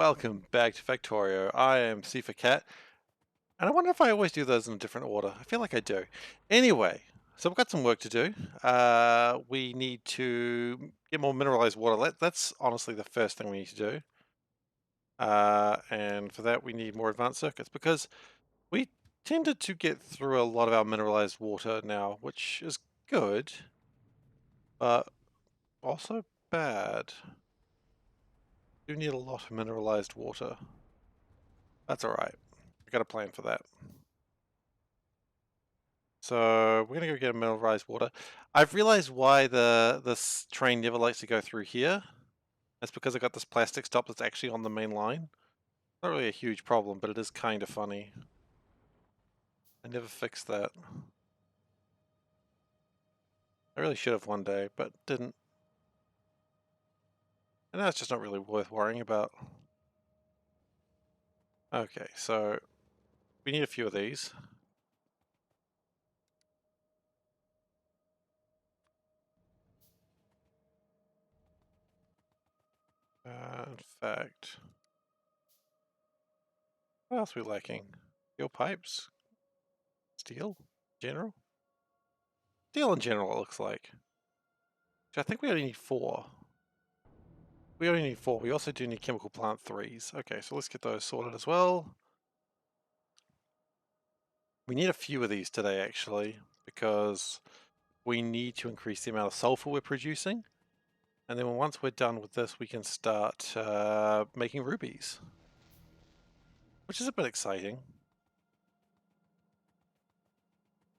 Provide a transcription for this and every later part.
Welcome back to Factorio. I am SeiferKatt, and I wonder if I always do those in a different order. I feel like I do. Anyway, so we've got some work to do. We need to get more mineralized water. That's honestly the first thing we need to do. And for that, we need more advanced circuits because we tended to get through a lot of our mineralized water now, which is good, but also bad. We do need a lot of mineralized water. That's all right. We got a plan for that. So we're gonna go get a mineralized water. I've realized why this train never likes to go through here. That's because I got this plastic stop that's actually on the main line. Not really a huge problem, but it is kind of funny. I never fixed that. I really should have one day, but didn't. And that's just not really worth worrying about. Okay, so we need a few of these. In fact, what else are we lacking? Steel pipes? Steel? General? Steel in general, it looks like. So I think we only need 4. We only need 4. We also do need chemical plant 3s. Okay, so let's get those sorted as well. We need a few of these today, actually, because we need to increase the amount of sulfur we're producing. And then once we're done with this, we can start making rubies, which is a bit exciting.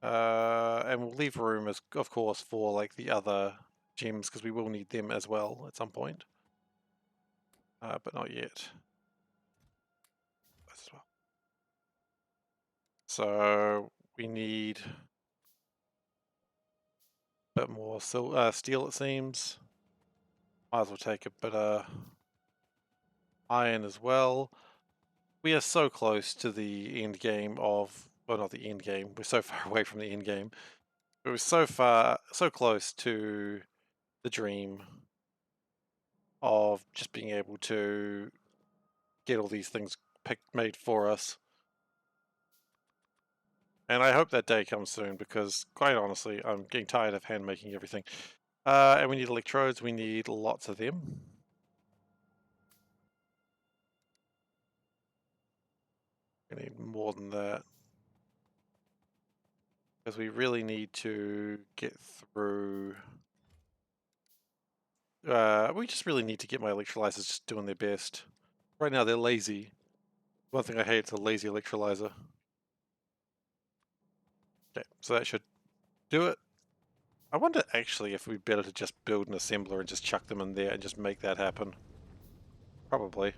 And we'll leave room, of course, for like the other gems, because we will need them as well at some point. But not yet. As well. So we need a bit more steel, it seems. Might as well take a bit of iron as well. We are so close to the end game of, well, not the end game. We're so far away from the end game. But we're so close to the dream of just being able to get all these things made for us. And I hope that day comes soon because, quite honestly, I'm getting tired of hand making everything. And we need electrodes. We need lots of them. We need more than that. Because we really need to get through... we just really need to get my electrolyzers just doing their best. Right now they're lazy. One thing I hate is a lazy electrolyzer. Okay, so that should do it. I wonder actually if we'd better to just build an assembler and just chuck them in there and just make that happen. Probably.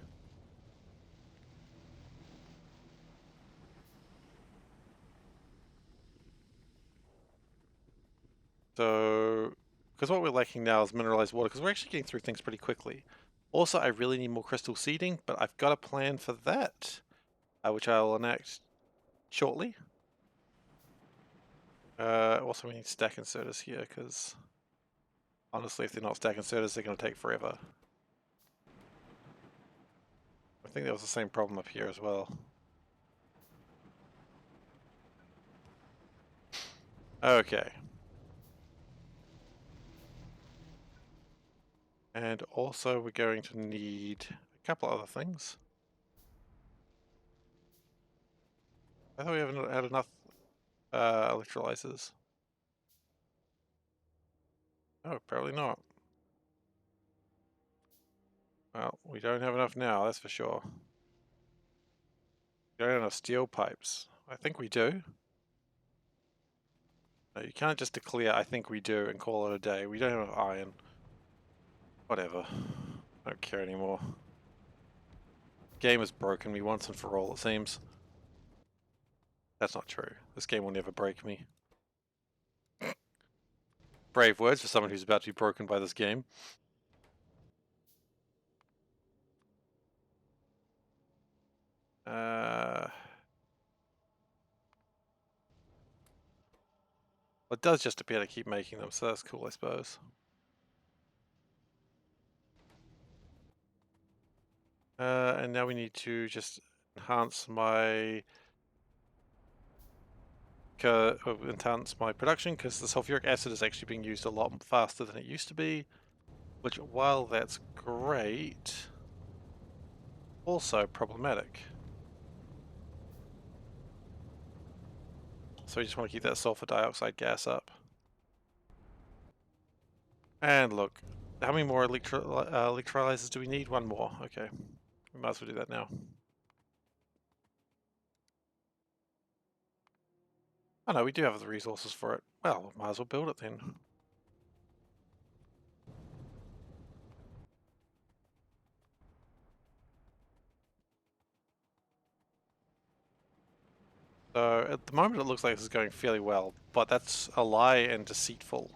So, because what we're lacking now is mineralized water, because we're actually getting through things pretty quickly. Also, I really need more crystal seeding, but I've got a plan for that, which I'll enact shortly. Also, we need stack inserters here, because honestly, if they're not stack inserters, they're going to take forever. I think that was the same problem up here as well. Okay. And also we're going to need a couple of other things. I thought we haven't had enough electrolyzers. Oh, probably not. Well, we don't have enough now, that's for sure. We don't have enough steel pipes. I think we do. No, you can't just declare I think we do and call it a day. We don't have enough iron. Whatever. I don't care anymore. Game has broken me once and for all, it seems. That's not true. This game will never break me. Brave words for someone who's about to be broken by this game. It does just appear to keep making them, so that's cool, I suppose. And now we need to just enhance my production, because the sulfuric acid is actually being used a lot faster than it used to be, which, while that's great, also problematic. So we just want to keep that sulfur dioxide gas up. And look, how many more electrolyzers do we need? One more. Okay, we might as well do that now. Oh no, we do have the resources for it. Well, might as well build it then. So at the moment it looks like this is going fairly well, but that's a lie and deceitful.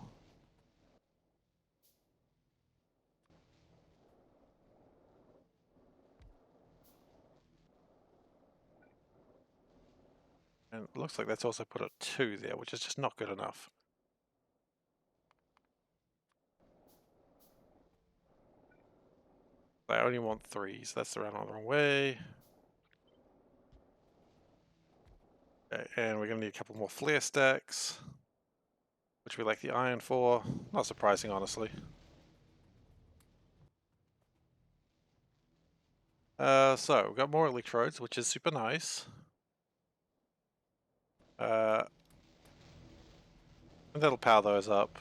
And it looks like that's also put a 2 there, which is just not good enough. I only want 3s. That's the wrong way. Okay, and we're going to need a couple more flare stacks, which we like the iron for. Not surprising, honestly. So we've got more electrodes, which is super nice. And that'll power those up.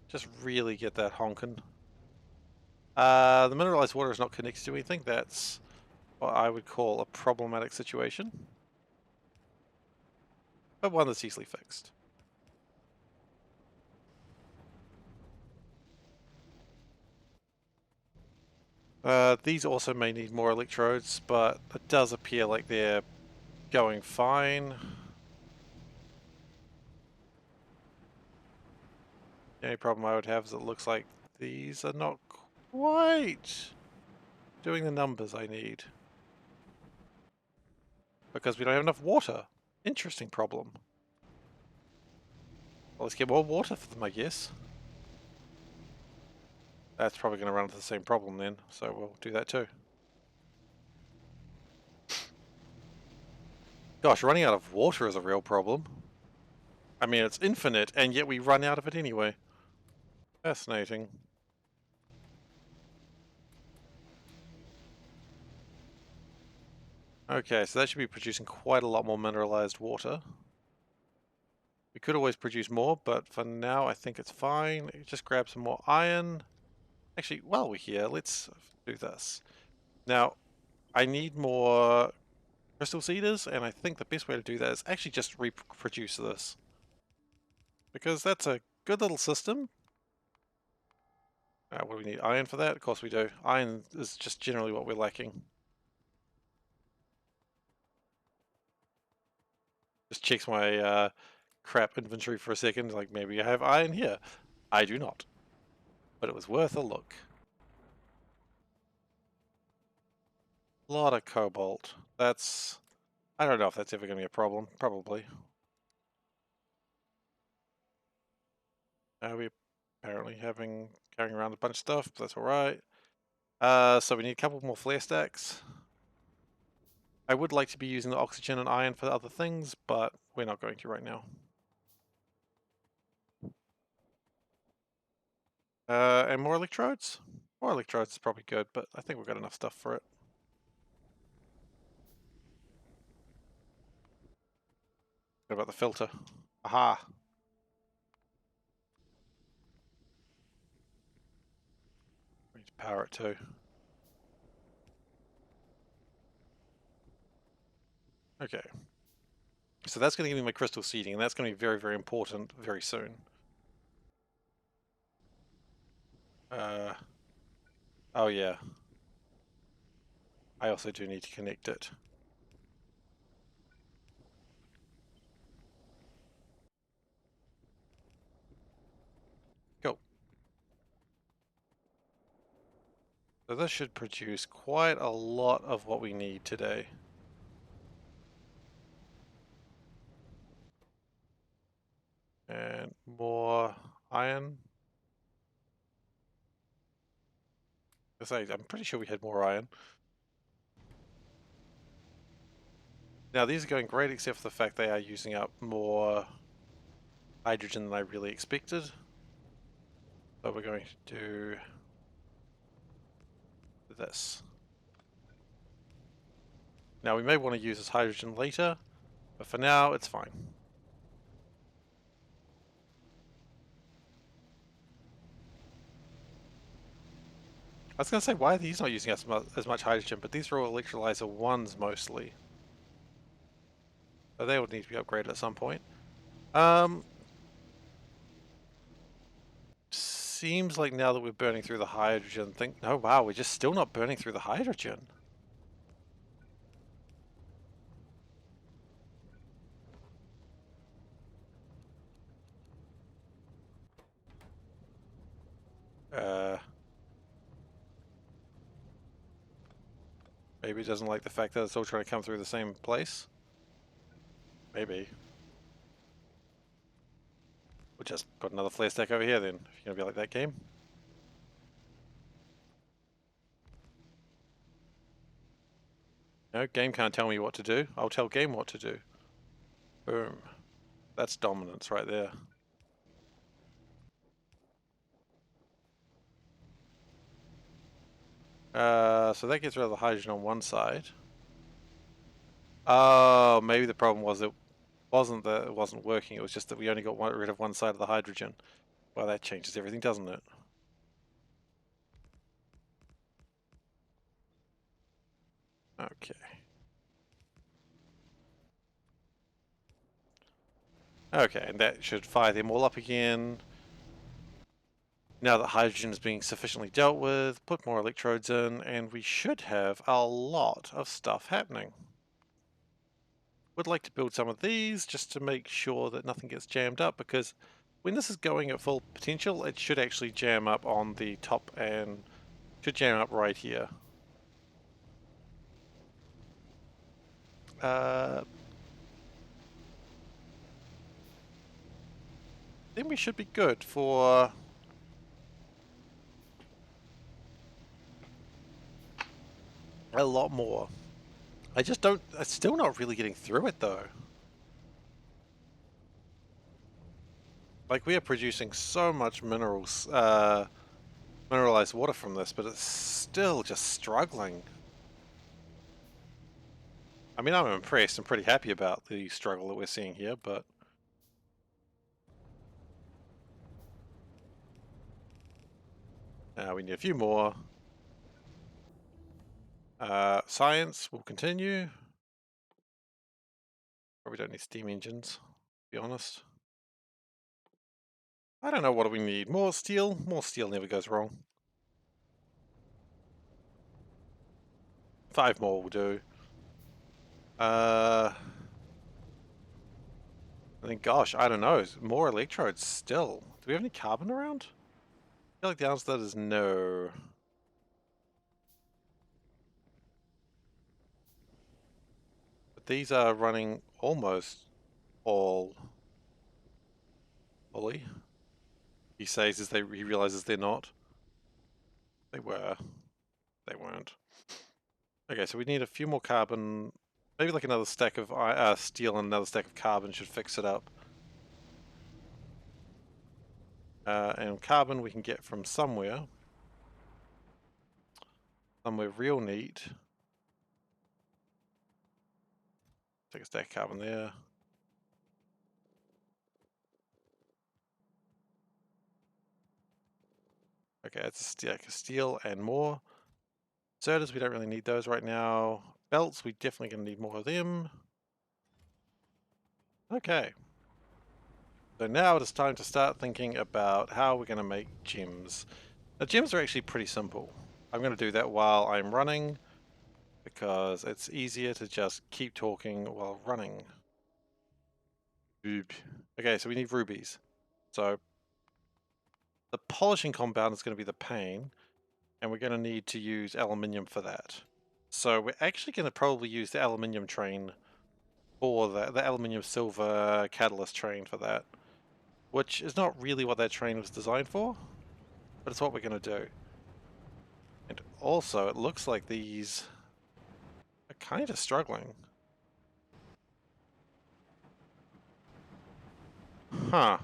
Just really get that honking. The mineralized water is not connected to anything. That's what I would call a problematic situation, but one that's easily fixed. These also may need more electrodes, but it does appear like they're going fine. The only problem I would have is it looks like these are not quite doing the numbers I need, because we don't have enough water. Interesting problem. Well, let's get more water for them, I guess. That's probably going to run into the same problem then, so we'll do that too. Gosh, running out of water is a real problem. I mean, it's infinite, and yet we run out of it anyway. Fascinating. Okay, so that should be producing quite a lot more mineralized water. We could always produce more, but for now I think it's fine. Just grab some more iron. Actually, while we're here, let's do this. Now, I need more crystal seeders, and I think the best way to do that is actually just reproduce this, because that's a good little system. What do we need? Iron for that? Of course we do. Iron is just generally what we're lacking. Just checks my crap inventory for a second, like maybe I have iron here. I do not, but it was worth a look. A lot of cobalt. That's... I don't know if that's ever going to be a problem. Probably. We apparently carrying around a bunch of stuff, but that's alright. So we need a couple more flare stacks. I would like to be using the oxygen and iron for other things, but we're not going to right now. And more electrodes? More electrodes is probably good, but I think we've got enough stuff for it. What about the filter? Aha! We need to power it too. Okay. So that's going to give me my crystal seeding, and that's going to be very, very important very soon. Oh yeah. I also do need to connect it. Go. So this should produce quite a lot of what we need today. And more iron. I'm pretty sure we had more iron. Now these are going great except for the fact they are using up more hydrogen than I really expected. So we're going to do this. Now we may want to use this hydrogen later, but for now it's fine. I was going to say, why are these not using as much hydrogen? But these are all electrolyzer 1s mostly. So they would need to be upgraded at some point. Seems like now that we're burning through the hydrogen, oh wow, we're just still not burning through the hydrogen. Maybe it doesn't like the fact that it's all trying to come through the same place. Maybe. We'll just put another flare stack over here then, if you're gonna be like that game. No, game can't tell me what to do. I'll tell game what to do. Boom. That's dominance right there. So that gets rid of the hydrogen on one side. Oh, maybe the problem was it wasn't that it wasn't working, it was just that we only got rid of one side of the hydrogen. Well, that changes everything, doesn't it? Okay. Okay, and that should fire them all up again. Now that hydrogen is being sufficiently dealt with, put more electrodes in, and we should have a lot of stuff happening. Would like to build some of these just to make sure that nothing gets jammed up, because when this is going at full potential, it should actually jam up on the top and should jam up right here. Then we should be good for a lot more. I'm still not really getting through it though. Like, we are producing so much mineralized water from this, but it's still just struggling. I mean, I'm impressed and pretty happy about the struggle that we're seeing here, but we need a few more. Science will continue. Probably don't need steam engines, to be honest. I don't know what do we need. More steel? More steel never goes wrong. 5 more will do. I think, gosh, I don't know. More electrodes still. Do we have any carbon around? I feel like the answer to that is no. But these are running almost all fully. He says he realizes they're not. They were. They weren't. Okay, so we need a few more carbon. Maybe like another stack of steel and another stack of carbon should fix it up. And carbon we can get from somewhere. Somewhere real neat. Take a stack of carbon there. Okay, it's a stack of steel and more. Inserters, we don't really need those right now. Belts, we definitely going to need more of them. Okay. So now it is time to start thinking about how we're going to make gems. Now, gems are actually pretty simple. I'm going to do that while I'm running, because it's easier to just keep talking while running. Okay, so we need rubies. So the polishing compound is going to be the pain, and we're going to need to use aluminium for that. So we're actually going to probably use the aluminium train for that, the aluminium silver catalyst train for that, which is not really what that train was designed for, but it's what we're going to do. And also, it looks like these are kind of struggling. Huh.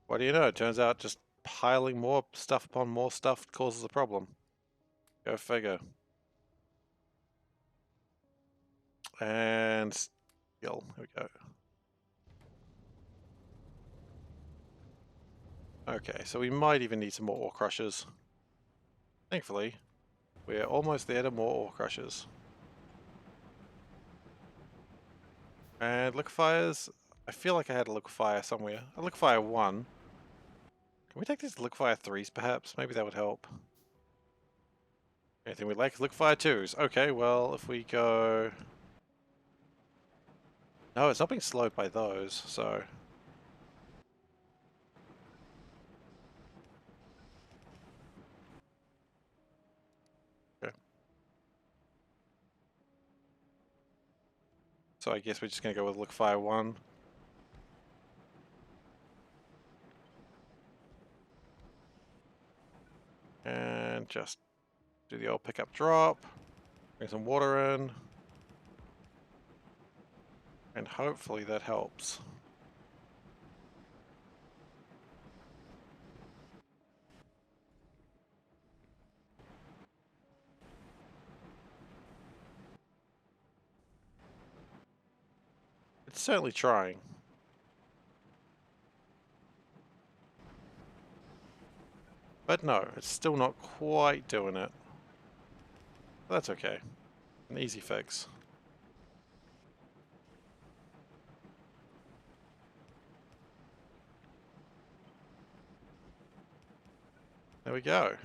What do you know? It turns out just piling more stuff upon more stuff causes a problem. Go figure. And steel. Here we go. Okay, so we might even need some more ore crushers. Thankfully, we're almost there to more ore crushers. And liquefiers. I feel like I had a liquefier somewhere. A liquefier 1. Can we take these liquefier 3s perhaps? Maybe that would help. Anything we like? Liquefier 2s. Okay, well, if we go... No, it's not being slowed by those, so... Okay. So I guess we're just going to go with liquefier 1. And just do the old pickup drop. Bring some water in. And hopefully that helps. It's certainly trying. But no, it's still not quite doing it. That's okay. An easy fix. There we go.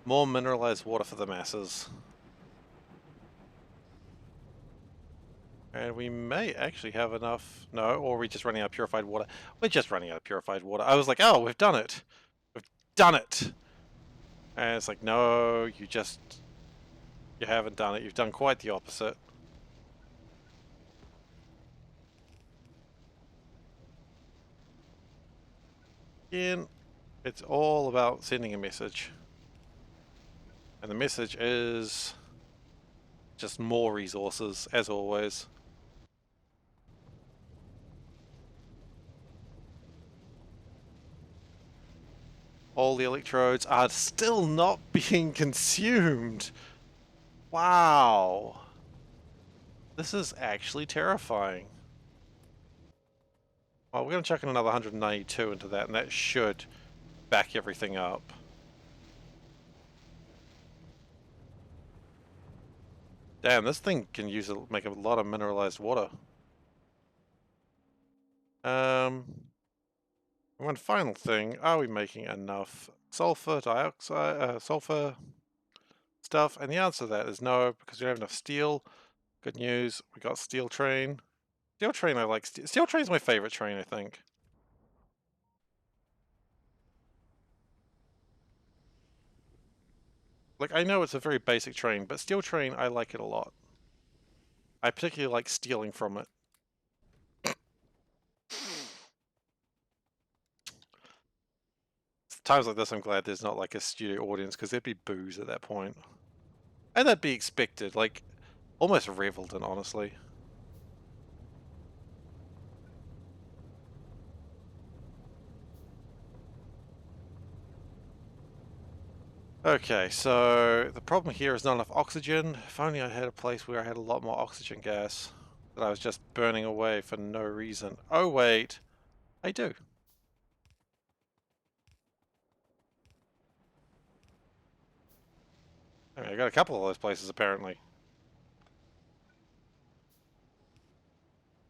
More mineralized water for the masses. And we may actually have enough... No, or we're just running out of purified water. We're just running out of purified water. I was like, oh, we've done it. We've done it. And it's like, no, you haven't done it. You've done quite the opposite. Again, it's all about sending a message. And the message is just more resources, as always. All the electrodes are still not being consumed. Wow. This is actually terrifying. Well, we're going to chuck in another 192 into that, and that should back everything up. Damn, this thing can make a lot of mineralized water. One final thing, are we making enough sulfur dioxide, sulfur stuff? And the answer to that is no, because we don't have enough steel. Good news, we got steel train. Steel train, I like. Steel train's my favorite train, I think. Like, I know it's a very basic train, but steel train, I like it a lot. I particularly like stealing from it. Times like this, I'm glad there's not like a studio audience, because there'd be boos at that point. And that'd be expected, like, almost reveled in, honestly. Okay, so the problem here is not enough oxygen. If only I had a place where I had a lot more oxygen gas that I was just burning away for no reason. Oh wait, I do. I mean, I got a couple of those places apparently.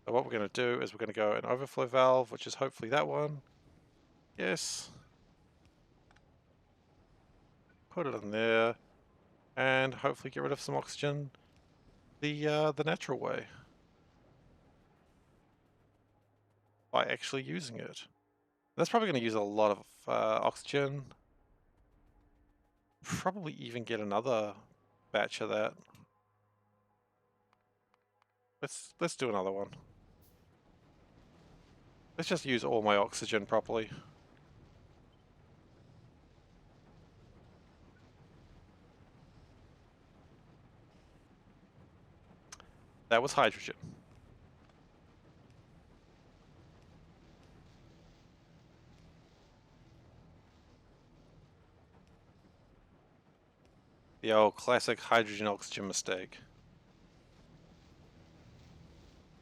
So what we're going to do is we're going to go an overflow valve, which is hopefully that one. Yes. Put it in there, and hopefully get rid of some oxygen the natural way by actually using it. That's probably going to use a lot of oxygen. Probably even get another batch of that. Let's do another one. Let's just use all my oxygen properly. That was hydrogen. The old classic hydrogen-oxygen mistake.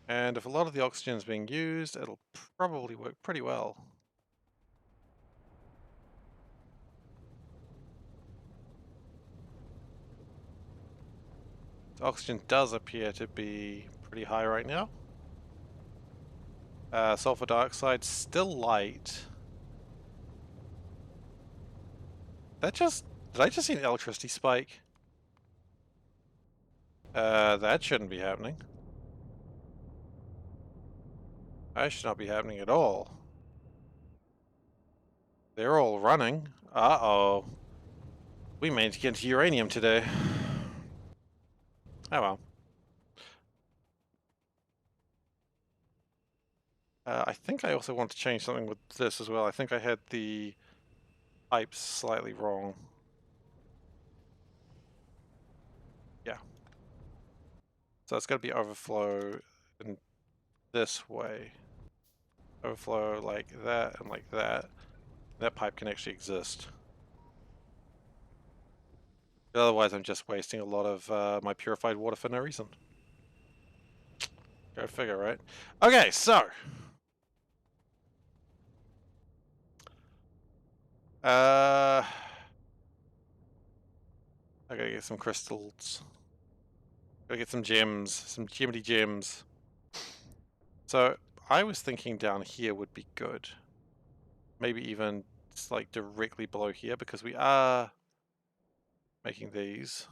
And if a lot of the oxygen is being used, it'll probably work pretty well. The oxygen does appear to be pretty high right now. Sulfur dioxide still light. Did I just see an electricity spike? That shouldn't be happening. That should not be happening at all. They're all running. Uh-oh. We managed to get into uranium today. Oh well. I think I also want to change something with this as well. I think I had the pipes slightly wrong. Yeah. So it's got to be overflow in this way. Overflow like that and like that. That pipe can actually exist. Otherwise I'm just wasting a lot of my purified water for no reason. Go figure, right? Okay, so... I gotta get some crystals. Gotta get some gems, some gemity gems. So I was thinking down here would be good. Maybe even just like directly below here, because we are making these.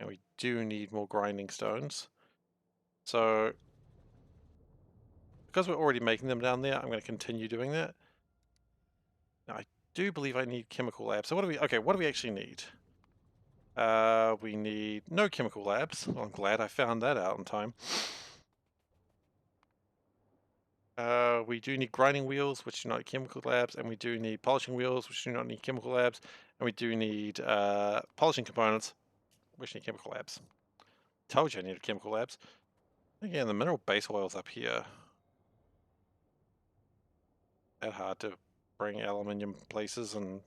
And we do need more grinding stones. So because we're already making them down there, I'm going to continue doing that. Now, I do believe I need chemical labs. So what do we actually need? We need no chemical labs. Well, I'm glad I found that out in time. We do need grinding wheels, which do not need chemical labs, and we do need polishing wheels, which do not need chemical labs, and we do need polishing components, which need chemical labs. Told you I needed chemical labs. Again, the mineral base oil's up here. That hard to bring aluminium places and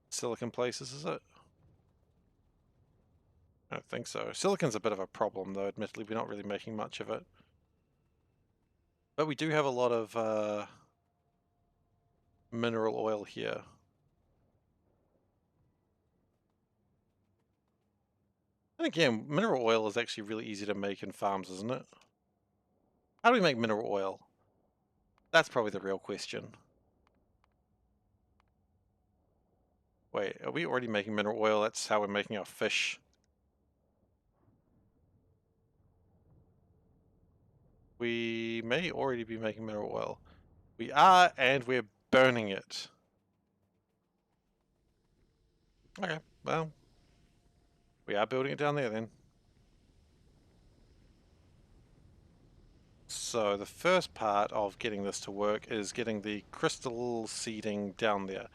silicon places, is it? I don't think so. Silicon's a bit of a problem, though. Admittedly, we're not really making much of it. But we do have a lot of mineral oil here. And again, mineral oil is actually really easy to make in farms, isn't it? How do we make mineral oil? That's probably the real question. Wait, are we already making mineral oil? That's how we're making our fish. We may already be making mineral oil. We are, and we're burning it. Okay, well, we are building it down there then. So the first part of getting this to work is getting the crystal seeding down there,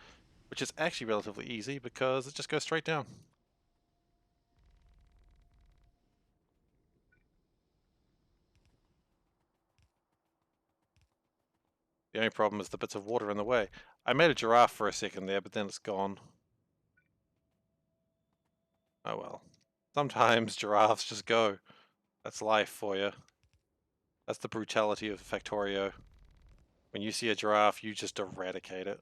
which is actually relatively easy because it just goes straight down. The only problem is the bits of water in the way. I made a giraffe for a second there, but then it's gone. Oh well. Sometimes giraffes just go. That's life for you. That's the brutality of Factorio. When you see a giraffe, you just eradicate it.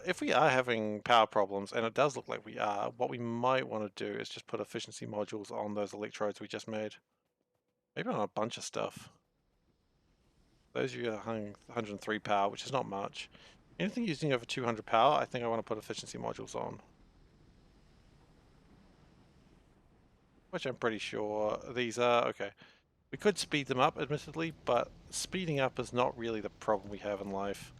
If we are having power problems, and it does look like we are, what we might want to do is just put efficiency modules on those electrodes we just made. Maybe on a bunch of stuff. Those are 103 power, which is not much. Anything using over 200 power, I think I want to put efficiency modules on. Which I'm pretty sure these are. Okay. We could speed them up, admittedly, but speeding up is not really the problem we have in life.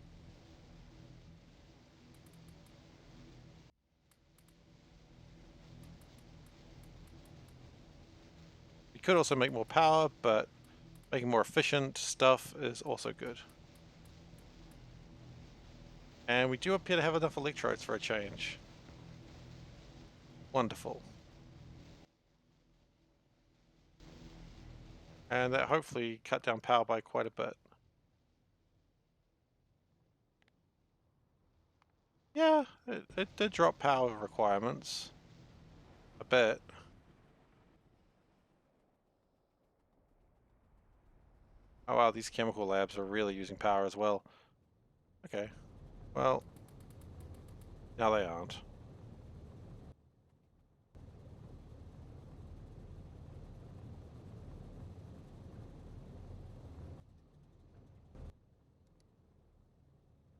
We could also make more power, but making more efficient stuff is also good. And we do appear to have enough electrodes for a change. Wonderful. And that hopefully cut down power by quite a bit. Yeah, it did drop power requirements. A bit. Oh wow, these chemical labs are really using power as well. Okay, well, now they aren't.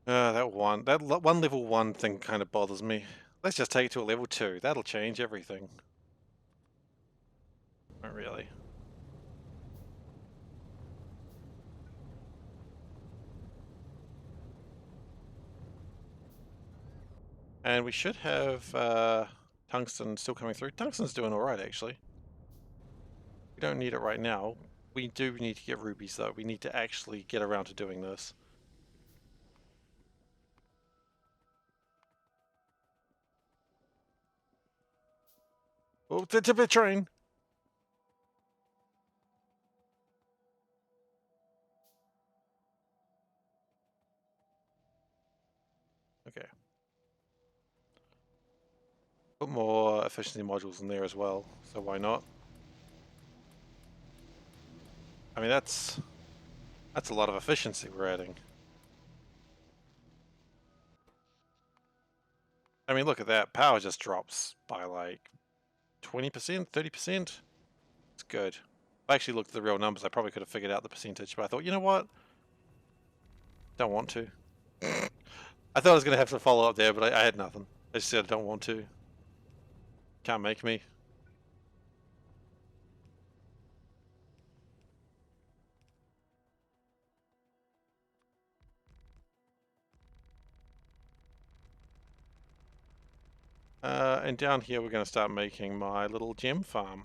That one level 1 thing kind of bothers me. Let's just take it to a level 2. That'll change everything. Not really. And we should have tungsten still coming through. Tungsten's doing alright, actually. We don't need it right now. We do need to get rubies, though. We need to actually get around to doing this. Oh, it's a bit train! Okay. Put more efficiency modules in there as well, so why not? I mean, that's a lot of efficiency we're adding. I mean, look at that. Power just drops by like 20%, 30%. It's good. If I actually looked at the real numbers, I probably could have figured out the percentage, but I thought, you know what? Don't want to. I thought I was going to have to follow up there, but I had nothing. I just said I don't want to. Can't make me. And down here we're going to start making my little gem farm.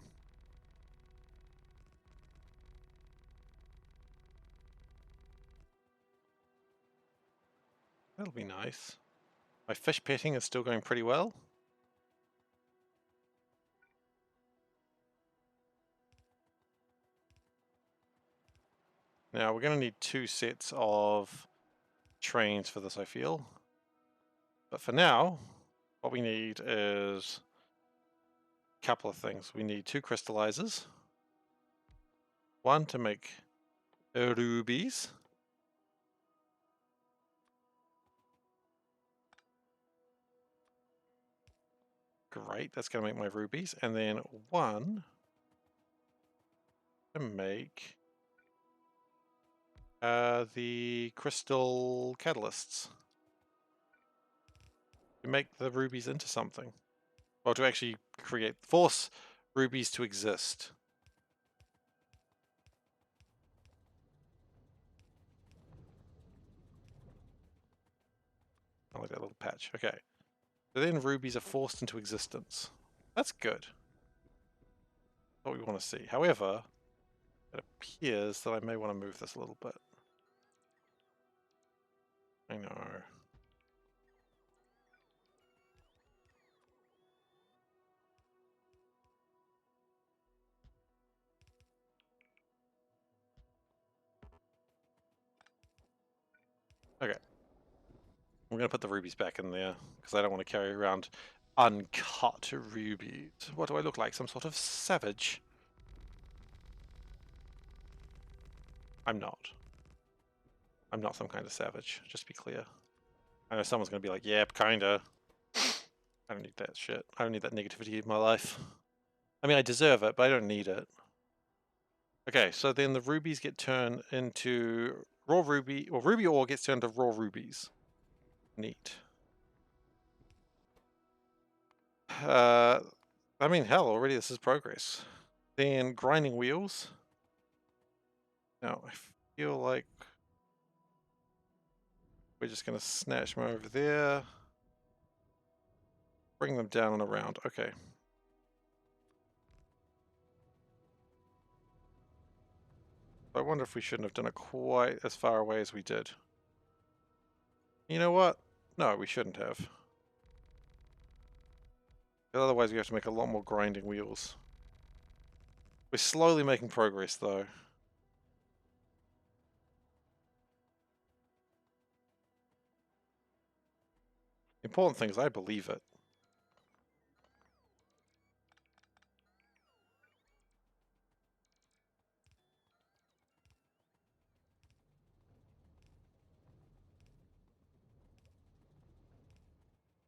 That'll be nice. My fish petting is still going pretty well. Now we're going to need 2 sets of trains for this, I feel. But for now, what we need is a couple of things. We need 2 crystallizers. One to make rubies. Great, that's going to make my rubies. And then one to make the crystal catalysts. To make the rubies into something. Well, to actually force rubies to exist. I like that little patch. Okay. So then rubies are forced into existence. That's good. That's what we want to see. However, it appears that I may want to move this a little bit. I know. Okay. We're going to put the rubies back in there, because I don't want to carry around uncut rubies. What do I look like? Some sort of savage? I'm not. I'm not some kind of savage, just to be clear. I know someone's going to be like, yep, kinda. I don't need that shit. I don't need that negativity in my life. I mean, I deserve it, but I don't need it. Okay, so then the rubies get turned into raw ruby, or ruby ore gets turned to raw rubies. Neat. I mean, hell, already this is progress. Then grinding wheels. Now, I feel like we're just going to snatch them over there. Bring them down and around. Okay. I wonder if we shouldn't have done it quite as far away as we did. You know what? No, we shouldn't have. Otherwise we have to make a lot more grinding wheels. We're slowly making progress though. The important thing is I believe it.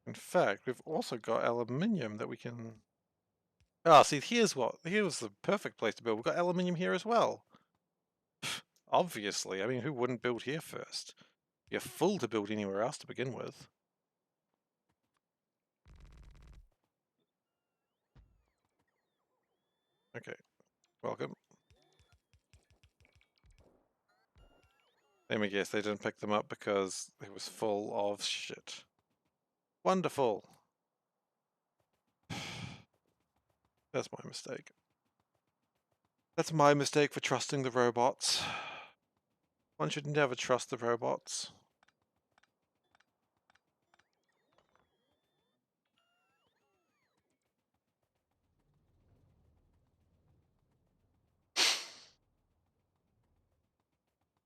In fact, we've also got aluminium that we can... Ah, see, here's the perfect place to build. We've got aluminium here as well. Obviously, I mean, who wouldn't build here first? You're full to build anywhere else to begin with. Okay, welcome. Let me guess, they didn't pick them up because it was full of shit. Wonderful. That's my mistake. That's my mistake for trusting the robots. One should never trust the robots.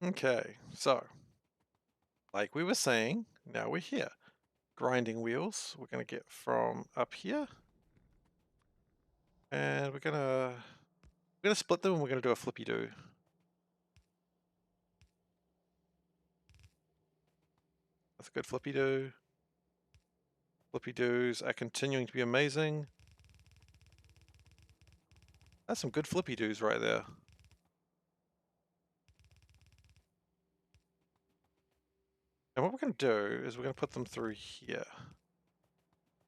Okay, so, like we were saying, now we're here. Grinding wheels, we're going to get from up here. And we're gonna split them and we're gonna do a flippy-do. That's a good flippy-do. Flippy-doos are continuing to be amazing. That's some good flippy-doos right there. And what we're going to do is we're going to put them through here.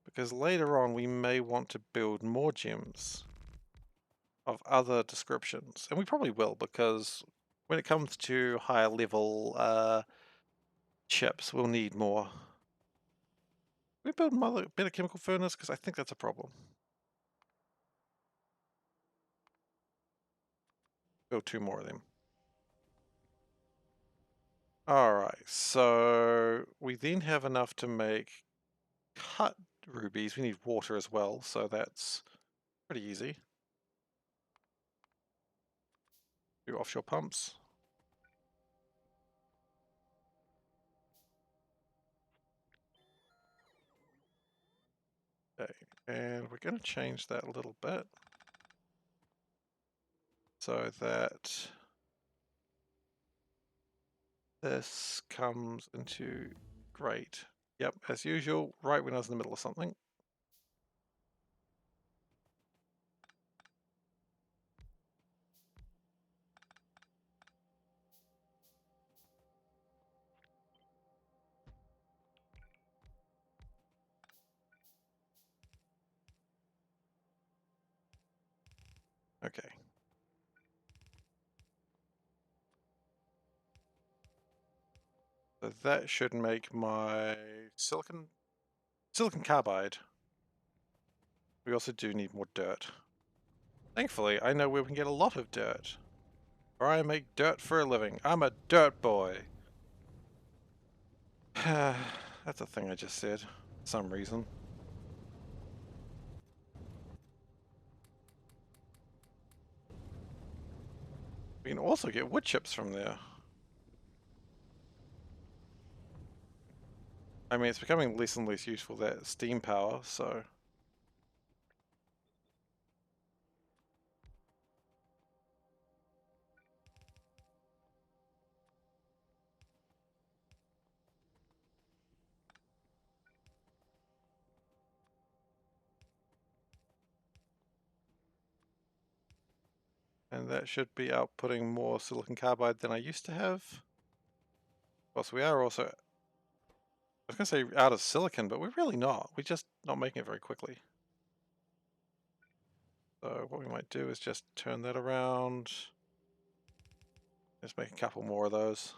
Because later on we may want to build more gems of other descriptions. And we probably will, because when it comes to higher level chips, we'll need more. We build another better chemical furnace, because I think that's a problem. Build 2 more of them. Alright, so we then have enough to make cut rubies. We need water as well, so that's pretty easy. Do offshore pumps. Okay, and we're going to change that a little bit so that this comes into great. Yep, as usual, right when I was in the middle of something. Okay. So that should make my silicon carbide. We also do need more dirt. Thankfully, I know where we can get a lot of dirt. Or I make dirt for a living. I'm a dirt boy. That's a thing I just said. For some reason. We can also get wood chips from there. I mean, it's becoming less and less useful, that steam power, so... And that should be outputting more silicon carbide than I used to have. Plus, we are also... I was going to say out of silicon, but we're really not. We're just not making it very quickly. So what we might do is just turn that around. Just make a couple more of those.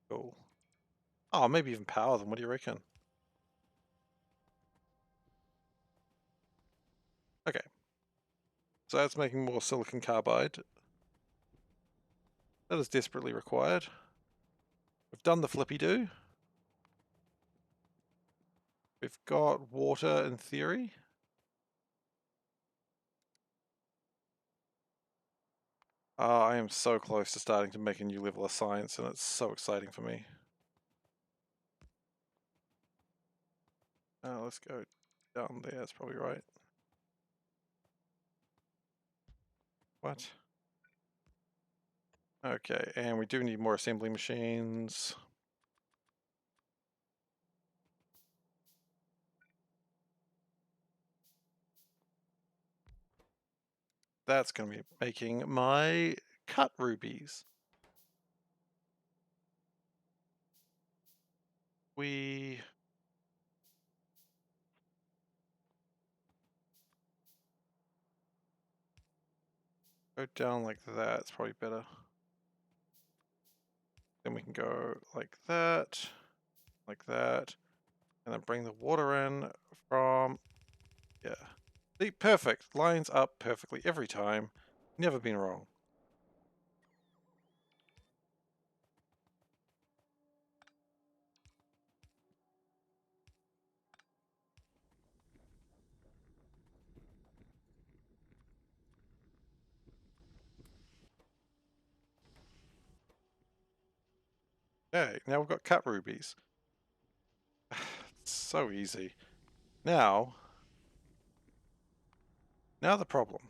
Cool. Oh, maybe even power them. What do you reckon? Okay. So that's making more silicon carbide. That is desperately required. We've done the flippy-do. We've got water in theory. I am so close to starting to make a new level of science, and it's so exciting for me. Let's go down there, that's probably right. What? Okay, and we do need more assembly machines. That's going to be making my cut rubies. We... go down like that, it's probably better. Then we can go like that, and then bring the water in from, yeah. See, perfect, lines up perfectly every time, never been wrong. Okay, now we've got cut rubies. It's so easy. Now the problem.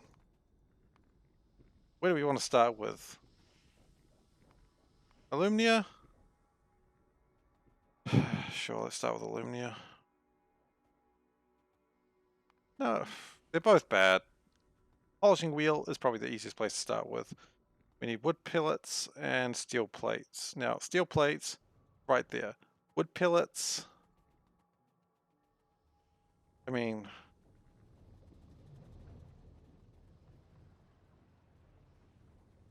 Where do we want to start with? Alumnia? Sure, let's start with alumnia. No, they're both bad. Polishing wheel is probably the easiest place to start with. We need wood pellets and steel plates. Now, steel plates, right there. Wood pellets, I mean...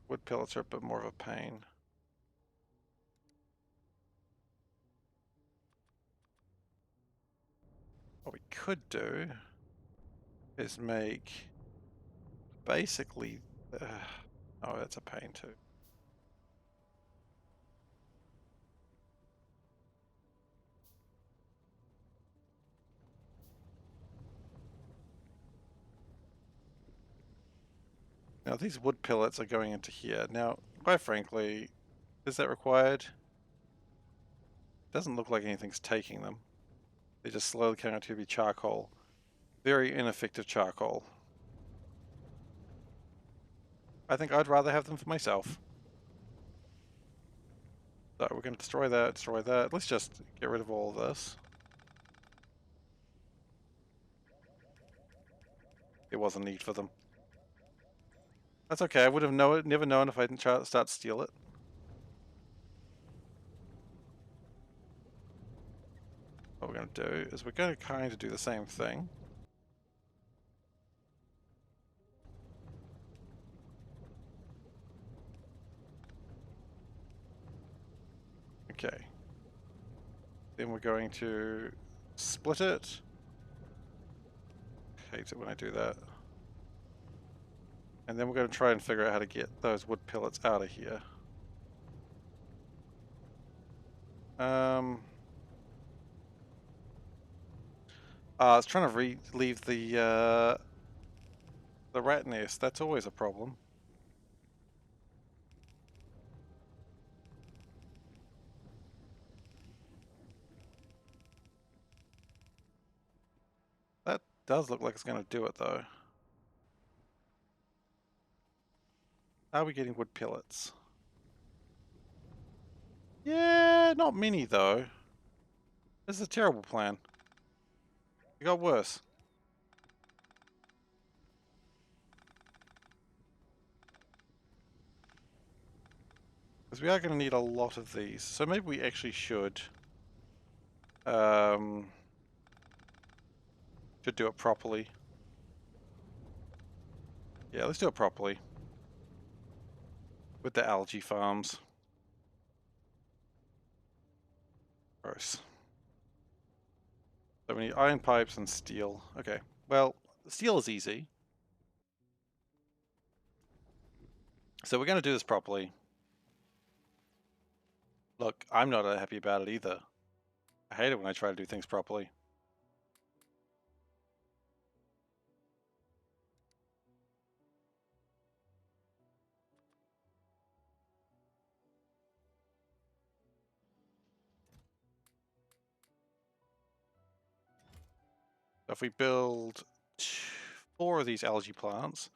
wood pellets are a bit more of a pain. What we could do is make basically... oh, that's a pain too. Now these wood pellets are going into here. Now, quite frankly, is that required? Doesn't look like anything's taking them. They just slowly coming out to be charcoal. Very ineffective charcoal. I think I'd rather have them for myself. So we're going to destroy that, destroy that. Let's just get rid of all of this. There was a need for them. That's okay, I would have never known if I didn't start to steal it. What we're going to do is we're going to kind of do the same thing. Okay. Then we're going to split it. I hate it when I do that. And then we're going to try and figure out how to get those wood pellets out of here. I was trying to leave the rat nest. That's always a problem. That does look like it's going to do it, though. Are we getting wood pellets? Yeah, not many, though. This is a terrible plan. It got worse. Because we are going to need a lot of these. So maybe we actually should do it properly. Yeah, let's do it properly. With the algae farms. Gross. So we need iron pipes and steel. Okay, well, steel is easy. So we're going to do this properly. Look, I'm not happy about it either. I hate it when I try to do things properly. If we build 4 of these algae plants,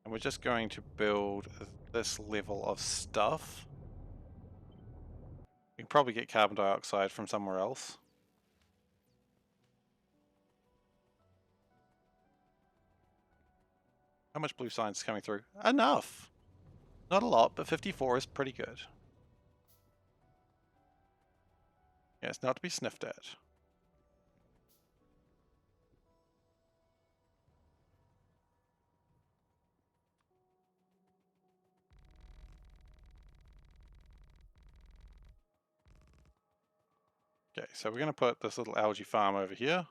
and we're just going to build this level of stuff, we can probably get carbon dioxide from somewhere else. How much blue science is coming through? Enough! Not a lot, but 54 is pretty good. Yeah, it's not to be sniffed at. Okay, so we're going to put this little algae farm over here.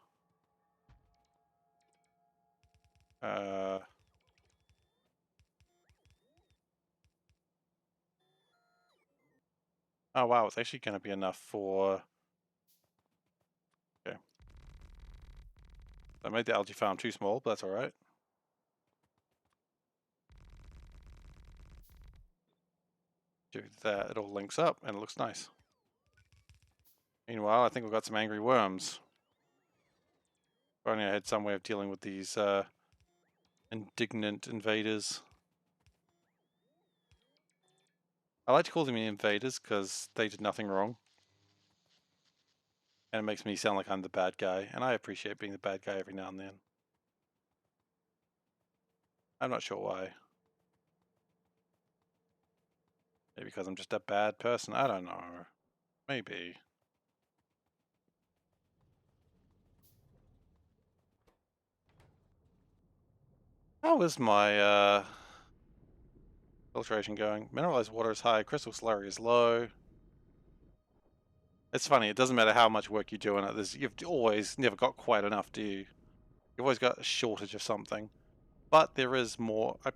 Oh wow, it's actually going to be enough for... Okay. I made the algae farm too small, but that's alright. Do that, it all links up and it looks nice. Meanwhile, I think we've got some angry worms. If only I had some way of dealing with these indignant invaders. I like to call them invaders because they did nothing wrong. And it makes me sound like I'm the bad guy, and I appreciate being the bad guy every now and then. I'm not sure why. Maybe because I'm just a bad person, I don't know. Maybe. How is my filtration going? Mineralized water is high, crystal slurry is low. It's funny, it doesn't matter how much work you do in it, you've always never got quite enough, do you? You've always got a shortage of something. But there is more, I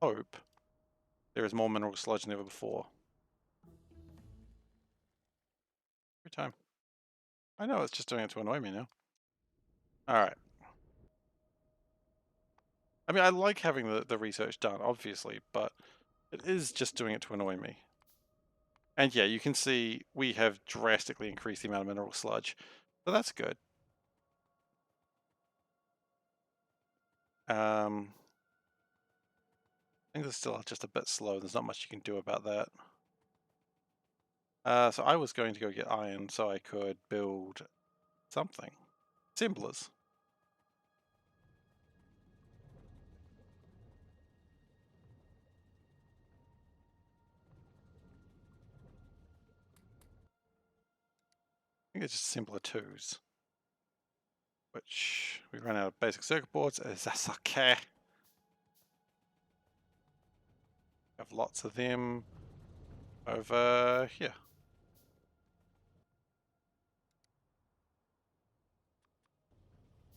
hope, there is more mineral sludge than ever before. Every time. I know, it's just doing it to annoy me now. Alright. I mean, I like having the research done, obviously, but it is just doing it to annoy me. And yeah, you can see we have drastically increased the amount of mineral sludge, so that's good. I think it's still just a bit slow. There's not much you can do about that. So I was going to go get iron so I could build something. Assemblers. I think it's just simpler twos. Which we ran out of basic circuit boards. That's okay. Have lots of them over here.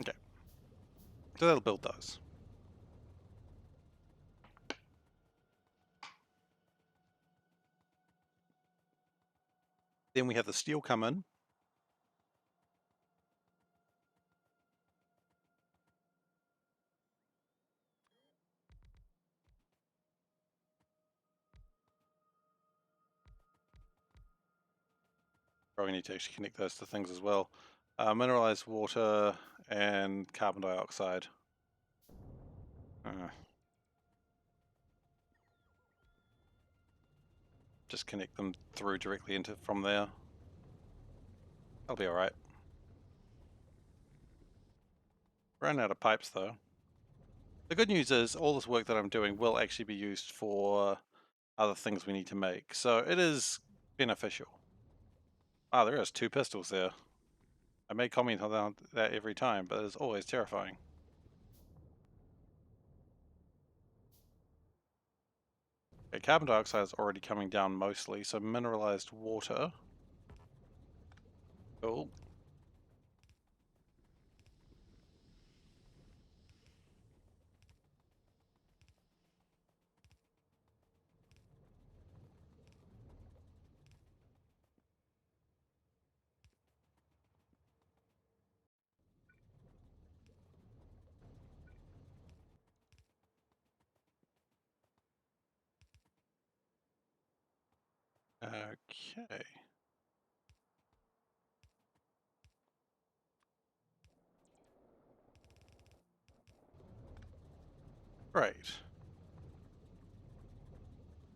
Okay. So that'll build those. Then we have the steel come in. Probably need to actually connect those to things as well. Mineralized water and carbon dioxide. Just connect them through directly into from there. That'll be alright. Ran out of pipes though. The good news is all this work that I'm doing will actually be used for other things we need to make, so it is beneficial. Wow, there is 2 pistols there. I may comment on that every time, but it's always terrifying. Okay, carbon dioxide is already coming down mostly, so mineralized water. Cool. Okay. Great.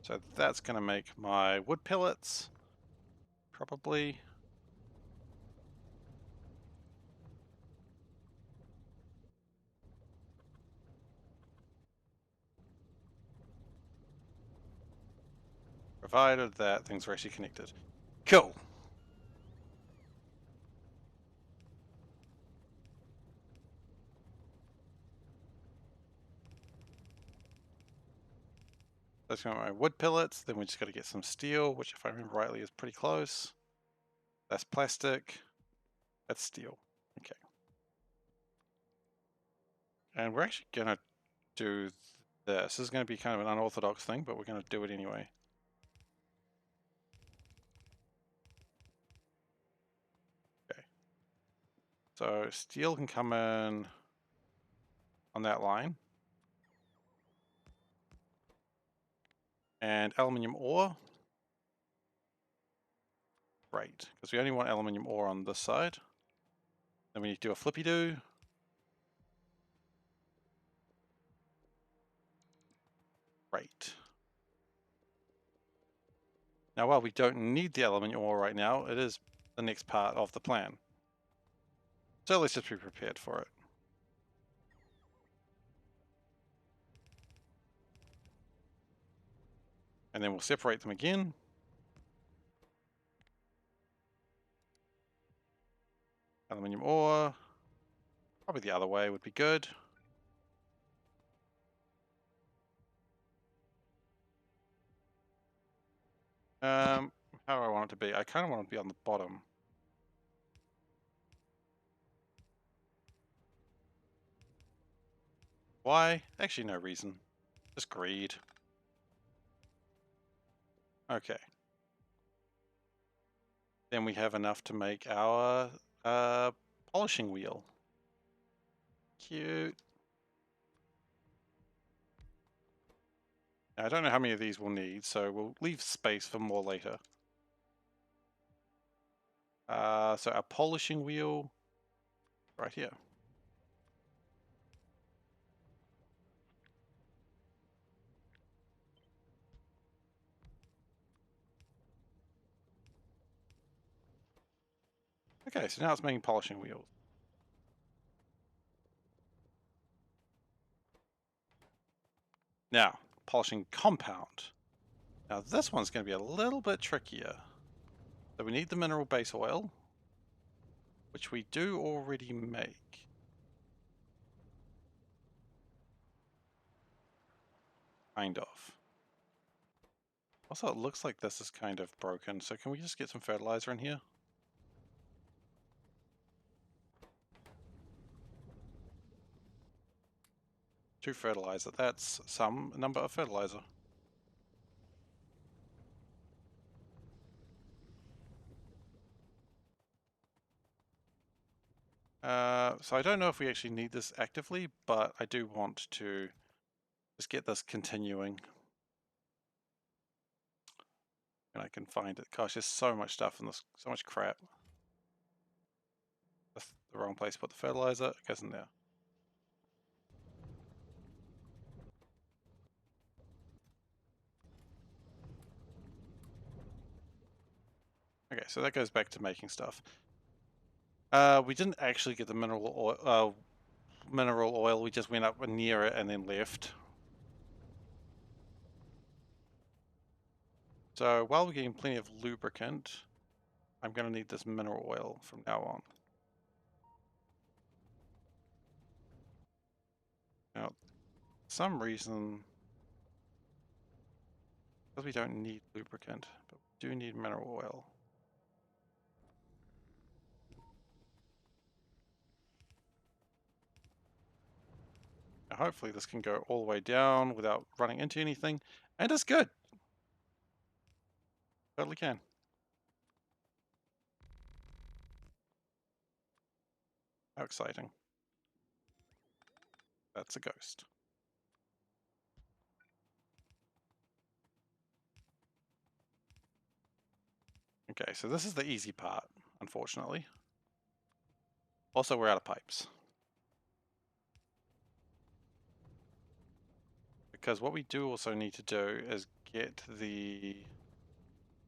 So that's going to make my wood pellets, probably. Provided that things are actually connected. Cool. That's going to be my wood pellets. Then we just got to get some steel, which if I remember rightly is pretty close. That's plastic. That's steel. Okay. And we're actually going to do this. This is going to be kind of an unorthodox thing, but we're going to do it anyway. Okay. So steel can come in on that line. And aluminium ore. Great, because we only want aluminium ore on this side. Then we need to do a flippy-do. Great. Now, while we don't need the aluminium ore right now, it is the next part of the plan. So let's just be prepared for it. And then we'll separate them again. Aluminium ore. Probably the other way would be good. How do I want it to be? I kind of want it to be on the bottom. Why? Actually, no reason. Just greed. Okay. Then we have enough to make our polishing wheel. Cute. Now, I don't know how many of these we'll need, so we'll leave space for more later. So our polishing wheel, right here. Okay, so now it's making polishing wheels. Now, polishing compound. Now this one's going to be a little bit trickier. So we need the mineral base oil, which we do already make. Kind of. Also, it looks like this is kind of broken, so can we just get some fertilizer in here? Two fertilizer, that's some number of fertilizer. So I don't know if we actually need this actively, but I do want to just get this continuing. And I can find it. Gosh, there's so much stuff in this, so much crap. That's the wrong place to put the fertilizer. It goes in there. Okay, so that goes back to making stuff. We didn't actually get the mineral oil. We just went up near it and then left. So while we're getting plenty of lubricant, I'm going to need this mineral oil from now on. Now, for some reason, because we don't need lubricant, but we do need mineral oil. Now, hopefully this can go all the way down without running into anything, and it's good. Totally can. How exciting. That's a ghost. Okay, so this is the easy part, unfortunately. Also, we're out of pipes. Because what we do also need to do is get the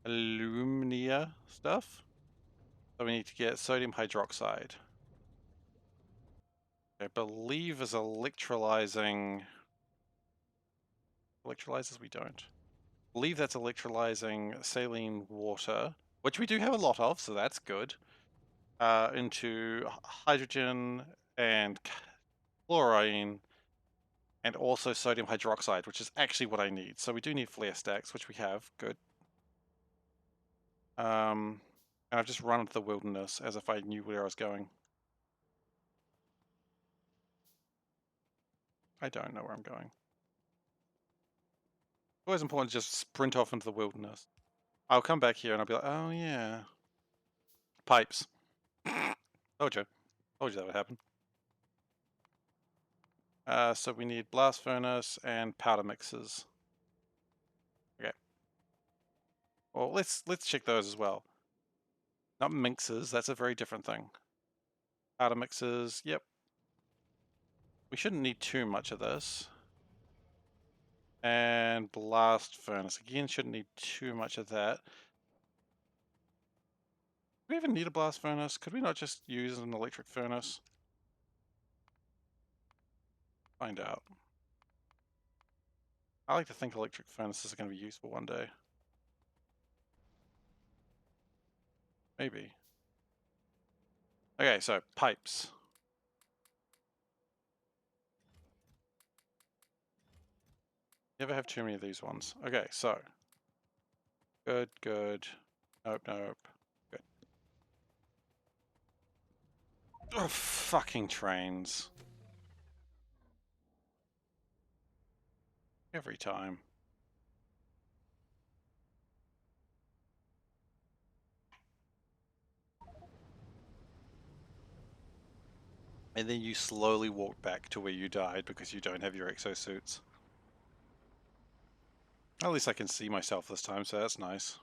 alumina stuff. So we need to get sodium hydroxide. I believe is electrolyzing... Electrolyzers we don't. I believe that's electrolyzing saline water, which we do have a lot of, so that's good. Into hydrogen and chlorine, and also sodium hydroxide, which is actually what I need. So we do need flare stacks, which we have. Good. And I've just run into the wilderness as if I knew where I was going. I don't know where I'm going. It's always important to just sprint off into the wilderness. I'll come back here and I'll be like, oh yeah. Pipes. Told you. Told you that would happen. So we need blast furnace and powder mixers. Okay. Well, let's check those as well. Not mixers, that's a very different thing. Powder mixers, yep. We shouldn't need too much of this. And blast furnace, again, shouldn't need too much of that. Do we even need a blast furnace? Could we not just use an electric furnace? Find out. I like to think electric furnaces are going to be useful one day. Maybe. Okay, so pipes. Never have too many of these ones. Okay, so. Good, good. Nope, nope. Good. Oh, fucking trains. Every time. And then you slowly walk back to where you died because you don't have your exosuits. At least I can see myself this time, so that's nice.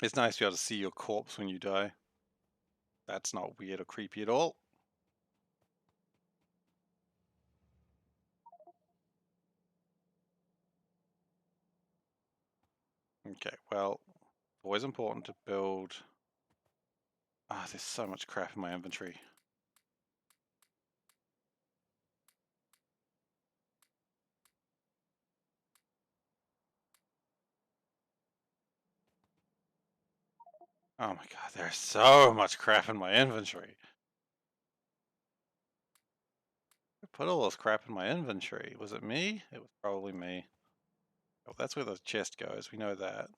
It's nice to be able to see your corpse when you die. That's not weird or creepy at all. Okay, well, always important to build... Ah, there's so much crap in my inventory. Oh my god, there's so much crap in my inventory. Who put all this crap in my inventory? Was it me? It was probably me. Oh, that's where the chest goes, we know that.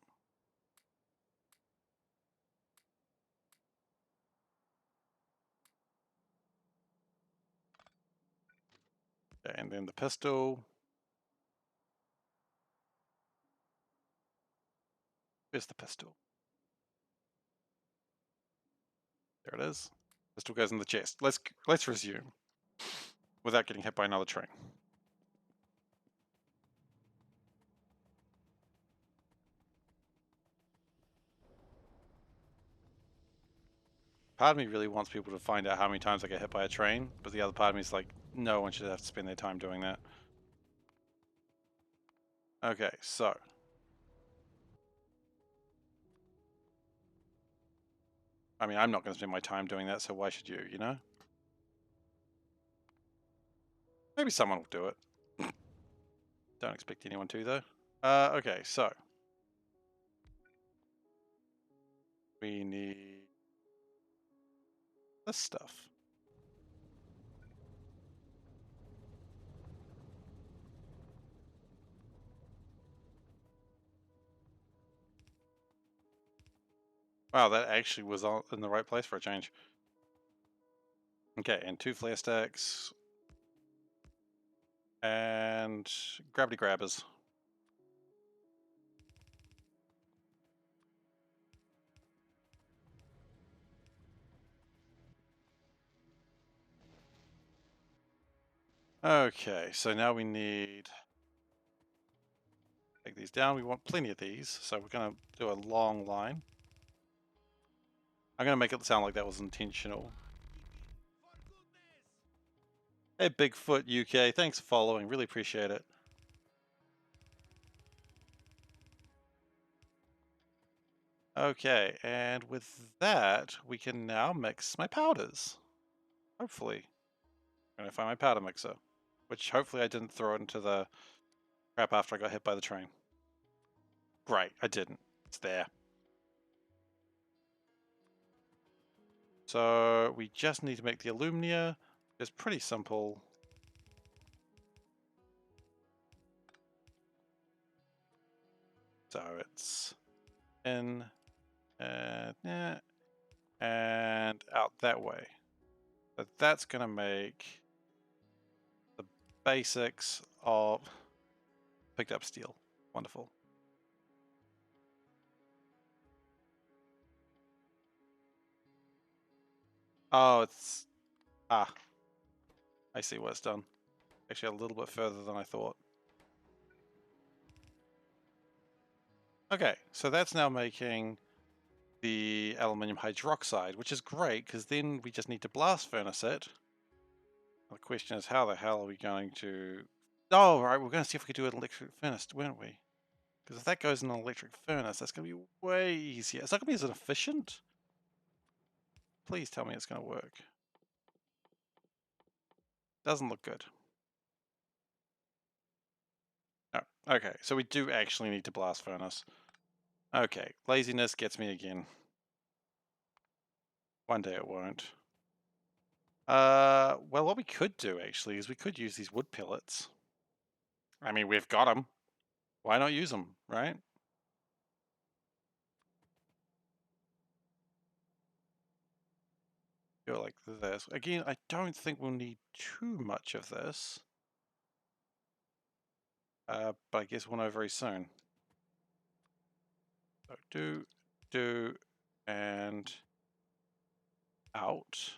Okay, and then the pistol. Where's the pistol? There it is. Pistol goes in the chest. Let's resume. Without getting hit by another train. Part of me really wants people to find out how many times I get hit by a train, but the other part of me is like, no one should have to spend their time doing that. Okay, so. I mean, I'm not going to spend my time doing that, so why should you, you know? Maybe someone will do it. Don't expect anyone to, though. Okay, so. We need this stuff. Wow, that actually was in the right place for a change. Okay, and 2 flare stacks. And gravity grabbers. Okay, so now we need... Take these down. We want plenty of these, so we're going to do a long line. I'm going to make it sound like that was intentional. Hey, Bigfoot UK, thanks for following. Really appreciate it. Okay, and with that, we can now mix my powders. Hopefully. I'm going to find my powder mixer, which hopefully I didn't throw it into the crap after I got hit by the train. Great, I didn't. It's there. So we just need to make the alumina. It's pretty simple. So it's in and out that way. So that's going to make the basics of picked up steel. Wonderful. Oh, it's... Ah. I see what it's done. Actually a little bit further than I thought. Okay, so that's now making the aluminium hydroxide, which is great, because then we just need to blast furnace it. The question is, how the hell are we going to... Oh, right, we're going to see if we could do an electric furnace, weren't we? Because if that goes in an electric furnace, that's going to be way easier. It's not going to be as efficient. Please tell me it's going to work. Doesn't look good. No. Okay, so we do actually need to blast furnace. Okay, laziness gets me again. One day it won't. Well, what we could do actually is we could use these wood pellets. I mean, we've got them. Why not use them, right? Go like this. Again, I don't think we'll need too much of this. But I guess we'll know very soon. So do, and out.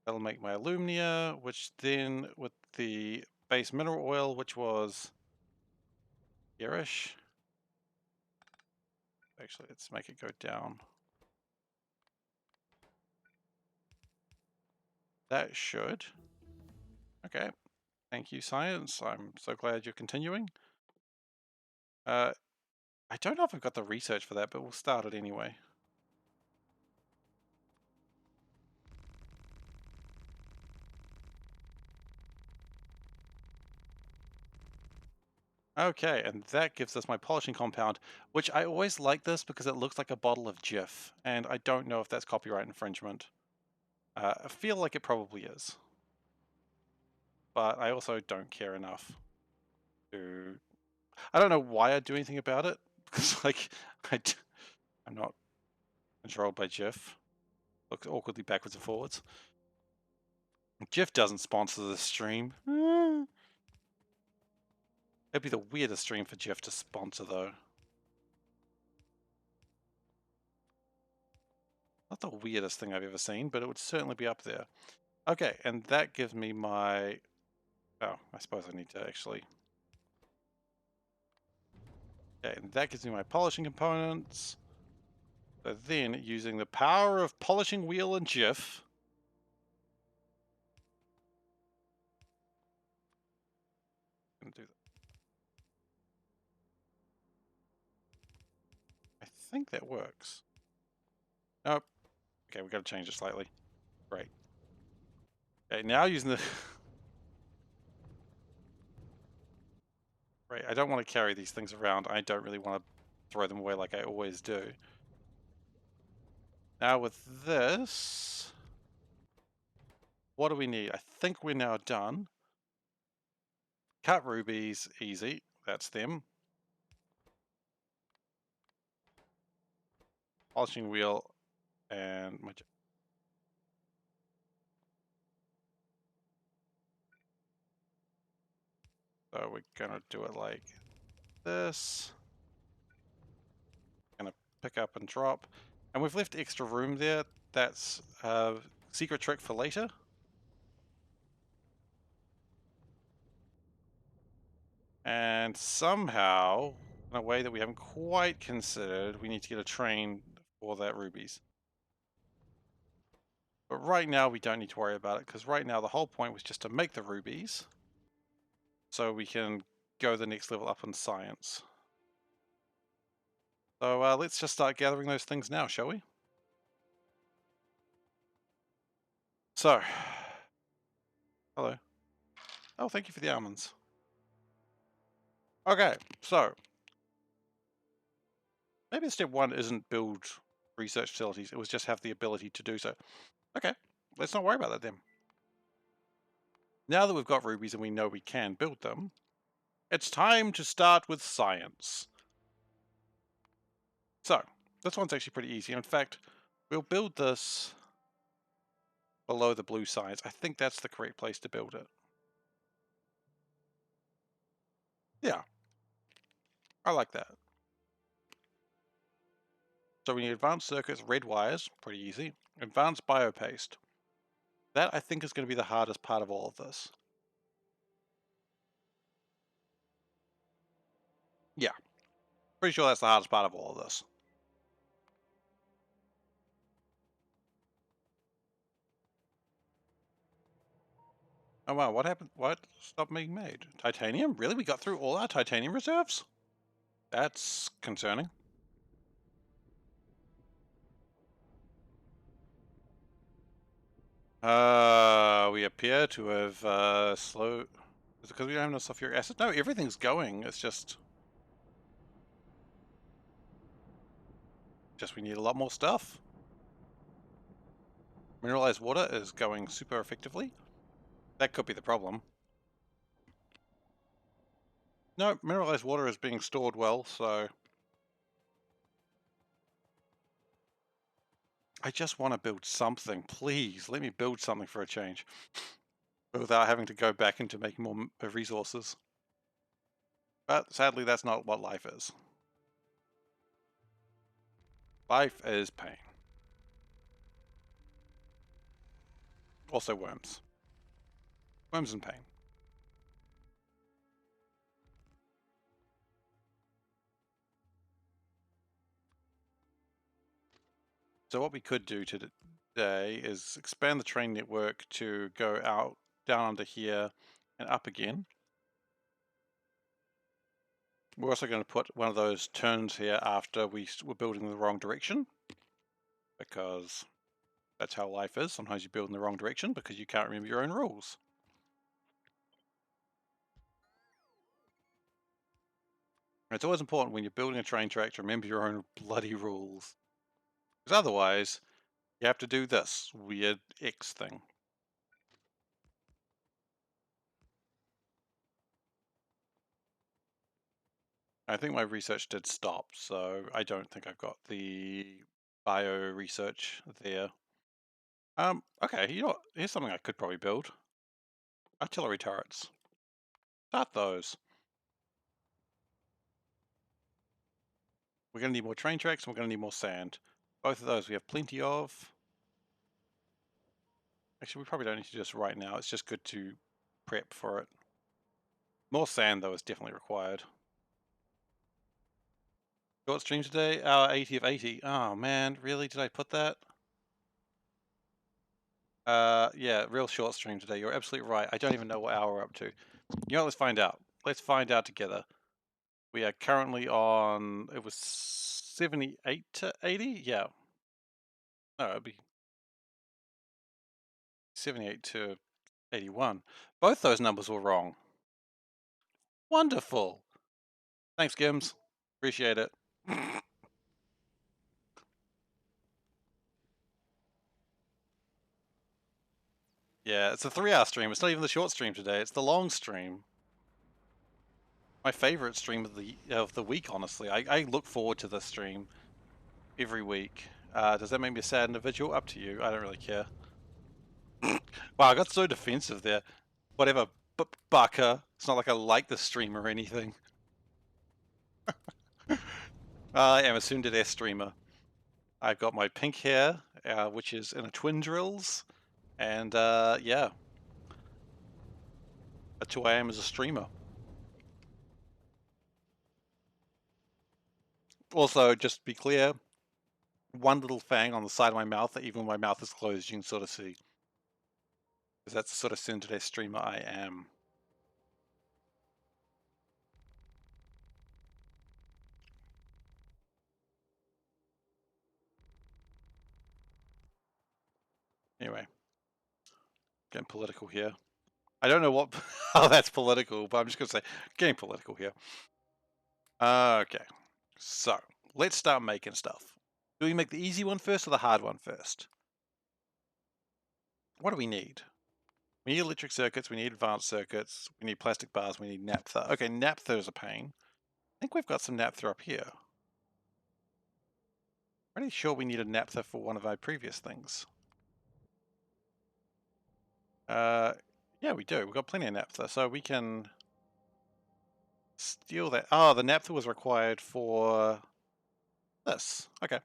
That'll make my alumina, which then with the base mineral oil, which was garish. Actually, let's make it go down. That should. Okay. Thank you, science. I'm so glad you're continuing. I don't know if I've got the research for that, but we'll start it anyway. Okay, and that gives us my polishing compound, which I always like this because it looks like a bottle of Jif, and I don't know if that's copyright infringement. I feel like it probably is. But I also don't care enough to... I don't know why I'd do anything about it, because, like, I'm not controlled by Jif. Looks awkwardly backwards and forwards. Jif doesn't sponsor this stream. It'd be the weirdest stream for Jif to sponsor, though. Not the weirdest thing I've ever seen, but it would certainly be up there. Okay, and that gives me my... Oh, I suppose I need to actually... Okay, and that gives me my polishing components. So then, using the power of polishing wheel and Jif... I'm gonna do that. I think that works. Nope. Okay, we've got to change it slightly. Great. Okay, now using the... Right, I don't want to carry these things around. I don't really want to throw them away like I always do. Now with this... What do we need? I think we're now done. Cut rubies, easy. That's them. Polishing wheel and my... So we're gonna do it like this. Gonna pick up and drop. And we've left extra room there. That's a secret trick for later. And somehow, in a way that we haven't quite considered, we need to get a train for that rubies. But right now we don't need to worry about it, because right now the whole point was just to make the rubies so we can go the next level up in science. So let's just start gathering those things now, shall we? So, hello. Oh, thank you for the almonds. Okay, so maybe step one isn't build research facilities, it was just have the ability to do so. Okay, let's not worry about that then. Now that we've got rubies and we know we can build them, it's time to start with science. So, this one's actually pretty easy. In fact, we'll build this below the blue science. I think that's the correct place to build it. Yeah, I like that. So we need advanced circuits, red wires, pretty easy. Advanced biopaste. That I think is going to be the hardest part of all of this. Yeah, pretty sure that's the hardest part of all of this. Oh wow, what happened? What stopped being made? Titanium? Really? We got through all our titanium reserves? That's concerning. We appear to have slow. Is it because we don't have enough sulfuric acid? No, everything's going. It's just we need a lot more stuff. Mineralized water is going super effectively. That could be the problem. No, mineralized water is being stored well, so I just want to build something. Please, let me build something for a change. Without having to go back into making more resources. But sadly, that's not what life is. Life is pain. Also worms. Worms and pain. So what we could do today is expand the train network to go out, down under here, and up again. We're also going to put one of those turns here after we were building in the wrong direction, because that's how life is. Sometimes you build in the wrong direction because you can't remember your own rules. It's always important when you're building a train track to remember your own bloody rules. Because otherwise, you have to do this weird X thing. I think my research did stop, so I don't think I've got the bio research there. Okay, you know what? Here's something I could probably build. Artillery turrets. Start those. We're going to need more train tracks and we're going to need more sand. Both of those we have plenty of. Actually, we probably don't need to do this right now. It's just good to prep for it. More sand, though, is definitely required. Short stream today, hour 80 of 80. Oh, man, really? Did I put that? Yeah, real short stream today. You're absolutely right. I don't even know what hour we're up to. You know, let's find out. Let's find out together. We are currently on, it was 78 to 80? Yeah. No, it'd be 78 to 81. Both those numbers were wrong. Wonderful. Thanks, Gims. Appreciate it. Yeah, it's a 3-hour stream. It's not even the short stream today. It's the long stream. My favorite stream of the week, honestly. I look forward to this stream every week. Does that make me a sad individual? Up to you. I don't really care. Wow, I got so defensive there. Whatever, Bucker. It's not like I like the stream or anything. I am a soon-to-death streamer. I've got my pink hair, which is in a twin drills, and yeah, that's who I am as a streamer. Also, just to be clear, one little fang on the side of my mouth that even when my mouth is closed, you can sort of see. Because that's the sort of Cinderday streamer I am. Anyway, getting political here. I don't know what how that's political, but I'm just gonna say getting political here. Okay, so let's start making stuff. Do we make the easy one first or the hard one first? What do we need? We need electric circuits, we need advanced circuits, we need plastic bars, we need naphtha. Okay, naphtha is a pain. I think we've got some naphtha up here. Pretty sure we needed naphtha for one of our previous things. Yeah, we do. We've got plenty of naphtha, so we can steal that. Oh, the naphtha was required for this. Okay.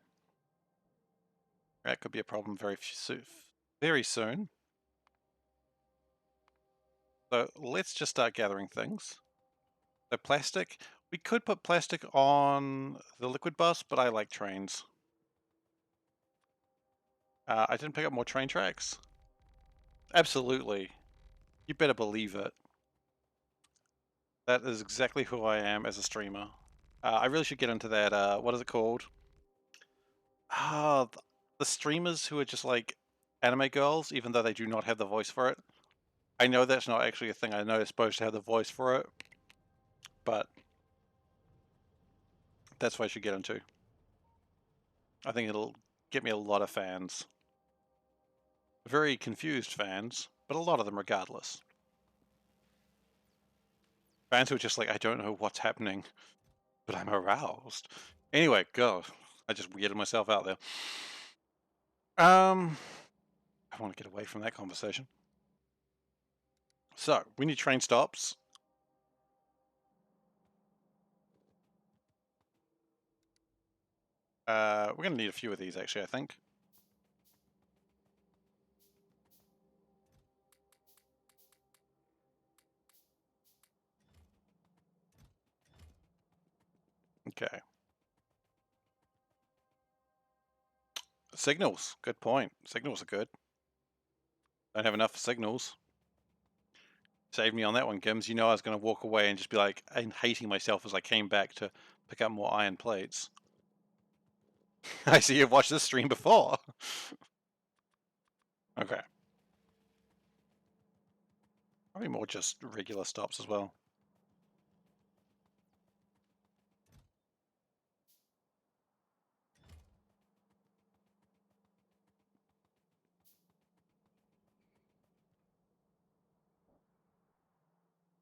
That could be a problem very soon. So let's just start gathering things. So plastic. We could put plastic on the liquid bus, but I like trains. I didn't pick up more train tracks. Absolutely. You better believe it. That is exactly who I am as a streamer. I really should get into that, what is it called? Ah, the streamers who are just like anime girls, even though they do not have the voice for it. I know that's not actually a thing. I know they're supposed to have the voice for it, but that's what I should get into. I think it'll get me a lot of fans. Very confused fans, but a lot of them regardless. Fans who are just like, I don't know what's happening, but I'm aroused. Anyway, go. I just weirded myself out there. I want to get away from that conversation. So, we need train stops. We're going to need a few of these, actually, I think. Okay. Signals. Good point. Signals are good. Don't have enough signals. Saved me on that one, Gims. You know I was going to walk away and just be like, and hating myself as I came back to pick up more iron plates. I see you've watched this stream before. Okay. Probably more just regular stops as well.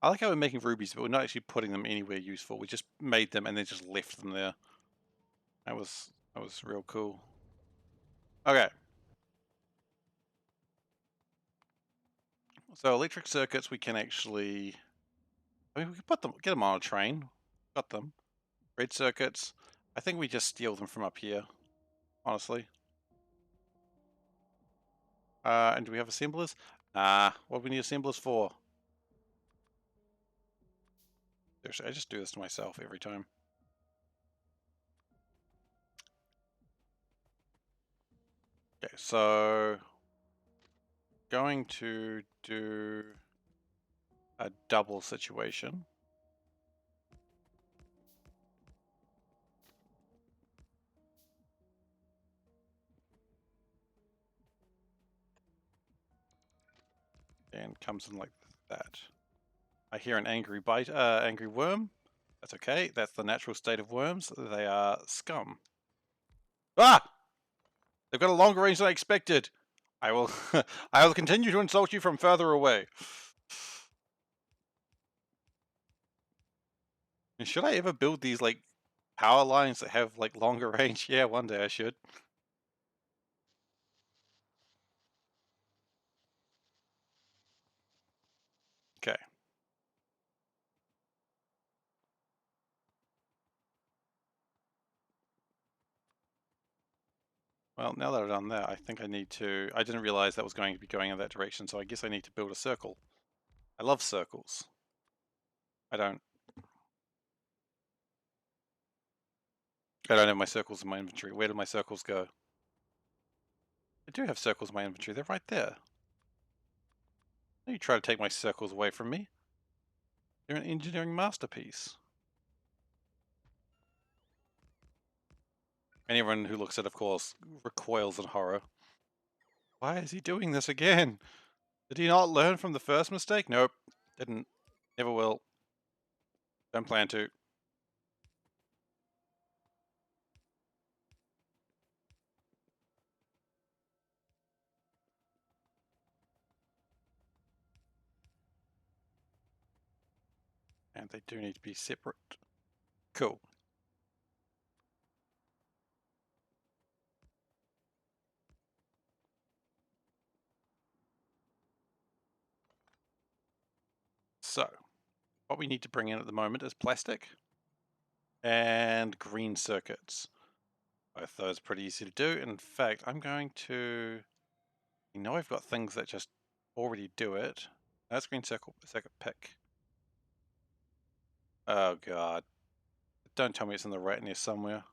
I like how we're making rubies, but we're not actually putting them anywhere useful. We just made them and then just left them there. That was real cool. Okay. So electric circuits, we can actually, I mean, we can get them on a train. Got them. Red circuits, I think we just steal them from up here, honestly. And do we have assemblers? Nah, what do we need assemblers for? Seriously, I just do this to myself every time. Okay, so going to do a double situation. And comes in like that. I hear an angry angry worm. That's okay. That's the natural state of worms. They are scum. Ah! They've got a longer range than I expected. I will I will continue to insult you from further away. And should I ever build these like power lines that have like longer range? Yeah, one day I should. Okay. Well, now that I've done that, I think I need to... I didn't realize that was going to be going in that direction, so I guess I need to build a circle. I love circles. I don't... I don't have my circles in my inventory. Where did my circles go? I do have circles in my inventory. They're right there. You try to take my circles away from me. They're an engineering masterpiece. Anyone who looks at it, of course, recoils in horror. Why is he doing this again? Did he not learn from the first mistake? Nope. Didn't. Never will. Don't plan to. And they do need to be separate. Cool. So, what we need to bring in at the moment is plastic and green circuits. Both those are pretty easy to do. In fact, I'm going to... You know I've got things that just already do it. That's green circuit pick. Oh god. Don't tell me it's in the rat nest somewhere.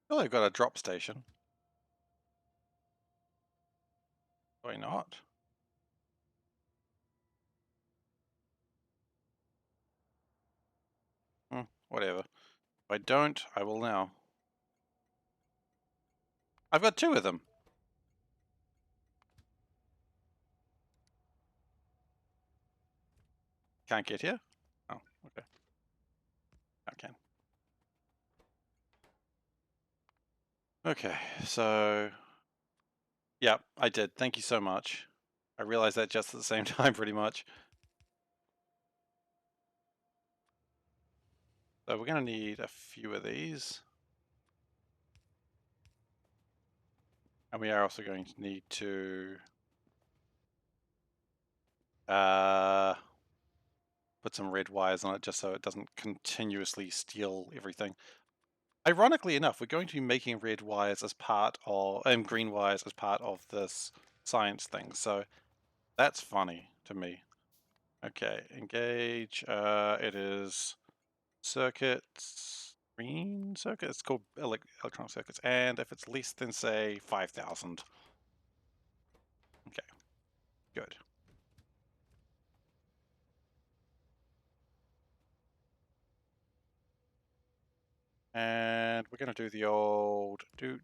Well, I've got a drop station. Why not? Whatever. If I don't, I will now. I've got 2 of them. Can't get here? Oh, okay. I can. Okay, so... Yeah, I did. Thank you so much. I realized that just at the same time, pretty much. So we're going to need a few of these. And we are also going to need to put some red wires on it just so it doesn't continuously steal everything. Ironically enough, we're going to be making red wires as part of, and green wires as part of this science thing. So that's funny to me. Okay, engage. It is circuits, green circuit. It's called electronic circuits. And if it's less than, say, 5,000. Okay, good. And we're going to do the old do.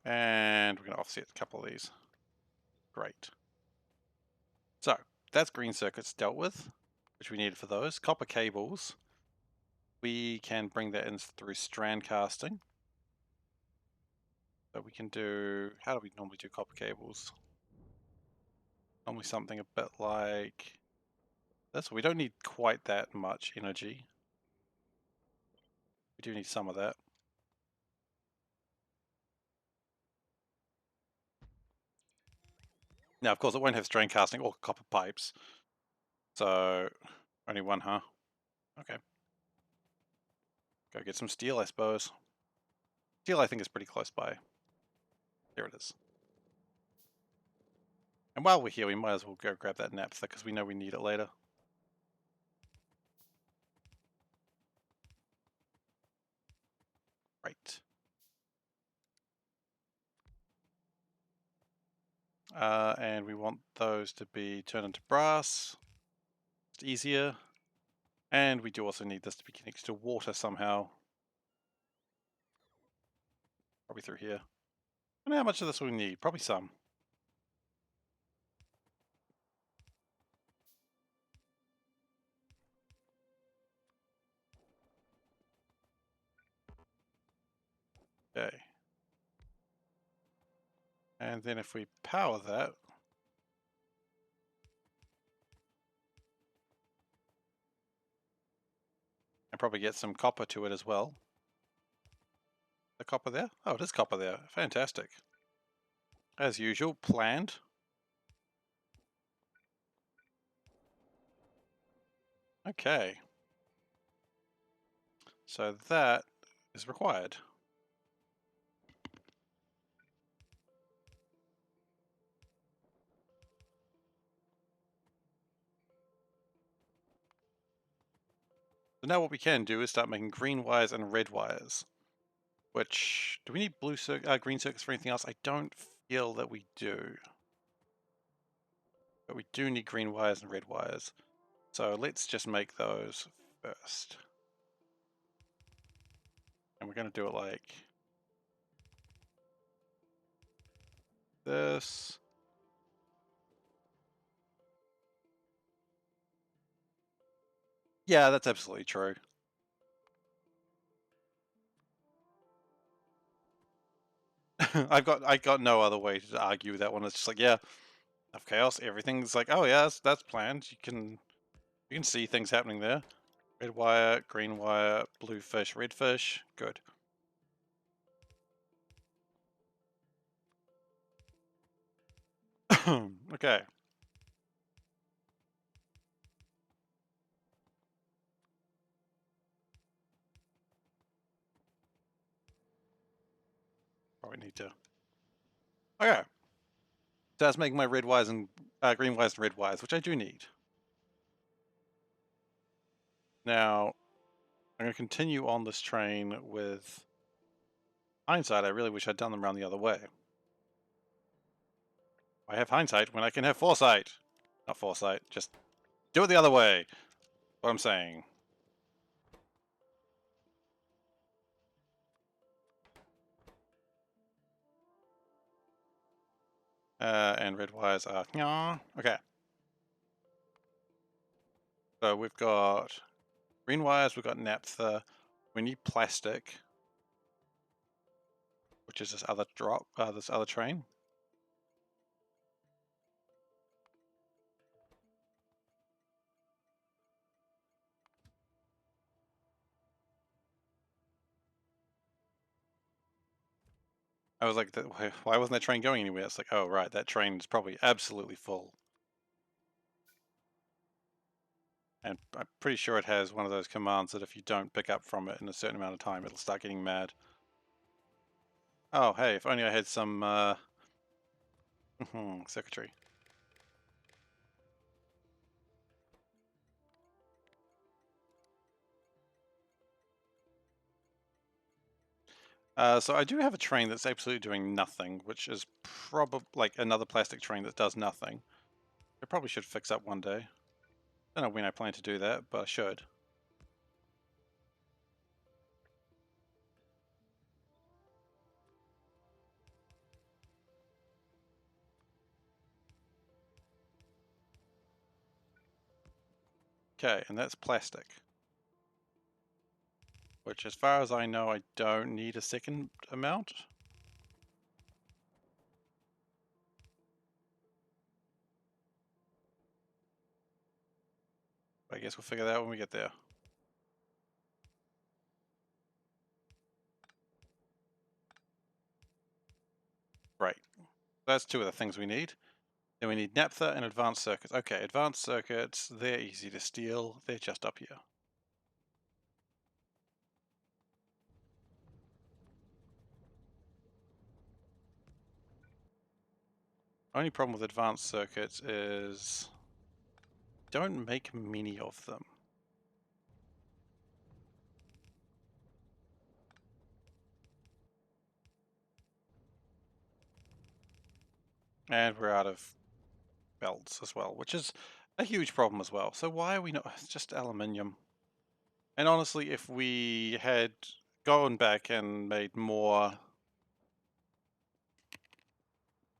And we're going to offset a couple of these. Great. So that's green circuits dealt with, which we needed for those. Copper cables. We can bring that in through strand casting. So we can do, how do we normally do copper cables? Normally something a bit like this. We don't need quite that much energy. We do need some of that. Now, of course, it won't have strand casting or copper pipes. So, only one, huh? Okay. Go get some steel, I suppose. Steel, I think, is pretty close by. There it is. And while we're here, we might as well go grab that naphtha because we know we need it later. Right. And we want those to be turned into brass. It's easier. And we do also need this to be connected to water somehow. Probably through here. And how much of this will we need? Probably some. Okay. And then if we power that, and probably get some copper to it as well. The copper there? Oh, it is copper there. Fantastic. As usual, planned. Okay. So that is required. now what we can do is start making green wires and red wires. Which, do we need green circuits for anything else? I don't feel that we do. But we do need green wires and red wires. So let's just make those first. And we're going to do it like this. Yeah, that's absolutely true. I got no other way to argue with that one. It's just like, yeah, of chaos, everything's like, oh yeah, that's planned. You can see things happening there. Red wire, green wire, blue fish, red fish. Good. Okay. Probably need to. Okay. So that's making my red wires and green wires and red wires, which I do need. Now, I'm going to continue on this train with hindsight. I really wish I'd done them around the other way. I have hindsight when I can have foresight. Not foresight, just do it the other way. What I'm saying. And red wires are... Okay. So we've got green wires, we've got naphtha. We need plastic, which is this other this other train. I was like, why wasn't that train going anywhere? It's like, oh right, that train is probably absolutely full. And I'm pretty sure it has one of those commands that if you don't pick up from it in a certain amount of time, it'll start getting mad. Oh, hey, if only I had some circuitry. So I do have a train that's absolutely doing nothing, which is probably like another plastic train that does nothing. I probably should fix up one day. I don't know when I plan to do that, but I should. Okay, and that's plastic. Which, as far as I know, I don't need a second amount. I guess we'll figure that out when we get there. Right. That's two of the things we need. Then we need naphtha and advanced circuits. Okay, advanced circuits, they're easy to steal. They're just up here. Only problem with advanced circuits is don't make many of them. And we're out of belts as well, which is a huge problem as well. So why are we not... It's just aluminium. And honestly, if we had gone back and made more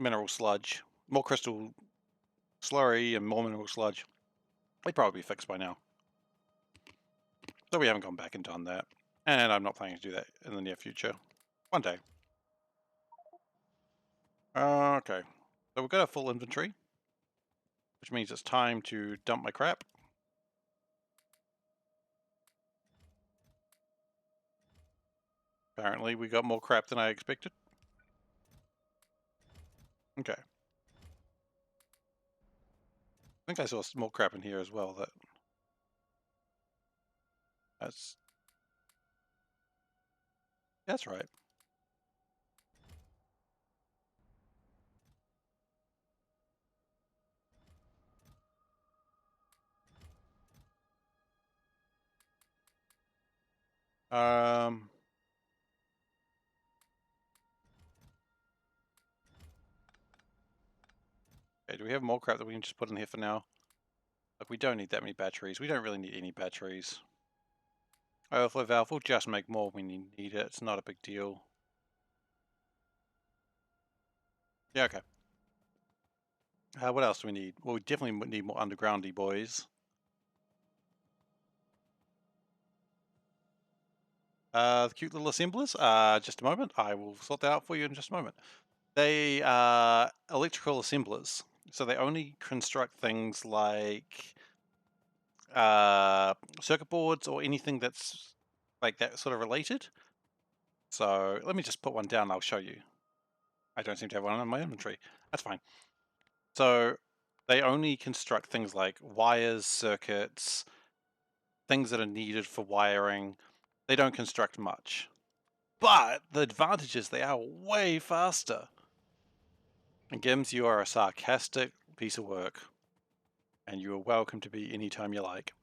mineral sludge, more crystal slurry and more mineral sludge, they'd probably be fixed by now. So we haven't gone back and done that. And I'm not planning to do that in the near future. One day. Okay. So we've got a full inventory, which means it's time to dump my crap. Apparently we got more crap than I expected. Okay. I think I saw some more crap in here as well. That's right. Okay, do we have more crap that we can just put in here for now? Like, we don't need that many batteries. We don't really need any batteries. Overflow valve, we'll just make more when you need it. It's not a big deal. Yeah, okay. What else do we need? Well, we definitely need more undergroundy boys. The cute little assemblers. Just a moment. I will sort that out for you in just a moment. They are electrical assemblers, so they only construct things like circuit boards or anything that's like that sort of related. So let me just put one down. I'll show you. I don't seem to have one in my inventory. That's fine. So they only construct things like wires, circuits, things that are needed for wiring. They don't construct much. But the advantage is they are way faster. And Gims, you are a sarcastic piece of work. And you are welcome to be anytime you like.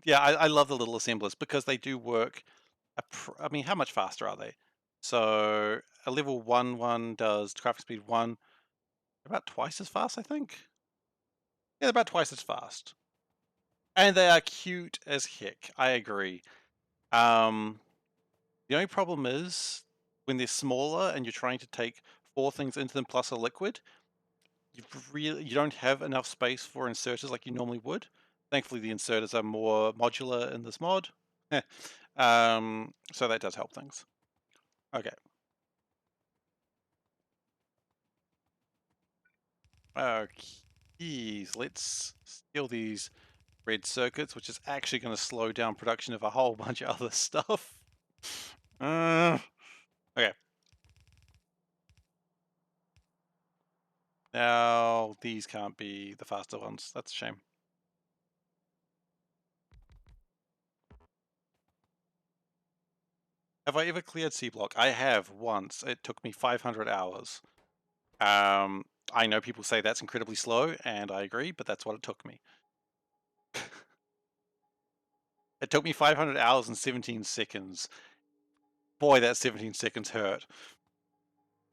Yeah, I love the little assemblers because they do work. I mean, how much faster are they? So a level 1 one does crafting speed 1, about twice as fast, I think. Yeah, about twice as fast. And they are cute as heck. I agree. The only problem is when they're smaller and you're trying to take 4 things into them plus a liquid, you don't have enough space for inserters like you normally would. Thankfully, the inserters are more modular in this mod. So that does help things. Okay. Okay, let's steal these red circuits, which is actually going to slow down production of a whole bunch of other stuff. Okay. Now, these can't be the faster ones. That's a shame. Have I ever cleared SeaBlock? I have once. It took me 500 hours. I know people say that's incredibly slow, and I agree, but that's what it took me. It took me 500 hours and 17 seconds. Boy, that 17 seconds hurt.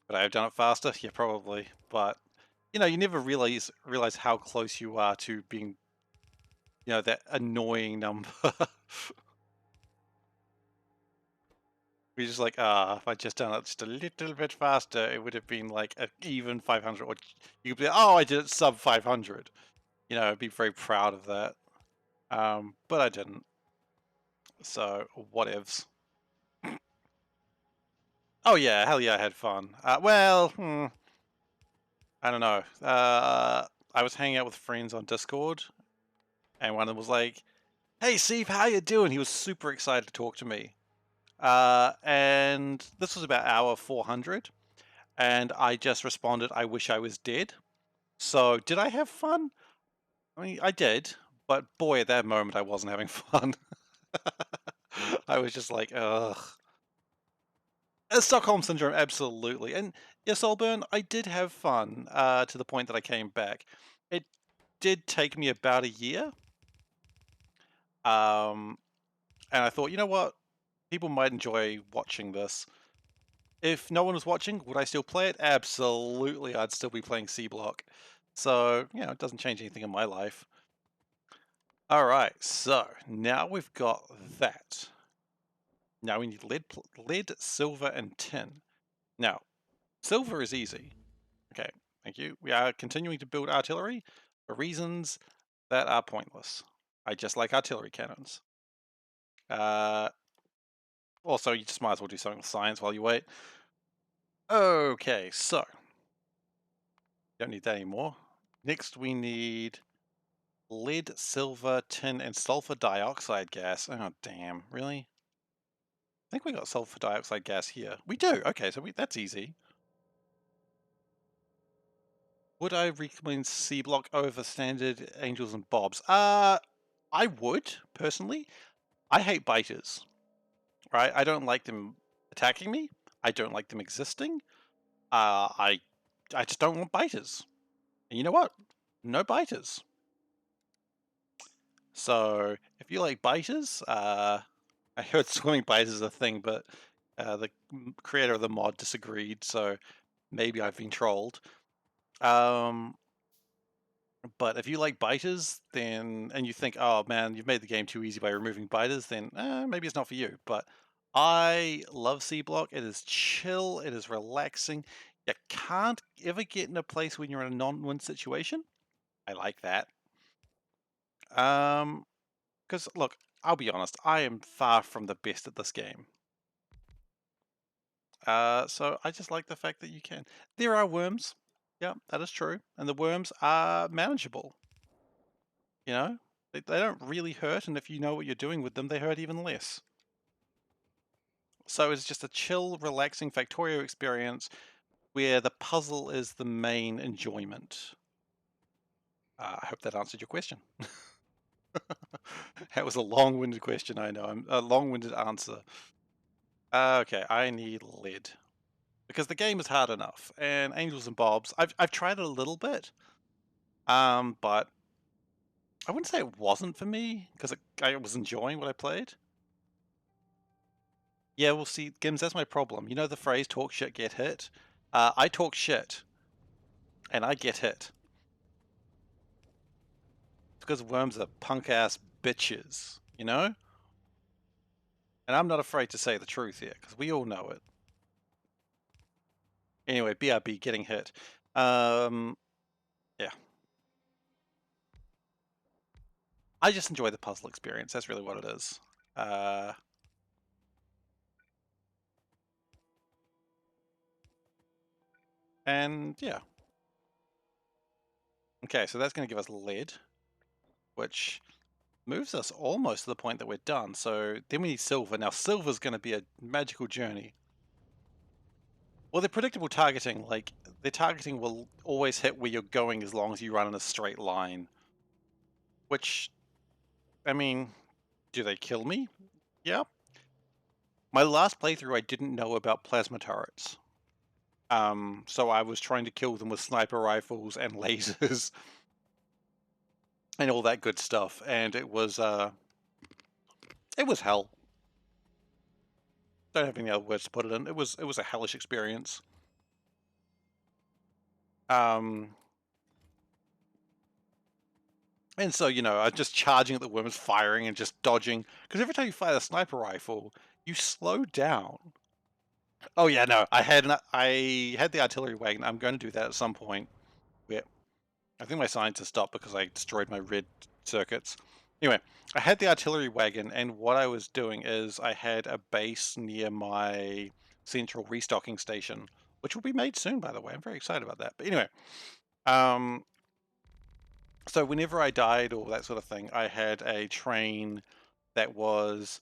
But I have done it faster? Yeah, probably. But, you know, you never realize how close you are to being, you know, that annoying number. We're just like, if I just done it just a little bit faster, it would have been like an even 500. Or you could be like, oh, I did it sub 500. You know, I'd be very proud of that. But I didn't. So, whatevs. Oh yeah, hell yeah, I had fun. I don't know. I was hanging out with friends on Discord, and one of them was like, "Hey, Steve, how you doing?" He was super excited to talk to me. And this was about hour 400, and I just responded, "I wish I was dead." So, did I have fun? I mean, I did, but boy, at that moment, I wasn't having fun. I was just like, ugh. Stockholm Syndrome, absolutely. And yes, Solburn, I did have fun to the point that I came back. It did take me about a year. And I thought, you know what? People might enjoy watching this. If no one was watching, would I still play it? Absolutely, I'd still be playing SeaBlock. So, you know, it doesn't change anything in my life. All right, so now we've got that. Now we need lead, silver, and tin. Now, silver is easy. Okay, thank you. We are continuing to build artillery for reasons that are pointless. I just like artillery cannons. Also, you just might as well do something with science while you wait. Okay, so don't need that anymore. Next, we need lead, silver, tin, and sulfur dioxide gas. Oh, damn, really? I think we got sulfur dioxide gas here. We do. Okay, so that's easy. Would I recommend SeaBlock over standard Angels and Bobs? I would, personally. I hate biters, right? I don't like them attacking me. I don't like them existing. I just don't want biters. And you know what? No biters. So if you like biters, I heard swimming biters is a thing, but the creator of the mod disagreed, so maybe I've been trolled. But if you like biters, then and you think, oh man, you've made the game too easy by removing biters, then maybe it's not for you. But I love SeaBlock. It is chill. It is relaxing. You can't ever get in a place when you're in a non-win situation. I like that. Because look, I'll be honest, I am far from the best at this game. So I just like the fact that you can. There are worms. Yeah, that is true. And the worms are manageable. You know, they don't really hurt, and if you know what you're doing with them, they hurt even less. So it's just a chill, relaxing Factorio experience where the puzzle is the main enjoyment. I hope that answered your question. That was a long-winded question, I know. A long-winded answer. Okay, I need lead. Because the game is hard enough, and Angels and Bobs, I've tried it a little bit, but I wouldn't say it wasn't for me, because I was enjoying what I played. Yeah, well, see, Gims, that's my problem. You know the phrase "talk shit, get hit"? I talk shit, and I get hit. Because worms are punk-ass bitches, you know? And I'm not afraid to say the truth here, because we all know it. Anyway, BRB, getting hit. Yeah. I just enjoy the puzzle experience. That's really what it is. And yeah. Okay, so that's going to give us lead, which moves us almost to the point that we're done. So then we need silver. Now, silver's going to be a magical journey. Well, they're predictable targeting. Like, their targeting will always hit where you're going as long as you run in a straight line. Which, I mean, do they kill me? Yeah. My last playthrough, I didn't know about plasma turrets. So I was trying to kill them with sniper rifles and lasers and all that good stuff, and it was hell. Don't have any other words to put it in. It was a hellish experience. And so, you know, I was just charging at the worms, firing and just dodging. Because every time you fire a sniper rifle, you slow down. Oh yeah, no, I had the artillery wagon. I'm going to do that at some point. Yeah, I think my scientist stopped because I destroyed my red circuits. Anyway, I had the artillery wagon, and what I was doing is I had a base near my central restocking station, which will be made soon, by the way. I'm very excited about that. But anyway, so whenever I died or that sort of thing, I had a train that was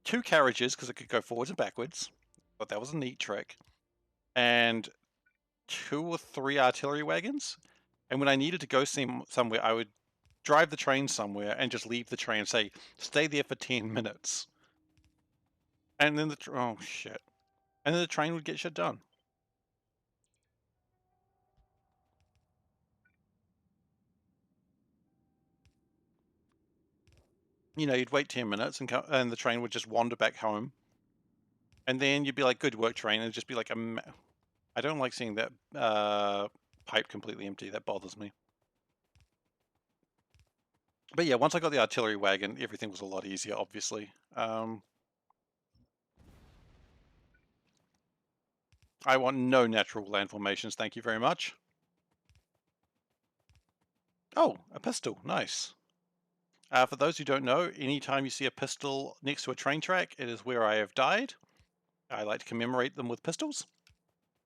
2 carriages because it could go forwards and backwards, but that was a neat trick, and 2 or 3 artillery wagons. And when I needed to go somewhere, I would drive the train somewhere and just leave the train and say, stay there for 10 minutes. And then oh shit. And then the train would get shit done. You know, you'd wait 10 minutes and the train would just wander back home. And then you'd be like, good work, train. And it'd just be like, I don't like seeing that pipe completely empty. That bothers me. But yeah, once I got the artillery wagon, everything was a lot easier, obviously. I want no natural land formations, thank you very much. Oh, a pistol, nice. For those who don't know, anytime you see a pistol next to a train track, it is where I have died. I like to commemorate them with pistols,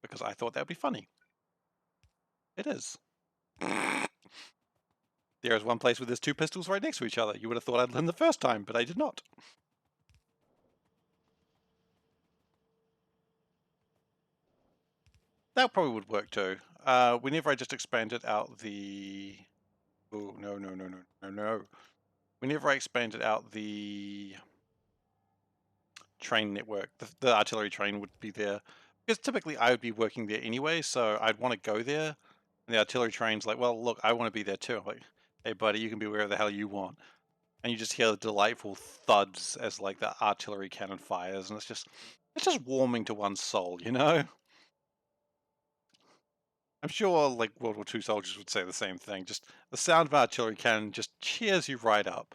because I thought that would be funny. It is. There is one place where there's 2 pistols right next to each other. You would have thought I'd learned the first time, but I did not. That probably would work too. Whenever I just expanded out the... Oh, no, no, no, no, no, no. Whenever I expanded out the train network, the artillery train would be there. Because typically I would be working there anyway, so I'd want to go there. And the artillery train's like, well, look, I want to be there too. I'm like, Hey buddy, you can be wherever the hell you want. And you just hear the delightful thuds as like the artillery cannon fires, and it's just warming to one's soul, you know? I'm sure like World War II soldiers would say the same thing. Just the sound of artillery cannon just cheers you right up.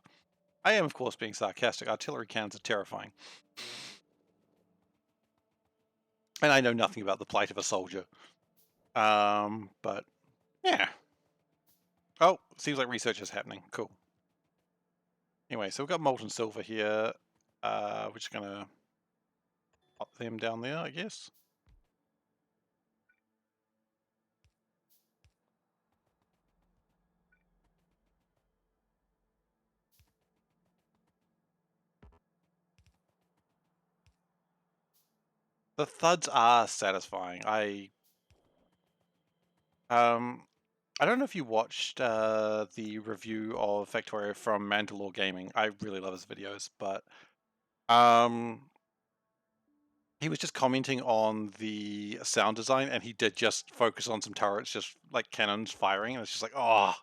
I am, of course, being sarcastic. Artillery cannons are terrifying. And I know nothing about the plight of a soldier. But yeah. Oh, seems like research is happening. Cool. Anyway, so we've got molten silver here. We're just gonna pop them down there, I guess. The thuds are satisfying. I don't know if you watched the review of Factorio from Mandalore Gaming. I really love his videos, but um, he was just commenting on the sound design, and he did just focus on some turrets, just like cannons firing, and it's just like, oh,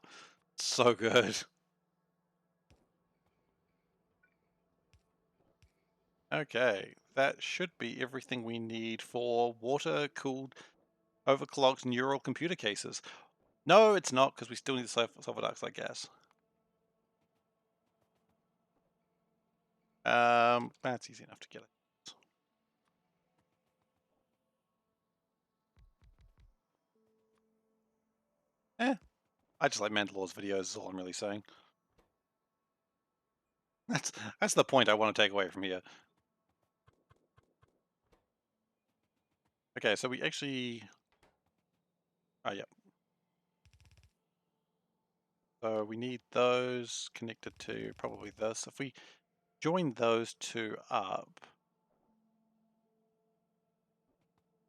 so good. Okay, that should be everything we need for water-cooled, overclocked neural computer cases. No, it's not, because we still need the sulfur dioxide gas. That's easy enough to get it. I just like Mandalore's videos, is all I'm really saying. That's the point I want to take away from here. Okay, so we actually... Oh, yeah. So we need those connected to probably this. If we join those two up,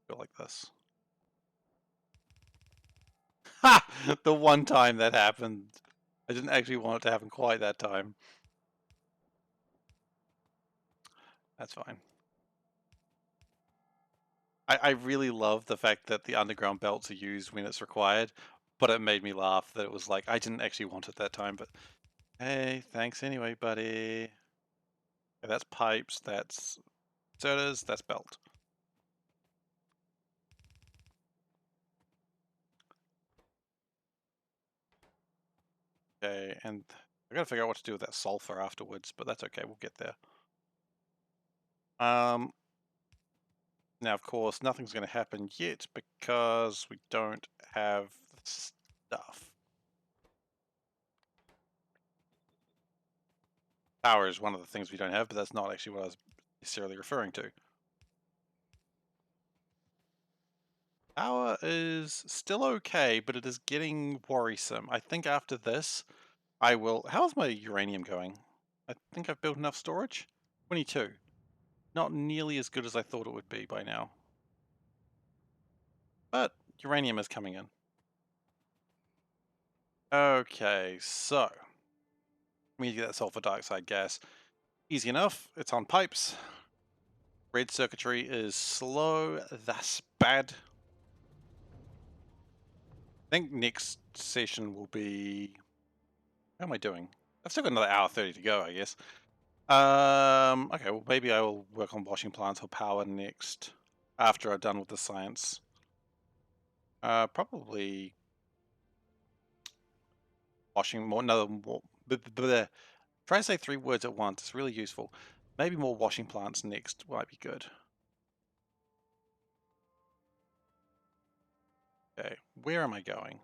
go like this. Ha! The one time that happened. I didn't actually want it to happen quite that time. That's fine. I really love the fact that the underground belts are used when it's required, but it made me laugh that it was like, I didn't actually want it that time, but hey, thanks anyway, buddy. Okay, that's pipes, that's sodas, that's belt. Okay, and I gotta figure out what to do with that sulfur afterwards, but that's okay, we'll get there. Now, of course, nothing's going to happen yet because we don't have the stuff. Power is one of the things we don't have, but that's not actually what I was necessarily referring to. Power is still okay, but it is getting worrisome. I think after this, I will... How's my uranium going? I think I've built enough storage? 22. Not nearly as good as I thought it would be by now. But uranium is coming in. Okay, so we need to get that sulfur dioxide gas. Easy enough, it's on pipes. Red circuitry is slow, that's bad. I think next session will be... How am I doing? I've still got another hour 30 to go, I guess. Okay, well maybe I will work on washing plants for power next, after I'm done with the science. Probably washing more, try to say 3 words at once, it's really useful. Maybe more washing plants next might be good. Okay, where am I going?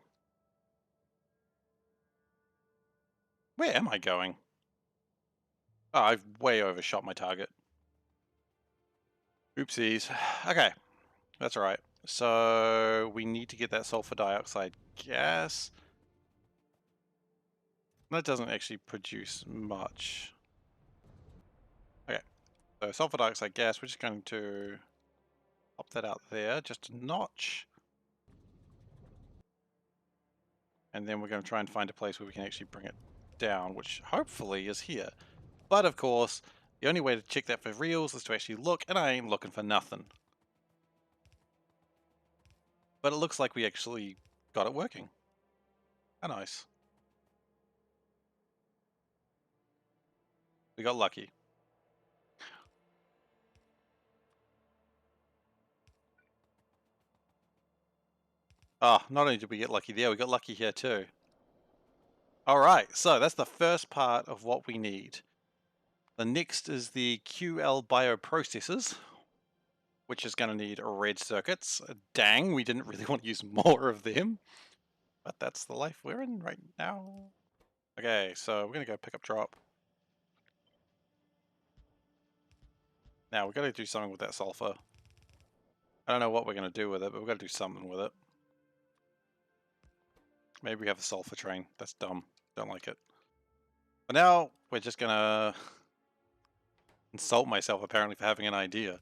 Where am I going? Oh, I've way overshot my target. Oopsies. Okay, that's alright. So we need to get that sulfur dioxide gas. That doesn't actually produce much. Okay, so sulfur dioxide gas, we're just going to pop that out there just a notch. And then we're going to try and find a place where we can actually bring it down, which hopefully is here. But of course, the only way to check that for reals is to actually look, and I ain't looking for nothing. But it looks like we actually got it working. How nice. We got lucky. Oh, not only did we get lucky there, we got lucky here too. Alright, so that's the first part of what we need. The next is the QL bioprocessors, which is going to need red circuits. Dang, we didn't really want to use more of them. But that's the life we're in right now. Okay, so we're going to go pick up drop. Now, we've got to do something with that sulfur. I don't know what we're going to do with it, but we've got to do something with it. Maybe we have a sulfur train. That's dumb. Don't like it. But now, we're just going to insult myself, apparently, for having an idea.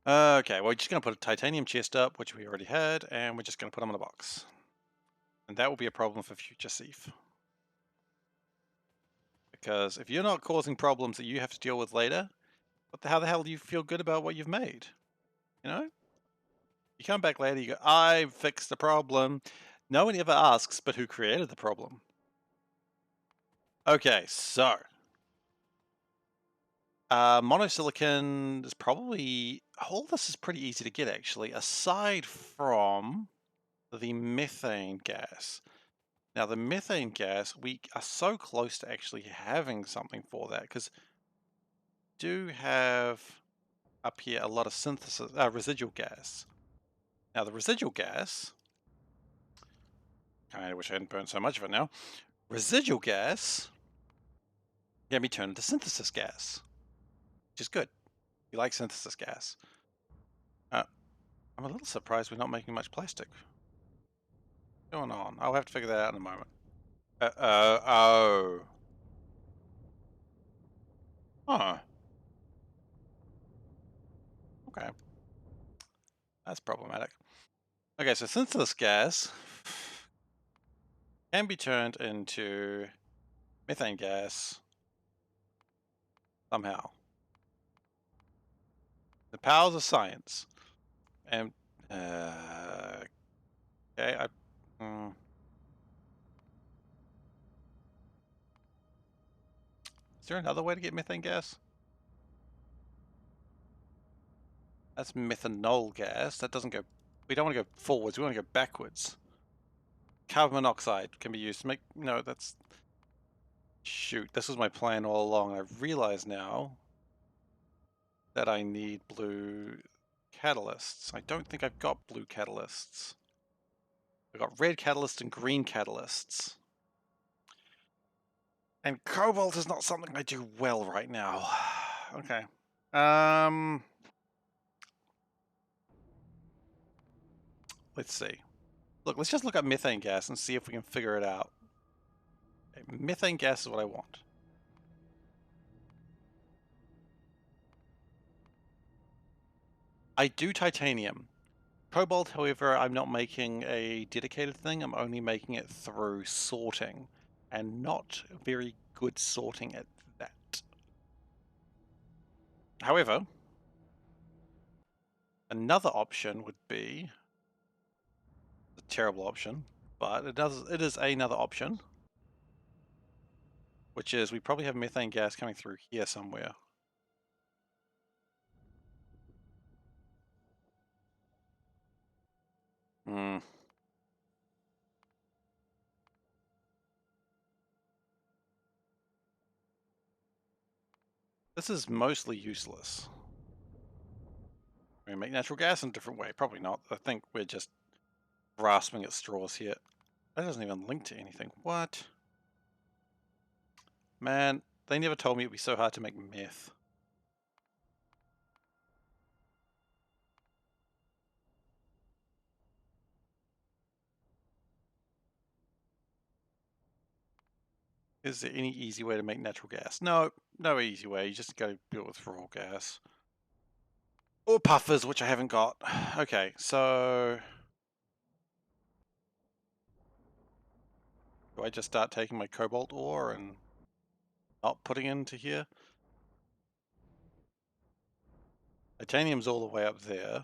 Okay, well, we're just going to put a titanium chest up, which we already had, and we're just going to put them in a box. And that will be a problem for future Seif. Because if you're not causing problems that you have to deal with later, how the hell do you feel good about what you've made? You know? You come back later, you go, I fixed the problem. No one ever asks, but who created the problem? Okay, so monosilicon is probably, all this is pretty easy to get actually, aside from the methane gas. Now the methane gas, we are so close to actually having something for that, because we do have up here a lot of synthesis, residual gas. Now the residual gas, I wish I hadn't burned so much of it now. Residual gas can be turned into synthesis gas, which is good. You like synthesis gas. I'm a little surprised we're not making much plastic. What's going on? I'll have to figure that out in a moment. Oh. Huh. Okay. That's problematic. Okay, so synthesis gas can be turned into methane gas somehow. The powers of science. And, okay, is there another way to get methane gas? That's methanol gas. That doesn't go... We don't want to go forwards. We want to go backwards. Carbon monoxide can be used to make... No, that's... Shoot, this was my plan all along. I realize now that I need blue catalysts. I don't think I've got blue catalysts. I've got red catalysts and green catalysts. And cobalt is not something I do well right now. Okay. Let's see. Look, let's just look up methane gas and see if we can figure it out. Okay, methane gas is what I want. I do titanium. Cobalt, however, I'm not making a dedicated thing. I'm only making it through sorting, and not very good sorting at that. However, another option would be a terrible option, but it is another option, which is we probably have methane gas coming through here somewhere. Hmm. This is mostly useless. We're gonna make natural gas in a different way. Probably not. I think we're just grasping at straws here. That doesn't even link to anything. What? Man, they never told me it'd be so hard to make meth. Is there any easy way to make natural gas? No, no easy way. You just gotta do it with raw gas. Or puffers, which I haven't got. Okay, so... do I just start taking my cobalt ore and not putting it into here? Titanium's all the way up there.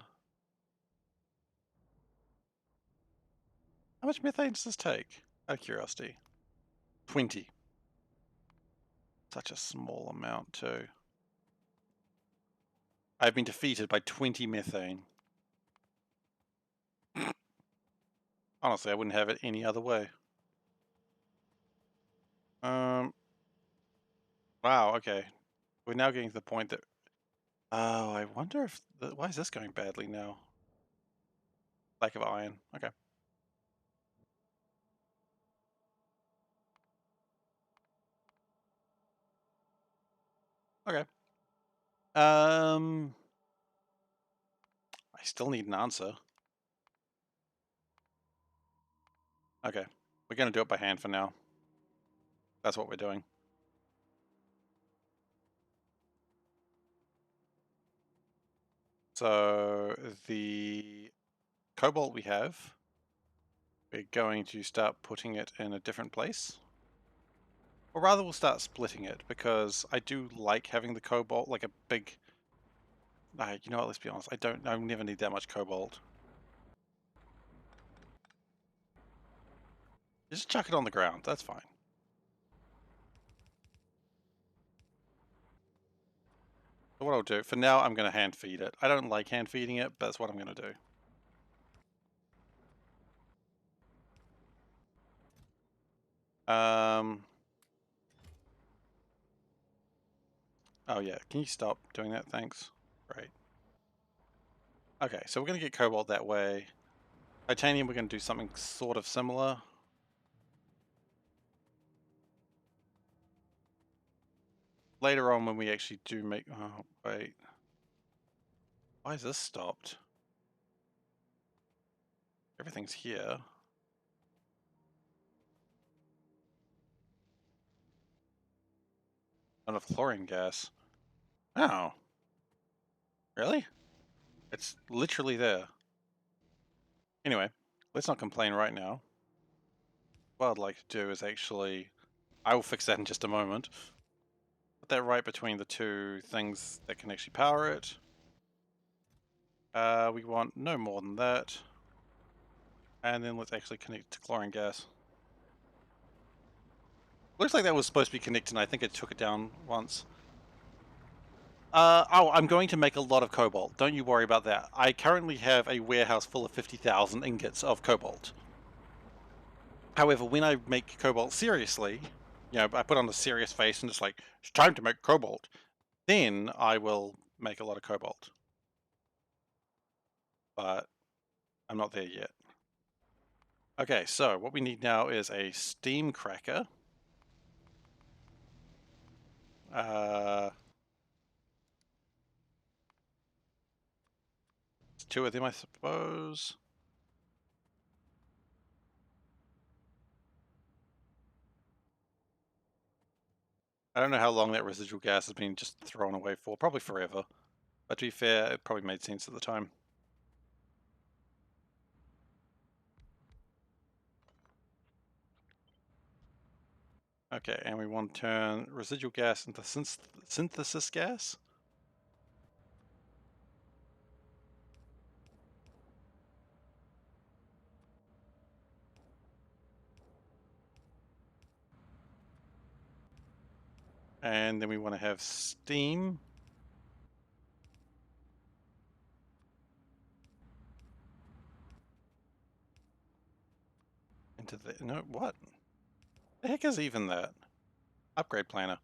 How much methane does this take? Out of curiosity. 20. Such a small amount too. I've been defeated by 20 methane. Honestly, I wouldn't have it any other way. Wow, okay. We're now getting to the point that... Oh, I wonder if... Why is this going badly now? Lack of iron. Okay. Okay. I still need an answer. Okay. We're going to do it by hand for now. That's what we're doing. So, the cobalt we have, we're going to start putting it in a different place. Or rather, we'll start splitting it, because I do like having the cobalt, like a big... you know what, let's be honest, I never need that much cobalt. Just chuck it on the ground, that's fine. So what I'll do, for now, I'm going to hand feed it. I don't like hand feeding it, but that's what I'm going to do. Oh yeah, can you stop doing that? Thanks. Great. Okay, so we're going to get cobalt that way. Titanium, we're going to do something sort of similar. Later on when we actually do make... Oh, wait. Why is this stopped? Everything's here. Not enough chlorine gas. Oh. Really? It's literally there. Anyway, let's not complain right now. What I'd like to do is actually... I will fix that in just a moment. Put that right between the two things that can actually power it. We want no more than that. And then let's actually connect to chlorine gas. Looks like that was supposed to be connected and I think it took it down once. I'm going to make a lot of cobalt. Don't you worry about that. I currently have a warehouse full of 50,000 ingots of cobalt. However, when I make cobalt seriously, you know, I put on a serious face and just like, it's time to make cobalt, then I will make a lot of cobalt. But I'm not there yet. Okay, so what we need now is a steam cracker. It's two of them, I suppose. I don't know how long that residual gas has been just thrown away for. Probably forever. But to be fair, it probably made sense at the time. Okay, and we want to turn residual gas into synthesis gas. And then we want to have steam. Into the... No, what? The heck is even that? Upgrade planner.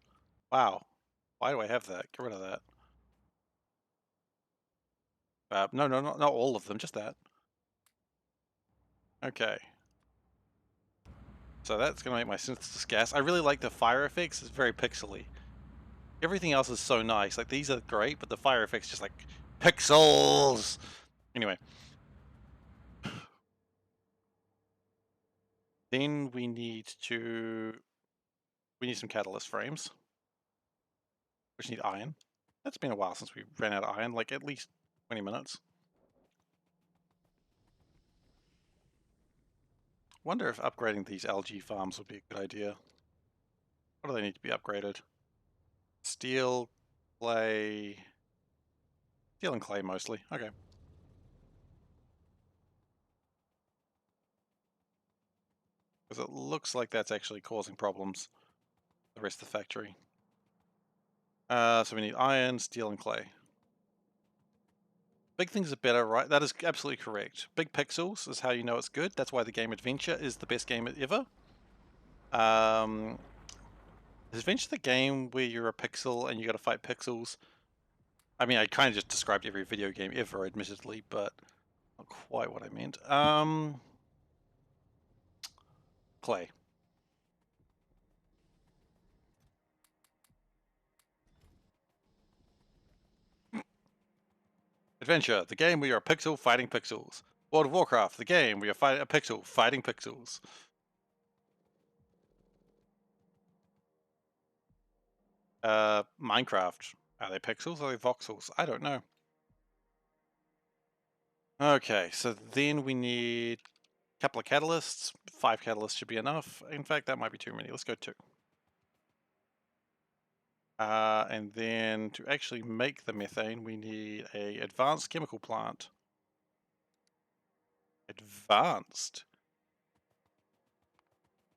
Wow. Why do I have that? Get rid of that. No, not all of them, just that. Okay. So that's going to make my synthesis gas. I really like the fire effects. It's very pixely. Everything else is so nice. Like, these are great, but the fire effects just like pixels. Anyway. Then we need some catalyst frames. We just need iron. That's been a while since we ran out of iron, like at least 20 minutes. Wonder if upgrading these algae farms would be a good idea. What do they need to be upgraded? Steel, clay... Steel and clay mostly. Okay. Because it looks like that's actually causing problems the rest of the factory. So we need iron, steel, and clay. Big things are better, right? That is absolutely correct. Big pixels is how you know it's good. That's why the game Adventure is the best game ever. Is Adventure the game where you're a pixel and you got to fight pixels? I mean, I kind of just described every video game ever, admittedly, but not quite what I meant. Clay. Adventure, the game where you're a pixel fighting pixels. World of Warcraft, the game where you're a pixel fighting pixels. Minecraft. Are they pixels or are they voxels? I don't know. Okay, so then we need a couple of catalysts. 5 catalysts should be enough. In fact, that might be too many. Let's go 2. And then to actually make the methane, we need a advanced chemical plant. Advanced?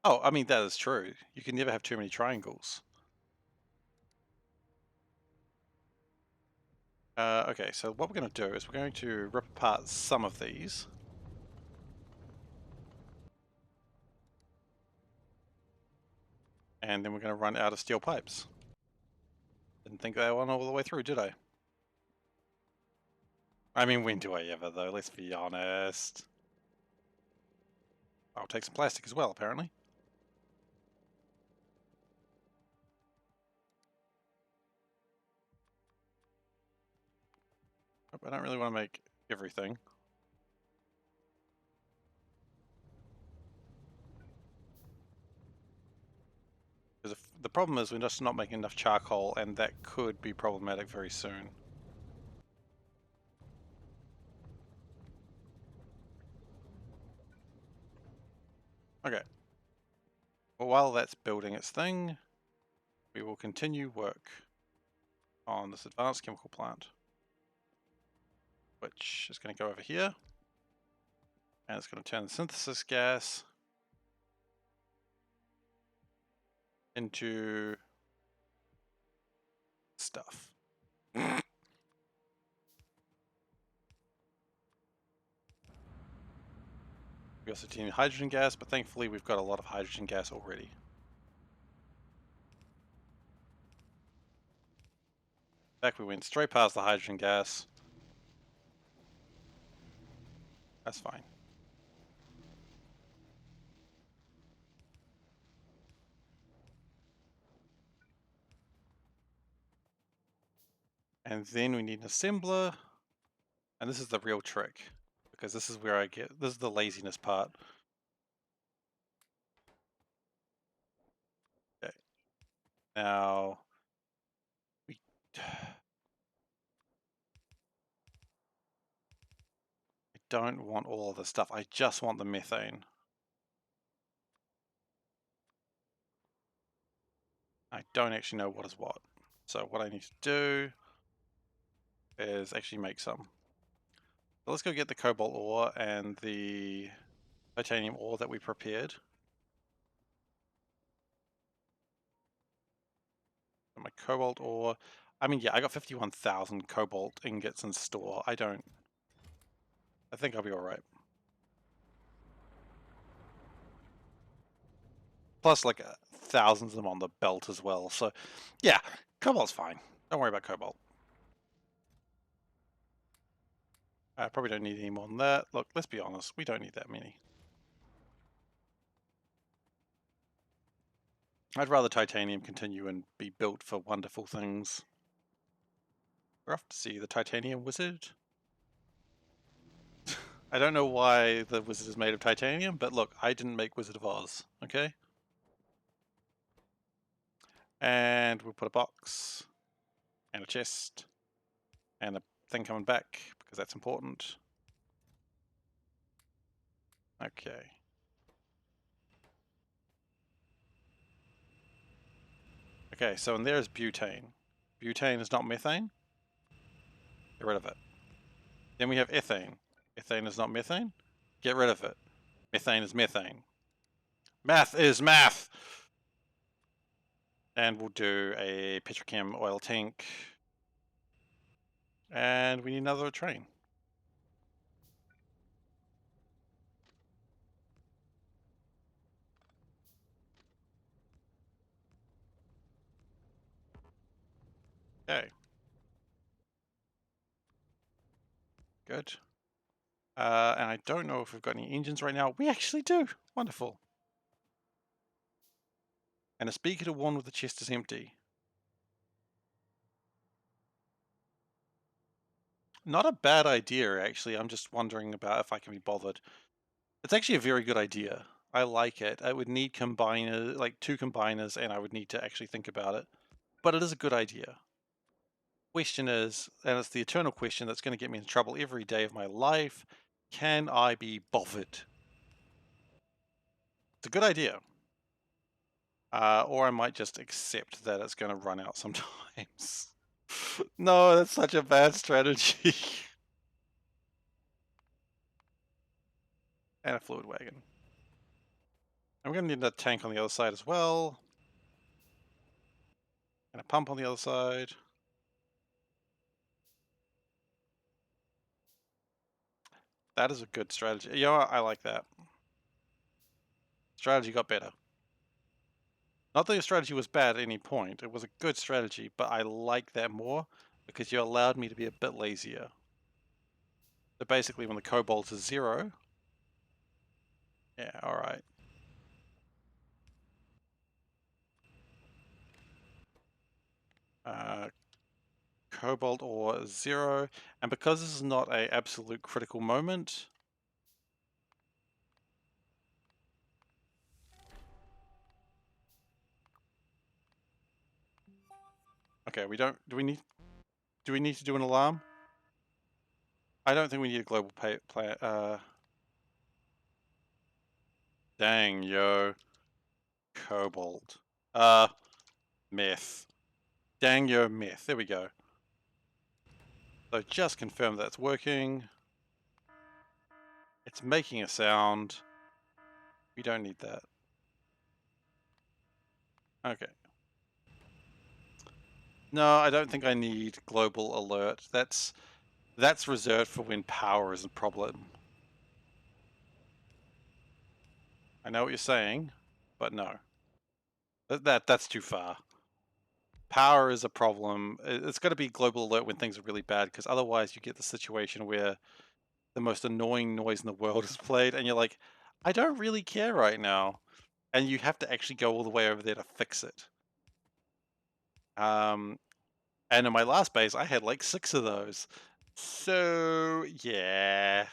Oh, I mean, that is true. You can never have too many triangles. Okay, so what we're going to do is we're going to rip apart some of these. And then we're going to run out of steel pipes. Didn't think that one all the way through, did I? I mean, when do I ever, though? Let's be honest. I'll take some plastic as well, apparently. I don't really want to make everything. Because the problem is we're just not making enough charcoal, and that could be problematic very soon. Okay. Well, while that's building its thing, we will continue work on this advanced chemical plant, which is going to go over here, and it's going to turn the synthesis gas into stuff. We also need hydrogen gas, but thankfully we've got a lot of hydrogen gas already. In fact, we went straight past the hydrogen gas. That's fine. And then we need an assembler. And this is the real trick, because this is where this is the laziness part. Okay. Now, we... I don't want all of this stuff. I just want the methane. I don't actually know what is what. So what I need to do is actually make some. So let's go get the cobalt ore and the titanium ore that we prepared. My cobalt ore. I mean, yeah, I got 51,000 cobalt ingots in store. I think I'll be alright. Plus, like, thousands of them on the belt as well. So, yeah, cobalt's fine. Don't worry about cobalt. I probably don't need any more than that. Look, let's be honest. We don't need that many. I'd rather titanium continue and be built for wonderful things. We're off to see the titanium wizard. I don't know why the wizard is made of titanium, but look, I didn't make Wizard of Oz, okay? And we'll put a box, and a chest, and a thing coming back, because that's important. Okay. Okay, so in there is butane. Butane is not methane. Get rid of it. Then we have ethane. Ethane is not methane. Get rid of it. Methane is methane. Math is math! And we'll do a petrochem oil tank. And we need another train. Okay. Good. And I don't know if we've got any engines right now. We actually do. Wonderful. And a speaker to one with the chest is empty. Not a bad idea, actually. I'm just wondering about if I can be bothered. It's actually a very good idea. I like it. I would need combiner, like 2 combiners, and I would need to actually think about it. But it is a good idea. Question is, and it's the eternal question that's going to get me in trouble every day of my life, can I be bothered? It's a good idea. Or I might just accept that it's going to run out sometimes. No, that's such a bad strategy. And a fluid wagon. I'm going to need a tank on the other side as well. And a pump on the other side. That is a good strategy. You know what? I like that. Strategy got better. Not that your strategy was bad at any point. It was a good strategy, but I like that more because you allowed me to be a bit lazier. So basically when the cobalt is 0... Yeah, alright. Cobalt ore 0. And because this is not an absolute critical moment... Okay, we don't... Do we need to do an alarm? I don't think we need a global plan. Dang, yo. Cobalt. Meth. Dang, yo, meth. There we go. So just confirm that's working. It's making a sound. We don't need that. Okay. No, I don't think I need global alert. That's reserved for when power is a problem. I know what you're saying, but no. That's too far. Power is a problem. It's got to be global alert when things are really bad, because otherwise you get the situation where the most annoying noise in the world is played, and you're like, I don't really care right now. And you have to actually go all the way over there to fix it. And in my last base, I had like 6 of those. So, yeah.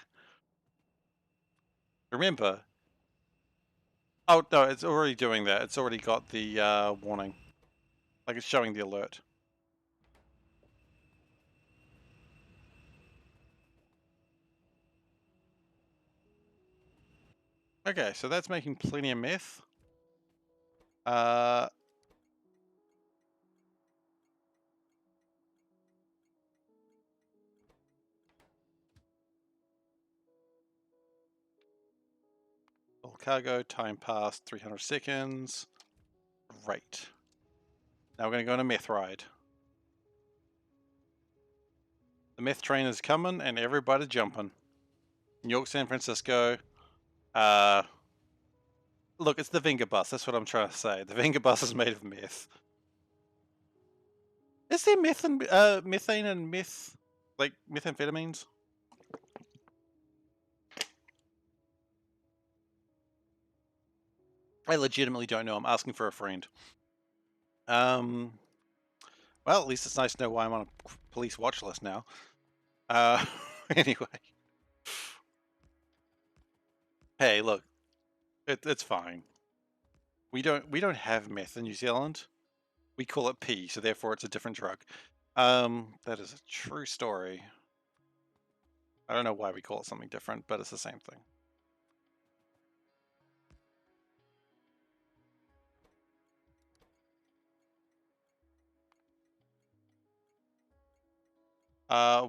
Remember. Oh, no, it's already doing that. It's already got the warning. Like, it's showing the alert. Okay, so that's making plenty of meth. Full cargo, time passed, 300 seconds. Great. Now we're going to go on a meth ride. The meth train is coming and everybody's jumping. New York, San Francisco. Look, it's the Venga bus. That's what I'm trying to say. The Venga bus is made of meth. Is there methane and meth, like methamphetamines? I legitimately don't know. I'm asking for a friend. Well, at least it's nice to know why I'm on a police watch list now. Anyway. Hey, look, it's fine. We don't have meth in New Zealand. We call it pee, so therefore it's a different drug. That is a true story. I don't know why we call it something different, but it's the same thing.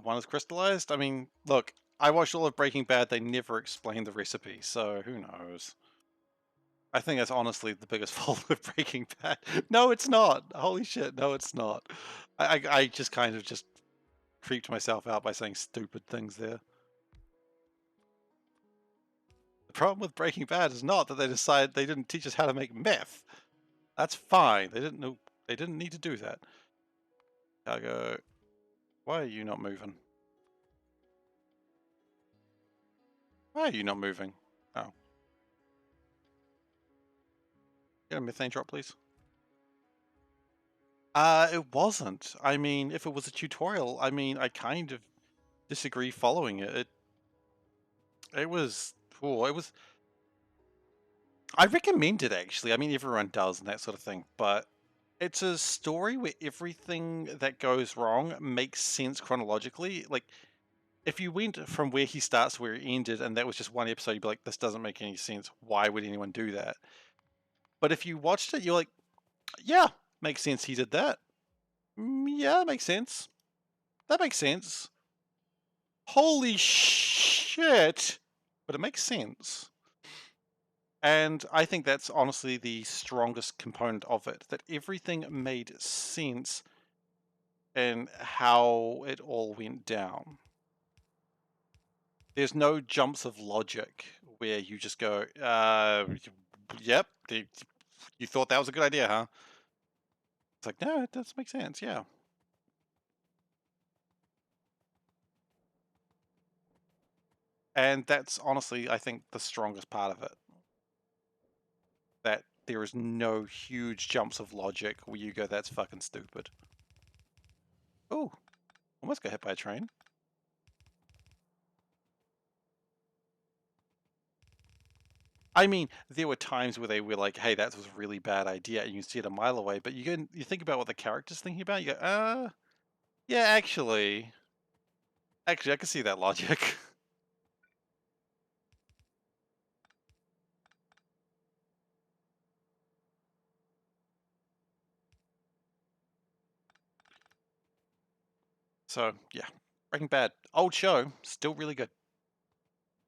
One is crystallized. I mean, look, I watched all of Breaking Bad. They never explained the recipe, so who knows? I think that's honestly the biggest fault with Breaking Bad. No, it's not. Holy shit, no, it's not. I just kind of just creeped myself out by saying stupid things there. The problem with Breaking Bad is not that they decided they didn't teach us how to make meth. That's fine. They didn't know. They didn't need to do that. I go. Why are you not moving? Why are you not moving? Oh. Get a methane drop, please. It wasn't. I mean, if it was a tutorial, I mean, I kind of disagree following it. It was. Oh, it was. I recommend it actually. I mean, everyone does and that sort of thing, but it's a story where everything that goes wrong makes sense chronologically. Like, if you went from where he starts to where he ended, and that was just one episode, you'd be like, this doesn't make any sense. Why would anyone do that? But if you watched it, you're like, yeah, makes sense he did that. Yeah, makes sense. That makes sense. Holy shit! But it makes sense. And I think that's honestly the strongest component of it, that everything made sense in how it all went down. There's no jumps of logic where you just go, yep, you thought that was a good idea, huh? It's like, no, it does make sense, yeah. And that's honestly, I think, the strongest part of it. That there is no huge jumps of logic where you go, that's fucking stupid. Oh, almost got hit by a train. I mean, there were times where they were like, hey, that was a really bad idea, and you can see it a mile away, but you think about what the character's thinking about, you go, yeah, actually, I can see that logic. So, yeah. Breaking Bad. Old show. Still really good.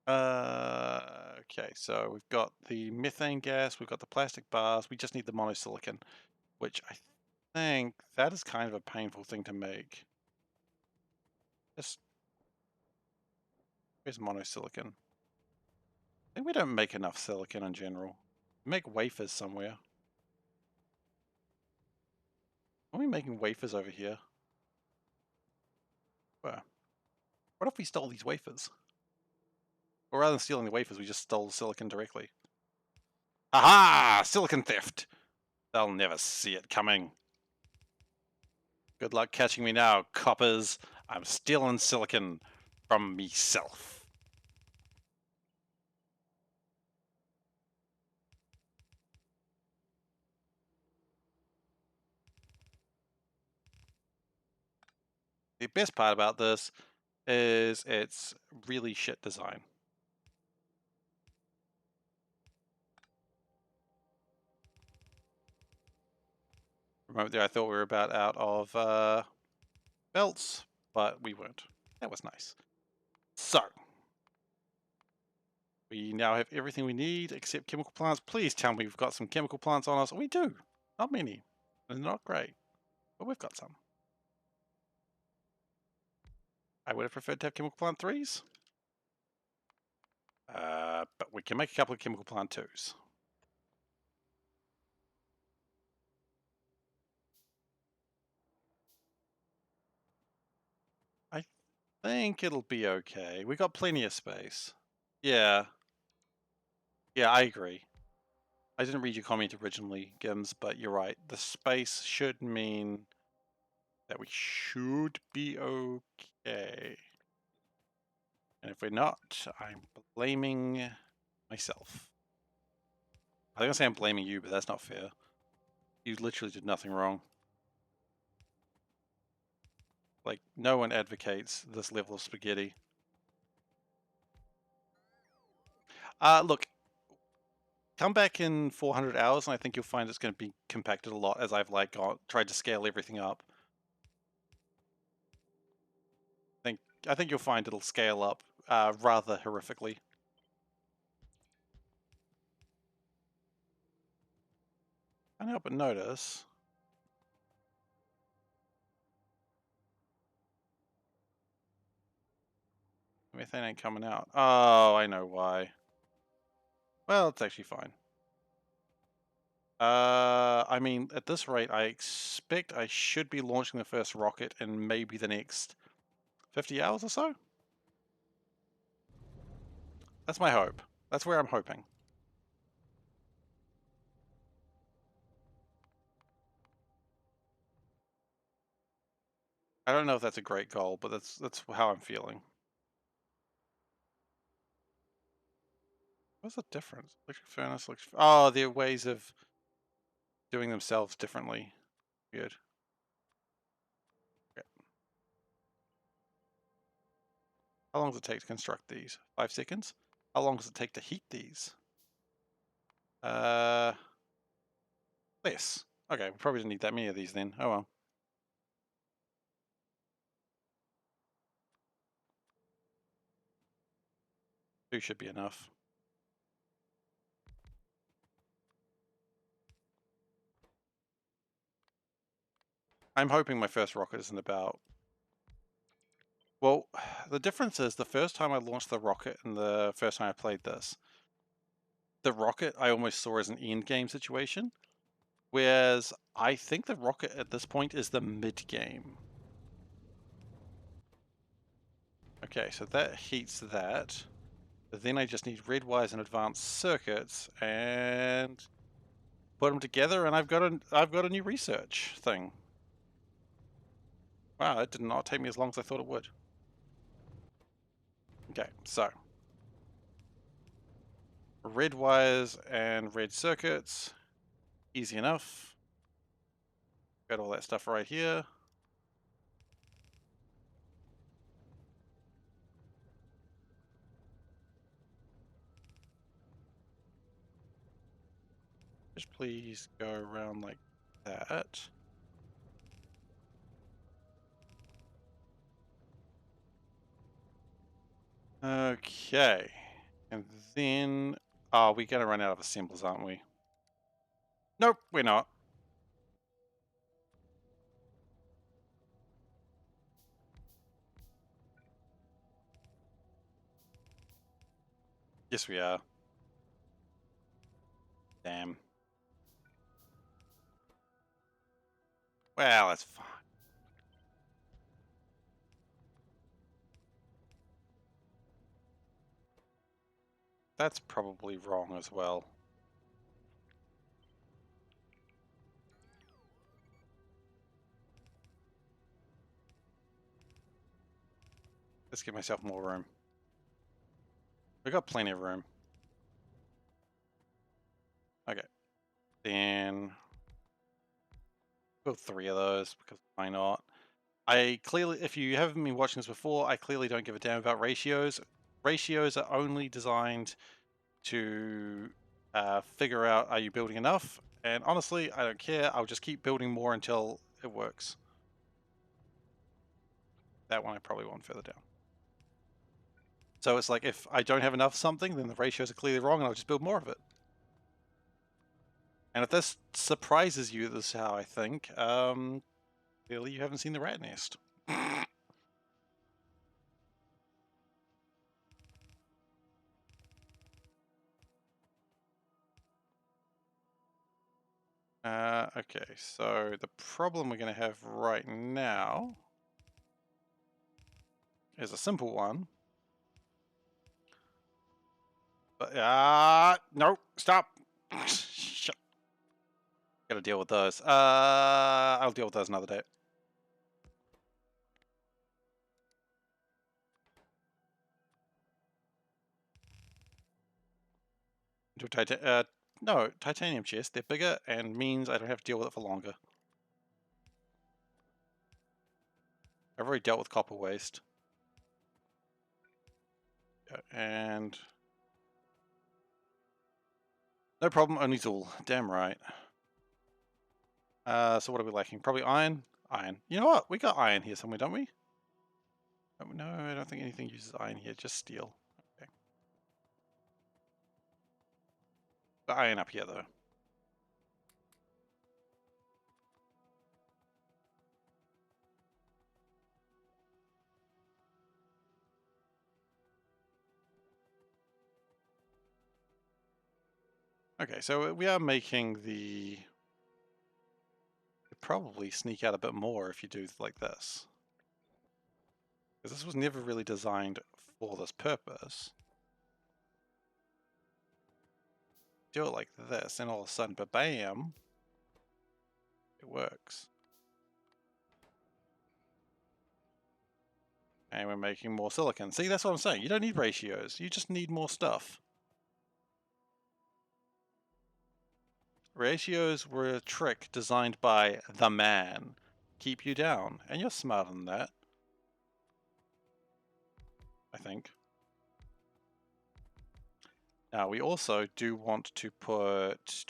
Okay, so we've got the methane gas, we've got the plastic bars, we just need the monosilicon, which I think that is kind of a painful thing to make. Just, where's monosilicon? I think we don't make enough silicon in general. We make wafers somewhere. Are we making wafers over here? Where? What if we stole these wafers? Or rather than stealing the wafers, we just stole the silicon directly. Aha! Silicon theft! They'll never see it coming. Good luck catching me now, coppers. I'm stealing silicon from meself. The best part about this is it's really shit design. Remember there, I thought we were about out of belts, but we weren't. That was nice. So, we now have everything we need except chemical plants. Please tell me we've got some chemical plants on us. We do. Not many. They're not great, but we've got some. I would have preferred to have chemical plant 3s. But we can make a couple of chemical plant 2s. I think it'll be okay. We got plenty of space. Yeah. Yeah, I agree. I didn't read your comment originally, Gims, but you're right. The space should mean that we should be okay. And if we're not, I'm blaming myself. I think I say I'm blaming you, but that's not fair. You literally did nothing wrong. Like, no one advocates this level of spaghetti. Look, come back in 400 hours, and I think you'll find it's going to be compacted a lot as I've like tried to scale everything up. I think you'll find it'll scale up rather horrifically. Can't help but notice. Methane ain't coming out. Oh, I know why. Well, it's actually fine. I mean, at this rate, I expect I should be launching the first rocket in maybe the next 50 hours or so. That's my hope. That's where I'm hoping. I don't know if that's a great goal, but that's how I'm feeling. What's the difference? Electric furnace, oh, there are ways of doing themselves differently. Good. Okay. How long does it take to construct these? 5 seconds? How long does it take to heat these? Less. Okay, we probably didn't need that many of these then. Oh well. 2 should be enough. I'm hoping my first rocket isn't about... Well, the difference is the first time I launched the rocket and the first time I played this, the rocket I almost saw as an end game situation, whereas I think the rocket at this point is the mid game. Okay, so that heats that. But then I just need red wires and advanced circuits and put them together, and I've got a new research thing. Wow, it did not take me as long as I thought it would. Okay, so red wires and red circuits, easy enough. Got all that stuff right here. Just please go around like that. Okay, and then, oh, we're gonna run out of assemblers, aren't we? Nope, we're not. Yes, we are. Damn. Well, that's fine. That's probably wrong as well. Let's give myself more room. We've got plenty of room. Okay. Then build 3 of those, because why not? I clearly, if you haven't been watching this before, I clearly don't give a damn about ratios. Ratios are only designed to figure out, are you building enough? And honestly, I don't care. I'll just keep building more until it works. That one I probably want further down. So it's like, if I don't have enough something, then the ratios are clearly wrong and I'll just build more of it. And if this surprises you, this is how I think, clearly you haven't seen the rat nest. Okay, so the problem we're going to have right now is a simple one. But, no, stop. Shut. Gotta deal with those. I'll deal with those another day. No, titanium chest. They're bigger and means I don't have to deal with it for longer. I've already dealt with copper waste. And no problem, only tool. Damn right. So what are we lacking? Probably iron? Iron. You know what? We got iron here somewhere, don't we? No, I don't think anything uses iron here, just steel. Okay. Got iron up here, though. Okay, so we are making the... probably sneak out a bit more if you do like this. Because this was never really designed for this purpose. Do it like this, and all of a sudden, ba-bam, it works. And we're making more silicon. See, that's what I'm saying. You don't need ratios. You just need more stuff. Ratios were a trick designed by the man. Keep you down. And you're smarter than that. I think. Now, we also do want to put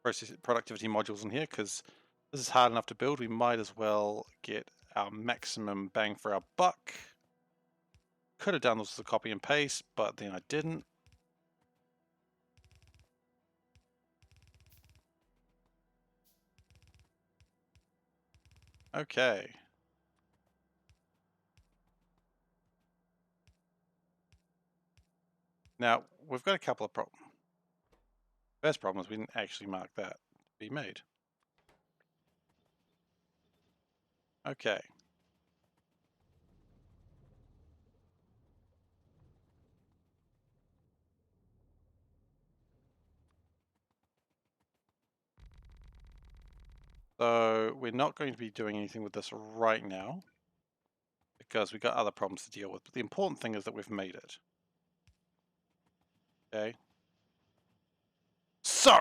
process productivity modules in here, because this is hard enough to build. We might as well get our maximum bang for our buck. Could have done this as a copy and paste, but then I didn't. Okay. Now, we've got a couple of problems. First problem is we didn't actually mark that to be made. Okay. So we're not going to be doing anything with this right now, because we've got other problems to deal with. But the important thing is that we've made it. Okay. So,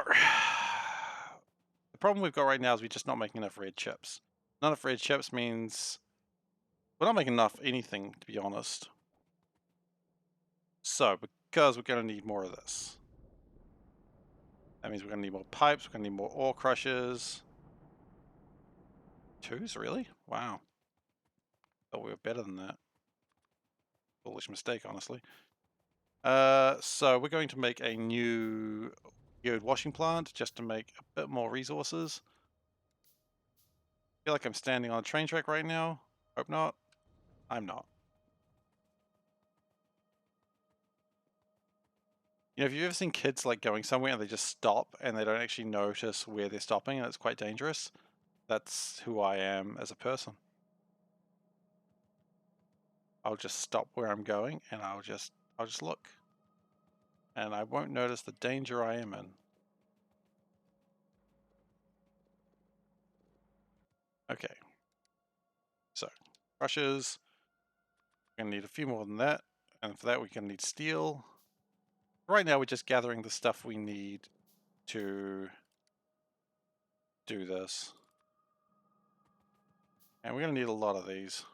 the problem we've got right now is we're just not making enough red chips. Not enough red chips means we're not making enough anything, to be honest. So, because we're going to need more of this. That means we're going to need more pipes, we're going to need more ore crushers. 2s, really? Wow. Thought we were better than that. Foolish mistake, honestly. So we're going to make a new geode washing plant just to make a bit more resources. I feel like I'm standing on a train track right now. Hope not. I'm not. You know, have you ever seen kids like going somewhere and they just stop and they don't actually notice where they're stopping, and it's quite dangerous? That's who I am as a person. I'll just stop where I'm going and I'll just look. And I won't notice the danger I am in. Okay. So, brushes. We're going to need a few more than that. And for that, we're going to need steel. Right now, we're just gathering the stuff we need to do this. And we're going to need a lot of these.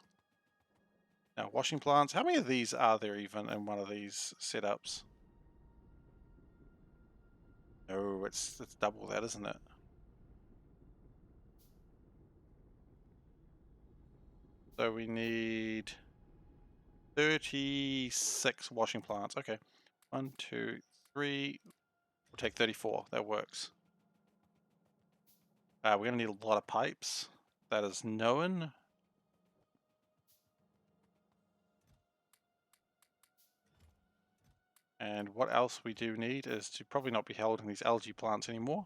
Now, washing plants. How many of these are there even in one of these setups? No, it's double that, isn't it? So we need 36 washing plants. Okay. 1, 2, 3. We'll take 34. That works. We're going to need a lot of pipes. That is known. And what else we do need is to probably not be holding these algae plants anymore.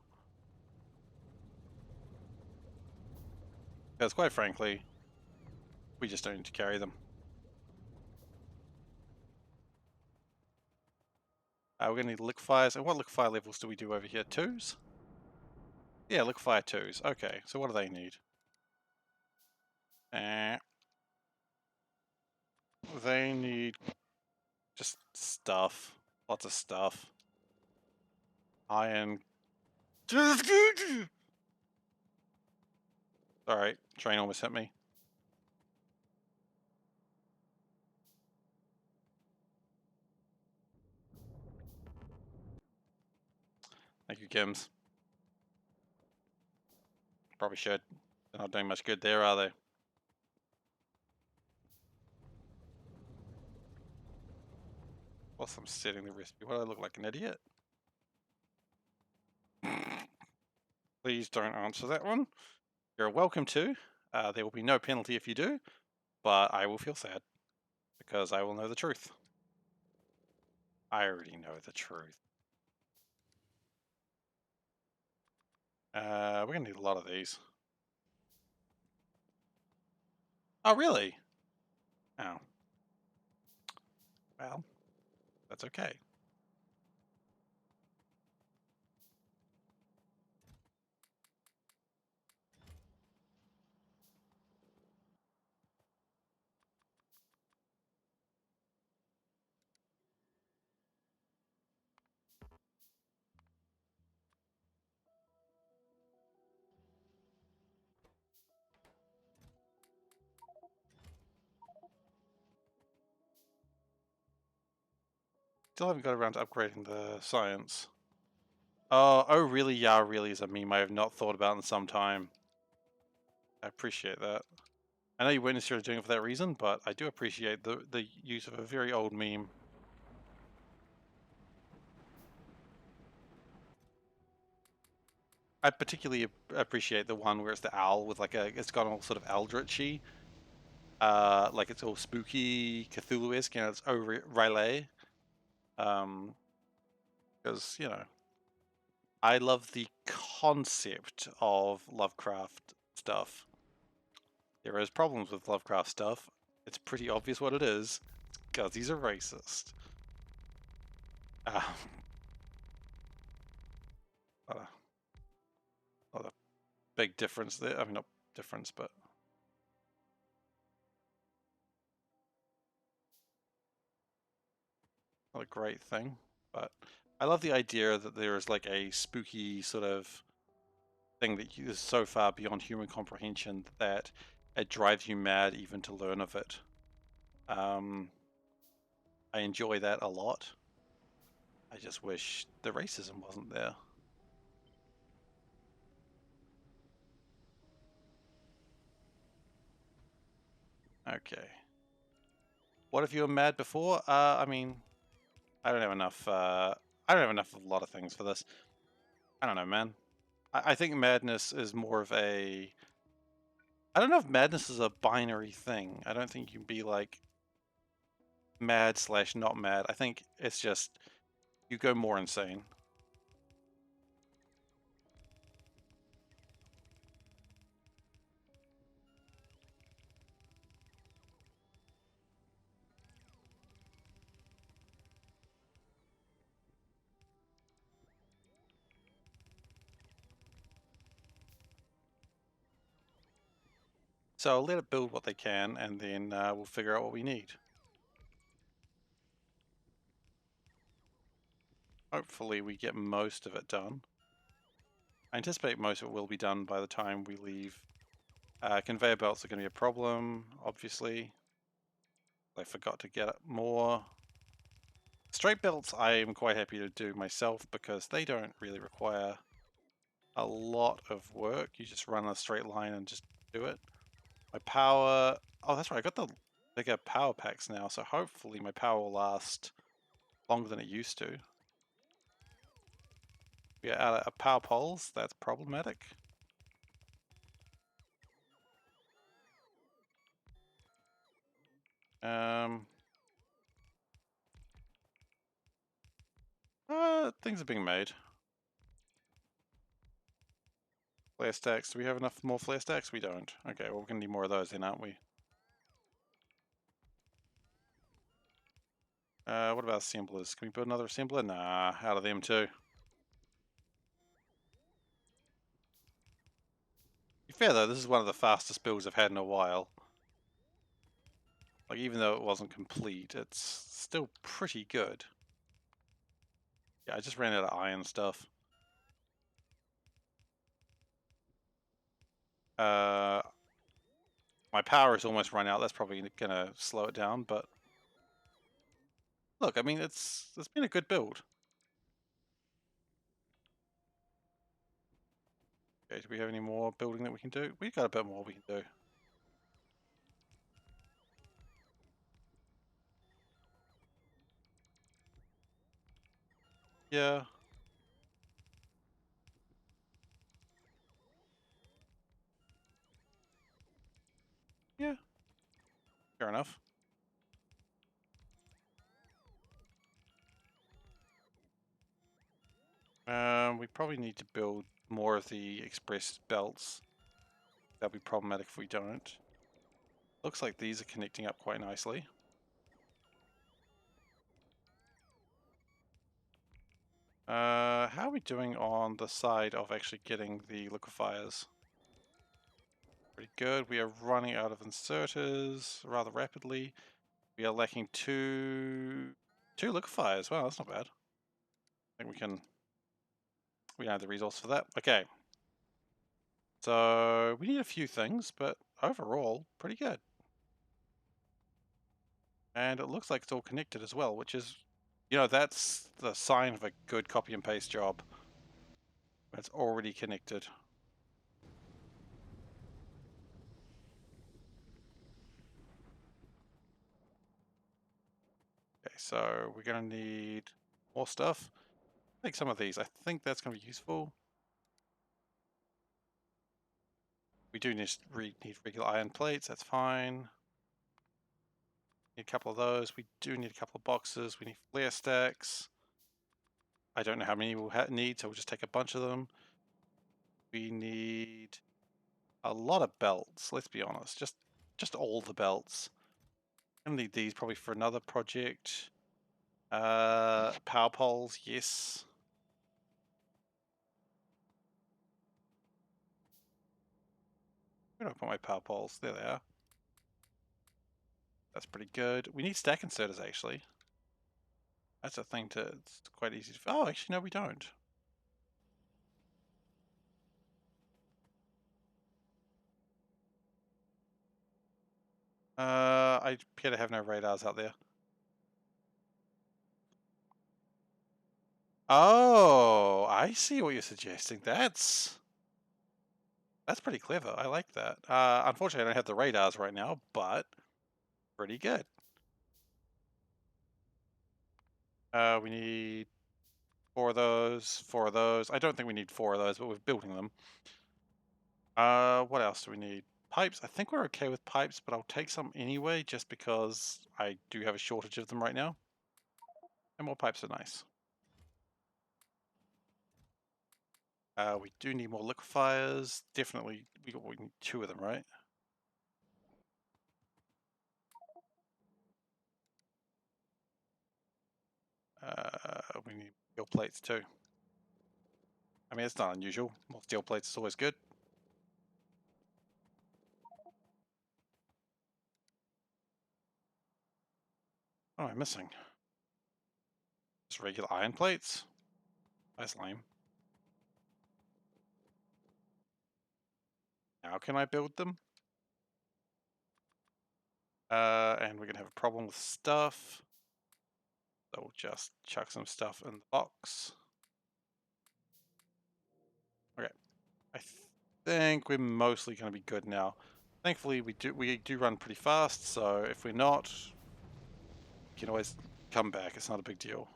Because quite frankly, we just don't need to carry them. We're going to need liquefiers. And what liquefier levels do we do over here? 2s? Yeah, liquefier 2s. Okay, so what do they need? They need just stuff. Lots of stuff. Iron. Alright, train almost hit me. Thank you, Kims. Probably should. They're not doing much good there, are they? Whilst I'm setting the recipe, what do I look like, an idiot? Please don't answer that one. You're welcome to. There will be no penalty if you do, but I will feel sad because I will know the truth. I already know the truth. We're gonna need a lot of these. Oh, really? Oh. Well, that's okay. Still haven't got around to upgrading the science. Oh, really? Yeah, really is a meme I have not thought about in some time. I appreciate that. I know you weren't necessarily doing it for that reason, but I do appreciate the use of a very old meme. I particularly appreciate the one where it's the owl with like it's got all sort of eldritchy, like it's all spooky, Cthulhu-esque, you know, it's Riley. Because, you know, I love the concept of Lovecraft stuff. There is problems with Lovecraft stuff. It's pretty obvious what it is. It's because he's a racist. Um, not a, not a big difference there. I mean, not difference, but not a great thing. But I love the idea that there is like a spooky sort of thing that is so far beyond human comprehension that it drives you mad even to learn of it. I enjoy that a lot. I just wish the racism wasn't there. Okay. What if you were mad before? I mean, I don't have enough. I don't have enough of a lot of things for this. I don't know, man. I think madness is more of a. I don't know if madness is a binary thing. I don't think you can be like mad slash not mad. I think it's just you go more insane. So I'll let it build what they can, and then we'll figure out what we need. Hopefully we get most of it done. I anticipate most of it will be done by the time we leave. Conveyor belts are going to be a problem, obviously. I forgot to get more. Straight belts I am quite happy to do myself because they don't really require a lot of work. You just run a straight line and just do it. My power... Oh, that's right. I got the bigger power packs now, so hopefully my power will last longer than it used to. We are out of power poles. That's problematic. Things are being made. Flare stacks. Do we have enough more flare stacks? We don't. Okay, well, we're going to need more of those then, aren't we? What about assemblers? Can we build another assembler? Nah, out of them too. To be fair though, this is one of the fastest builds I've had in a while. Like, even though it wasn't complete, it's still pretty good. Yeah, I just ran out of iron stuff. My power is almost run out. That's probably gonna slow it down, but look, I mean, it's been a good build. Okay, do we have any more building that we can do? We've got a bit more we can do. Yeah. Yeah. Fair enough. We probably need to build more of the express belts. That'll be problematic if we don't. Looks like these are connecting up quite nicely. How are we doing on the side of actually getting the liquefiers? Pretty good. We are running out of inserters rather rapidly. We are lacking two liquefiers. Wow, that's not bad. I think we have the resource for that. Okay. So we need a few things, but overall, pretty good. And it looks like it's all connected as well, which is, that's the sign of a good copy and paste job. It's already connected. Okay, so we're going to need more stuff. Take some of these. I think that's going to be useful. We do need regular iron plates. That's fine. Need a couple of those. We do need a couple of boxes. We need flare stacks. I don't know how many we'll need, so we'll just take a bunch of them. We need a lot of belts, let's be honest. Just all the belts. I'm gonna need these probably for another project. Power poles, yes. Where do I put my power poles? There they are. That's pretty good. We need stack inserters, actually. That's a thing it's quite easy to... Oh, actually, no, we don't. I appear to have no radars out there. Oh, I see what you're suggesting. That's pretty clever. I like that. Unfortunately, I don't have the radars right now, but pretty good. We need 4 of those, 4 of those. I don't think we need 4 of those, but we're building them. What else do we need? Pipes. I think we're okay with pipes, but I'll take some anyway, just because I do have a shortage of them right now. And more pipes are nice. We do need more liquefiers. Definitely, we need 2 of them, right? We need steel plates too. I mean, it's not unusual. More steel plates is always good. What am I missing? Just regular iron plates? That's lame. Now can I build them? And we're gonna have a problem with stuff. So we'll just chuck some stuff in the box. Okay. I think we're mostly gonna be good now. Thankfully we do run pretty fast, so if we're not, we can always come back. It's not a big deal.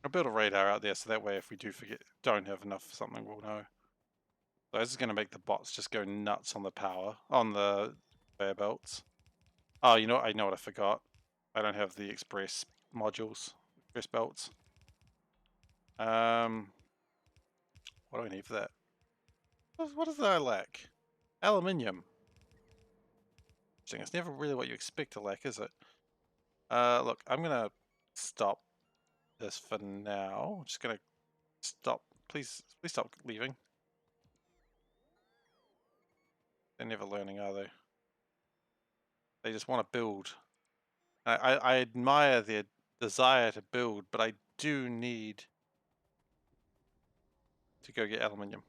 I'll build a radar out there so that way if we don't have enough for something, we'll know. So this is going to make the bots just go nuts on the power, on the conveyor belts. Oh, you know what? I know what I forgot. I don't have the express modules, express belts. What do I need for that? What does I lack? Aluminium. Interesting. It's never really what you expect to lack, is it? Look, I'm going to stop this for now. I'm just going to stop. Please stop leaving. They're never learning, are they? They just want to build. I admire their desire to build, but I do need to go get aluminium.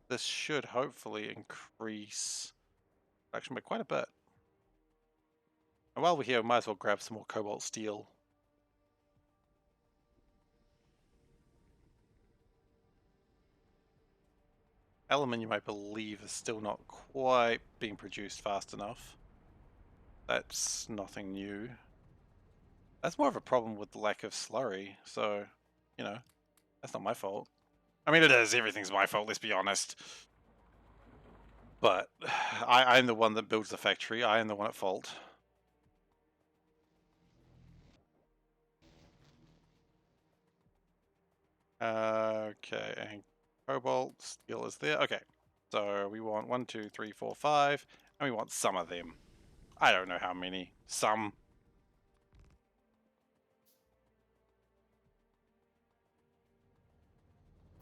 This should hopefully increase production by quite a bit. And while we're here, we might as well grab some more cobalt steel. Aluminium, I believe, is still not quite being produced fast enough. That's nothing new. That's more of a problem with the lack of slurry, so, That's not my fault. I mean, it is. Everything's my fault, let's be honest. But I'm the one that builds the factory. I am the one at fault. Okay, and cobalt, steel is there. Okay, so we want 1, 2, 3, 4, 5, and we want some of them. I don't know how many. Some.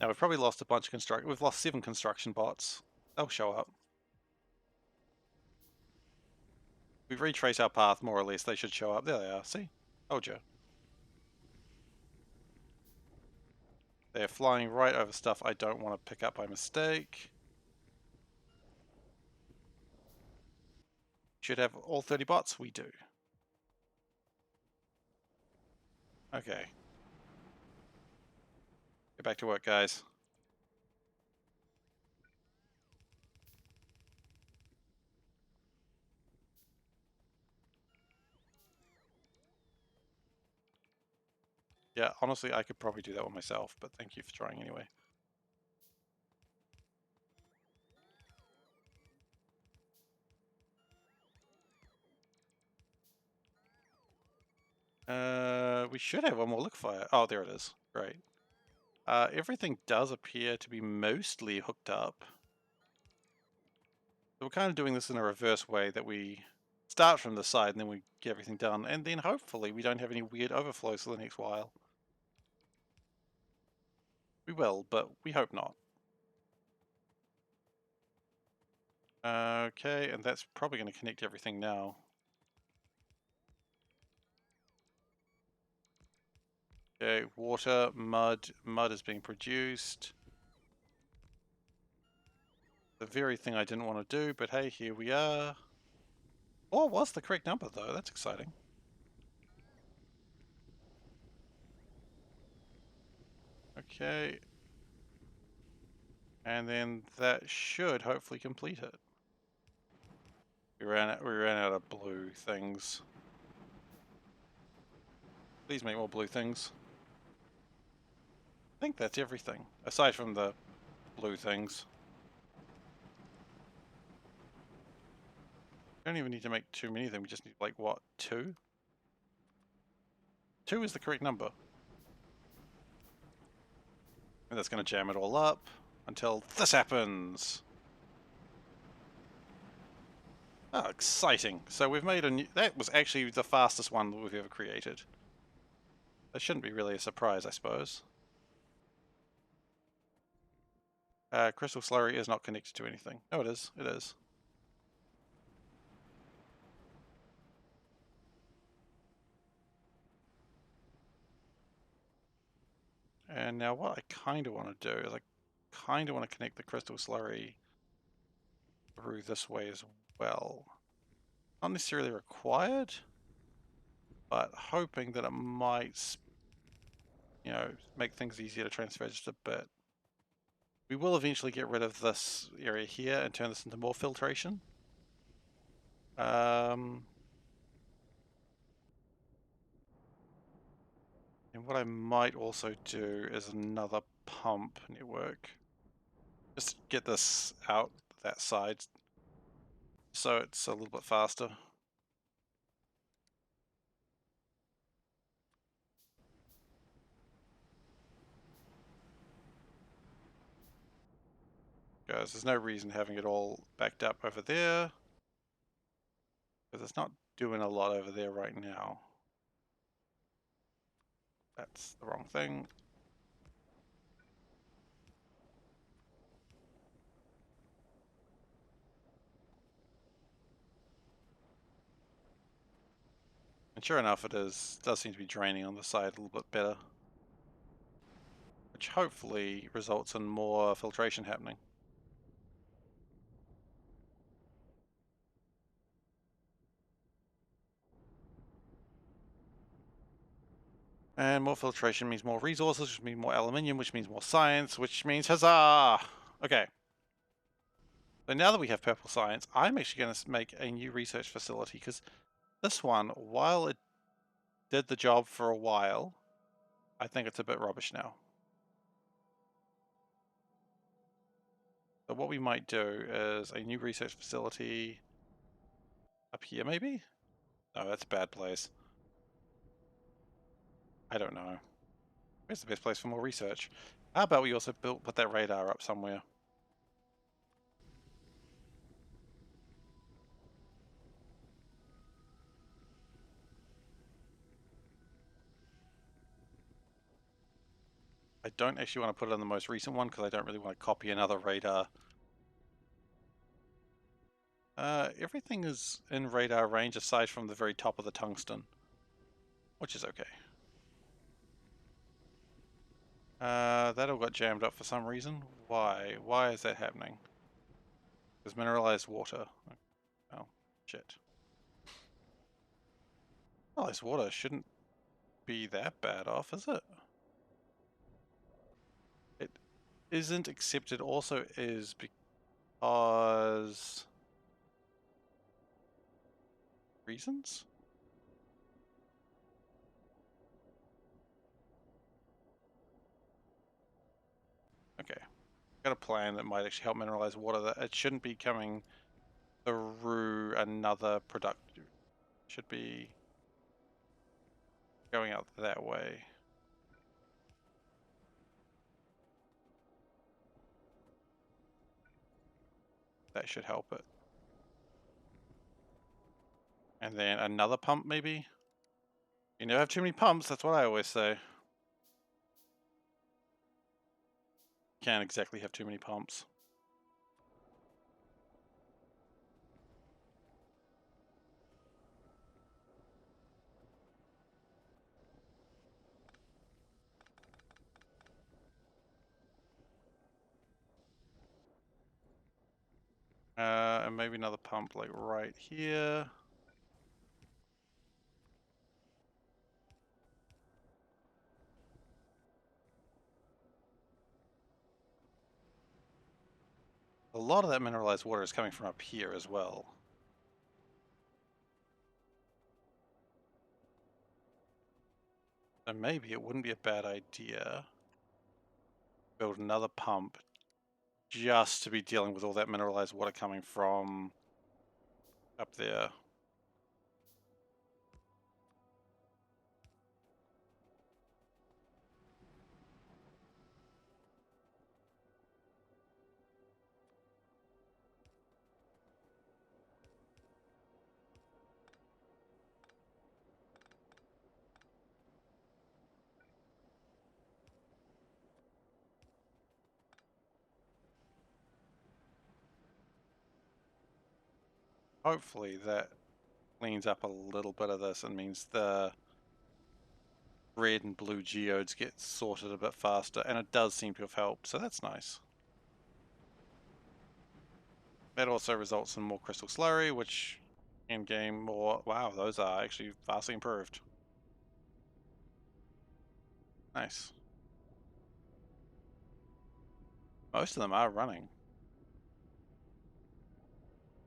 Now we've probably lost a bunch of construction. We've lost 7 construction bots. They'll show up. We've retraced our path more or less. They should show up. There they are. See? Told you. They're flying right over stuff I don't want to pick up by mistake. Should have all 30 bots? We do. Okay. Get back to work, guys. Yeah, honestly, I could probably do that one myself, but thank you for trying anyway. We should have one more liquefier. Oh, there it is. Great. Everything does appear to be mostly hooked up. So we're kind of doing this in a reverse way, that we start from the side and then we get everything done, and then hopefully we don't have any weird overflows for the next while. We will, but we hope not. Okay, and that's probably going to connect everything now. Okay, water, mud is being produced. The very thing I didn't want to do, but hey, here we are. Oh, what's the correct number though? That's exciting. Okay. And then that should hopefully complete it. We ran out of blue things. Please make more blue things. I think that's everything, aside from the blue things. We don't even need to make too many of them, we just need, like, what, 2? 2 is the correct number. And that's going to jam it all up until this happens. Oh, exciting. So we've made a new... That was actually the fastest one that we've ever created. That shouldn't be really a surprise, I suppose. Crystal slurry is not connected to anything. Oh, it is. It is. And now what I kind of want to do is I kind of want to connect the crystal slurry through this way as well. Not necessarily required, but hoping that it might, you know, make things easier to transfer just a bit. We will eventually get rid of this area here and turn this into more filtration. And what I might also do is another pump network. Just get this out that side so it's a little bit faster. Guys, there's no reason having it all backed up over there, because it's not doing a lot over there right now. That's the wrong thing. And sure enough, does seem to be draining on the side a little bit better, which hopefully results in more filtration happening. And more filtration means more resources, which means more aluminium, which means more science, which means huzzah! Okay. So now that we have purple science, I'm actually going to make a new research facility, because this one, while it did the job for a while, I think it's a bit rubbish now. So what we might do is a new research facility up here, maybe? No, that's a bad place. I don't know. Where's the best place for more research? How about we also put that radar up somewhere? I don't actually want to put it on the most recent one because I don't really want to copy another radar. Everything is in radar range aside from the very top of the tungsten, which is okay. That all got jammed up for some reason. Why? Why is that happening? There's mineralized water. Oh, shit. Mineralized water shouldn't be that bad off, is it? It isn't accepted also is because... reasons? Okay. Got a plan that might actually help mineralize water. That it shouldn't be coming through another product. It should be going out that way. That should help it. And then another pump, maybe? You never have too many pumps, that's what I always say. Can't exactly have too many pumps. And maybe another pump like right here. A lot of that mineralized water is coming from up here as well. So maybe it wouldn't be a bad idea to build another pump just to be dealing with all that mineralized water coming from up there. Hopefully that cleans up a little bit of this and means the red and blue geodes get sorted a bit faster, and it does seem to have helped, so that's nice. That also results in more crystal slurry, which in game more... wow, those are actually vastly improved. Nice. Most of them are running.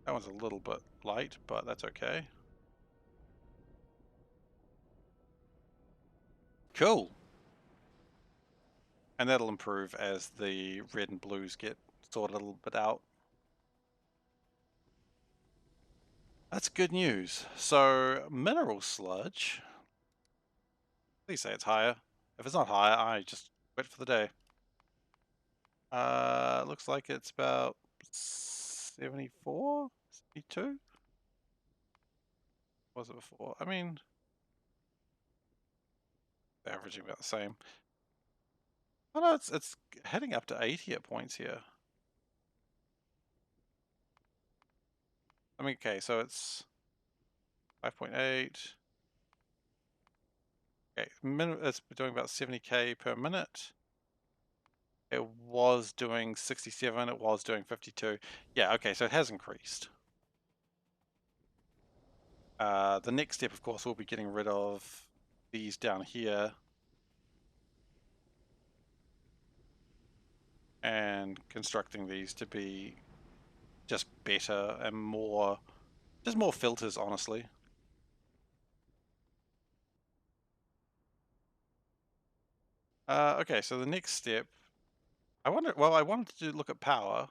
That one's a little bit light, but that's okay. Cool. And that'll improve as the red and blues get sorted a little bit out. That's good news. So, mineral sludge. Please say it's higher. If it's not higher, I just quit for the day. Looks like it's about 74? 72? What was it before? I mean, averaging about the same. Oh no, it's heading up to 80 at points here. I mean, okay, so it's 5.8. Okay, it's doing about 70k per minute. It was doing 67, it was doing 52. Yeah, okay, so it has increased. The next step, of course, will be getting rid of these down here. And constructing these to be just better and more, just more filters, honestly. Okay, so the next step, I wanted to look at power.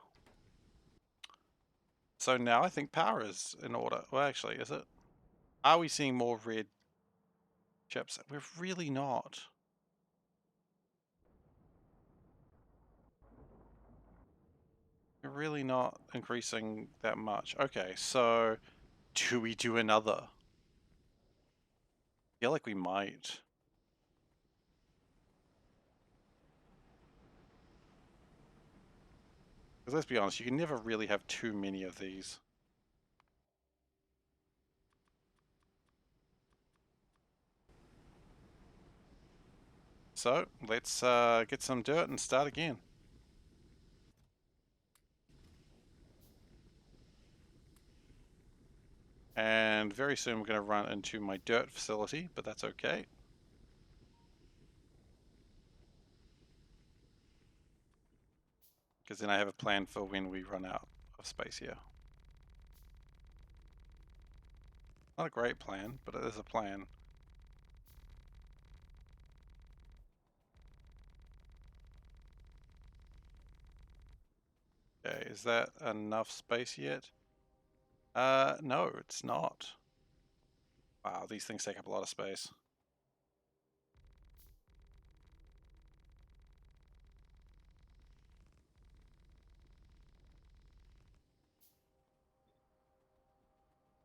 So now I think power is in order. Well, actually, is it? Are we seeing more red chips? We're really not. We're really not increasing that much. Okay, so do we do another? I feel like we might. Because let's be honest, you can never really have too many of these. So let's get some dirt and start again. And very soon we're going to run into my dirt facility, but that's okay. Because then I have a plan for when we run out of space here. Not a great plan, but it is a plan. Okay, is that enough space yet? No, it's not. Wow, these things take up a lot of space.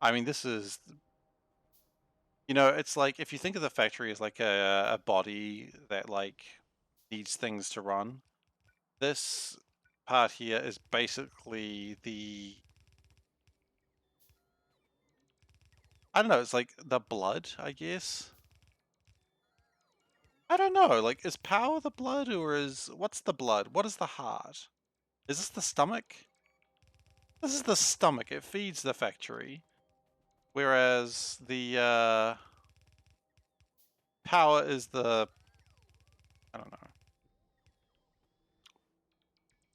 I mean, this is, you know, it's like if you think of the factory as like a body that like needs things to run, this part here is basically the, I don't know, it's like the blood, I guess. I don't know, like is power the blood or is, what's the blood? What is the heart? Is this the stomach? This is the stomach, it feeds the factory. Whereas the power is the, I don't know.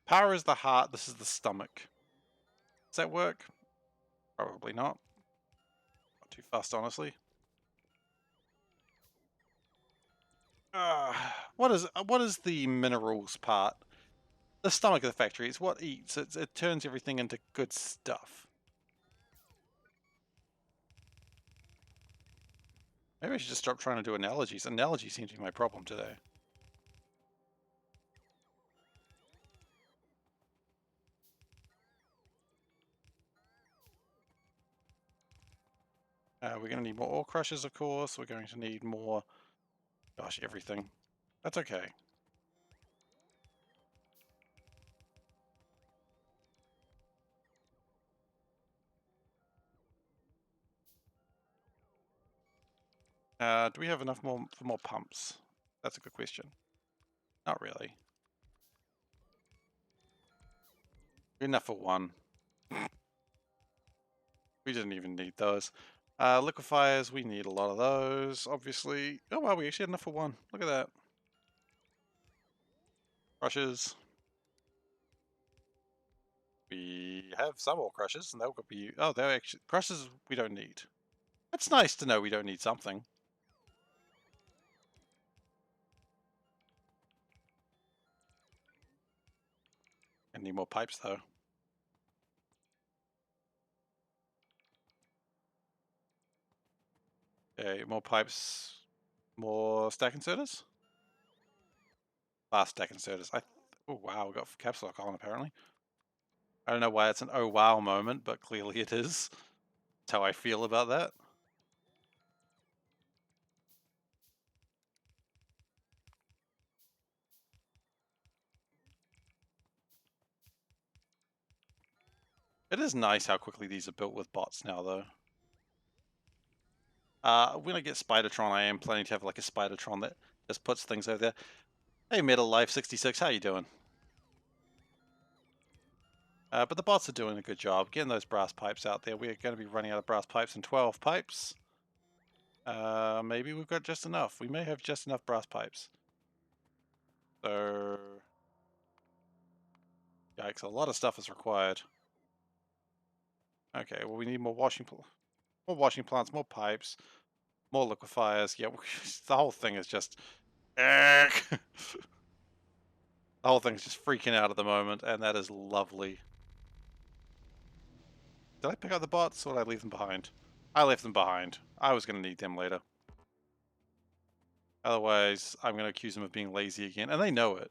Power is the heart, this is the stomach. Does that work? Probably not. Not too fast, honestly. What is the minerals part? The stomach of the factory. It's what eats. It turns everything into good stuff. Maybe I should just stop trying to do analogies. Analogies seem to be my problem today. We're going to need more ore crushers, of course. We're going to need more, gosh, everything. That's okay. Do we have enough more for more pumps? That's a good question. Not really. Enough for one. We didn't even need those. Liquefiers, we need a lot of those, obviously. Oh wow, we actually had enough for one. Look at that. Crushers. We have some more crushers, and they'll be... Oh, they're actually... Crushers we don't need. It's nice to know we don't need something. And need more pipes, though. Okay, more pipes. More stack inserters? Fast stack inserters. Oh, wow, we got caps lock on, apparently. I don't know why it's an oh wow moment, but clearly it is. That's how I feel about that. It is nice how quickly these are built with bots now, though. When I get Spidertron, I am planning to have like a Spidertron that just puts things over there. Hey, Metal Life 66, how you doing? But the bots are doing a good job getting those brass pipes out there. We're going to be running out of brass pipes in 12 pipes. Maybe we've got just enough. We may have just enough brass pipes. So, yikes, a lot of stuff is required. Okay, well we need more washing plants, more pipes, more liquefiers. Yeah, the whole thing is just... the whole thing's just freaking out at the moment, and that is lovely. Did I pick up the bots or did I leave them behind? I left them behind. I was going to need them later. Otherwise, I'm going to accuse them of being lazy again, and they know it.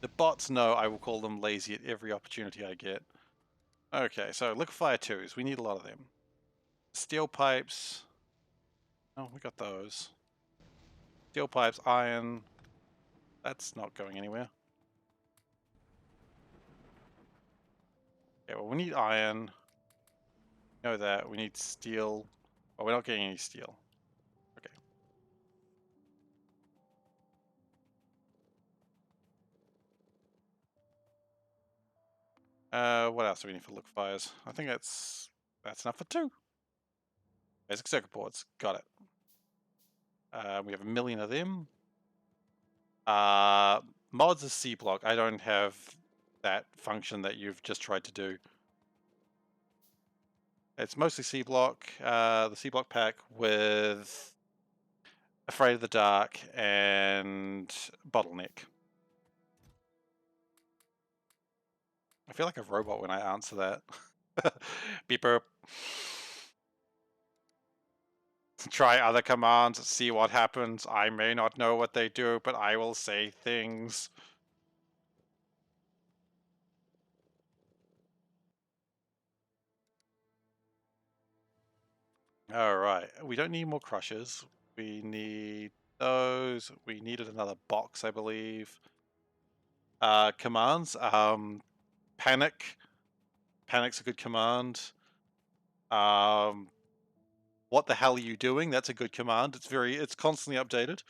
The bots know I will call them lazy at every opportunity I get. Okay, so liquefier 2s. We need a lot of them. Steel pipes. Oh, we got those. Steel pipes, iron. That's not going anywhere. Okay, well, we need iron. Know that. We need steel. Oh, we're not getting any steel. Okay. What else do we need for liquefiers? I think that's enough for 2. Basic circuit boards. Got it. We have 1 million of them. Mods is SeaBlock. I don't have that function that you've just tried to do. It's mostly SeaBlock, the SeaBlock pack with Afraid of the Dark and Bottleneck. I feel like a robot when I answer that. Beeper. Try other commands, see what happens. I may not know what they do, but I will say things. Alright, we don't need more crushers. We need those. We needed another box, I believe. Commands. Panic. Panic's a good command. What the hell are you doing? That's a good command. It's constantly updated.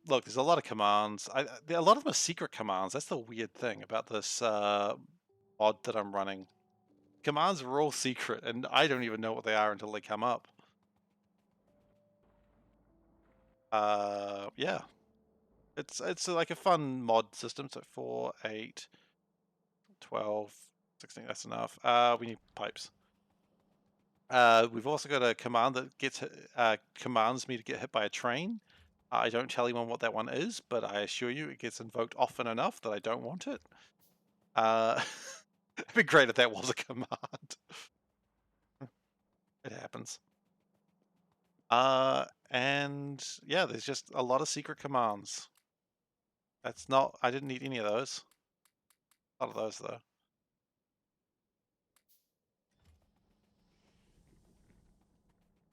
Look, there's a lot of commands. A lot of them are secret commands. That's the weird thing about this mod that I'm running. Commands are all secret, and I don't even know what they are until they come up. Yeah. It's like a fun mod system. So 4, 8, 12, 16, that's enough. We need pipes. We've also got a command that commands me to get hit by a train. I don't tell anyone what that one is, but I assure you it gets invoked often enough that I don't want it. It'd be great if that was a command. It happens. And yeah, there's just a lot of secret commands. I didn't need any of those. A lot of those though.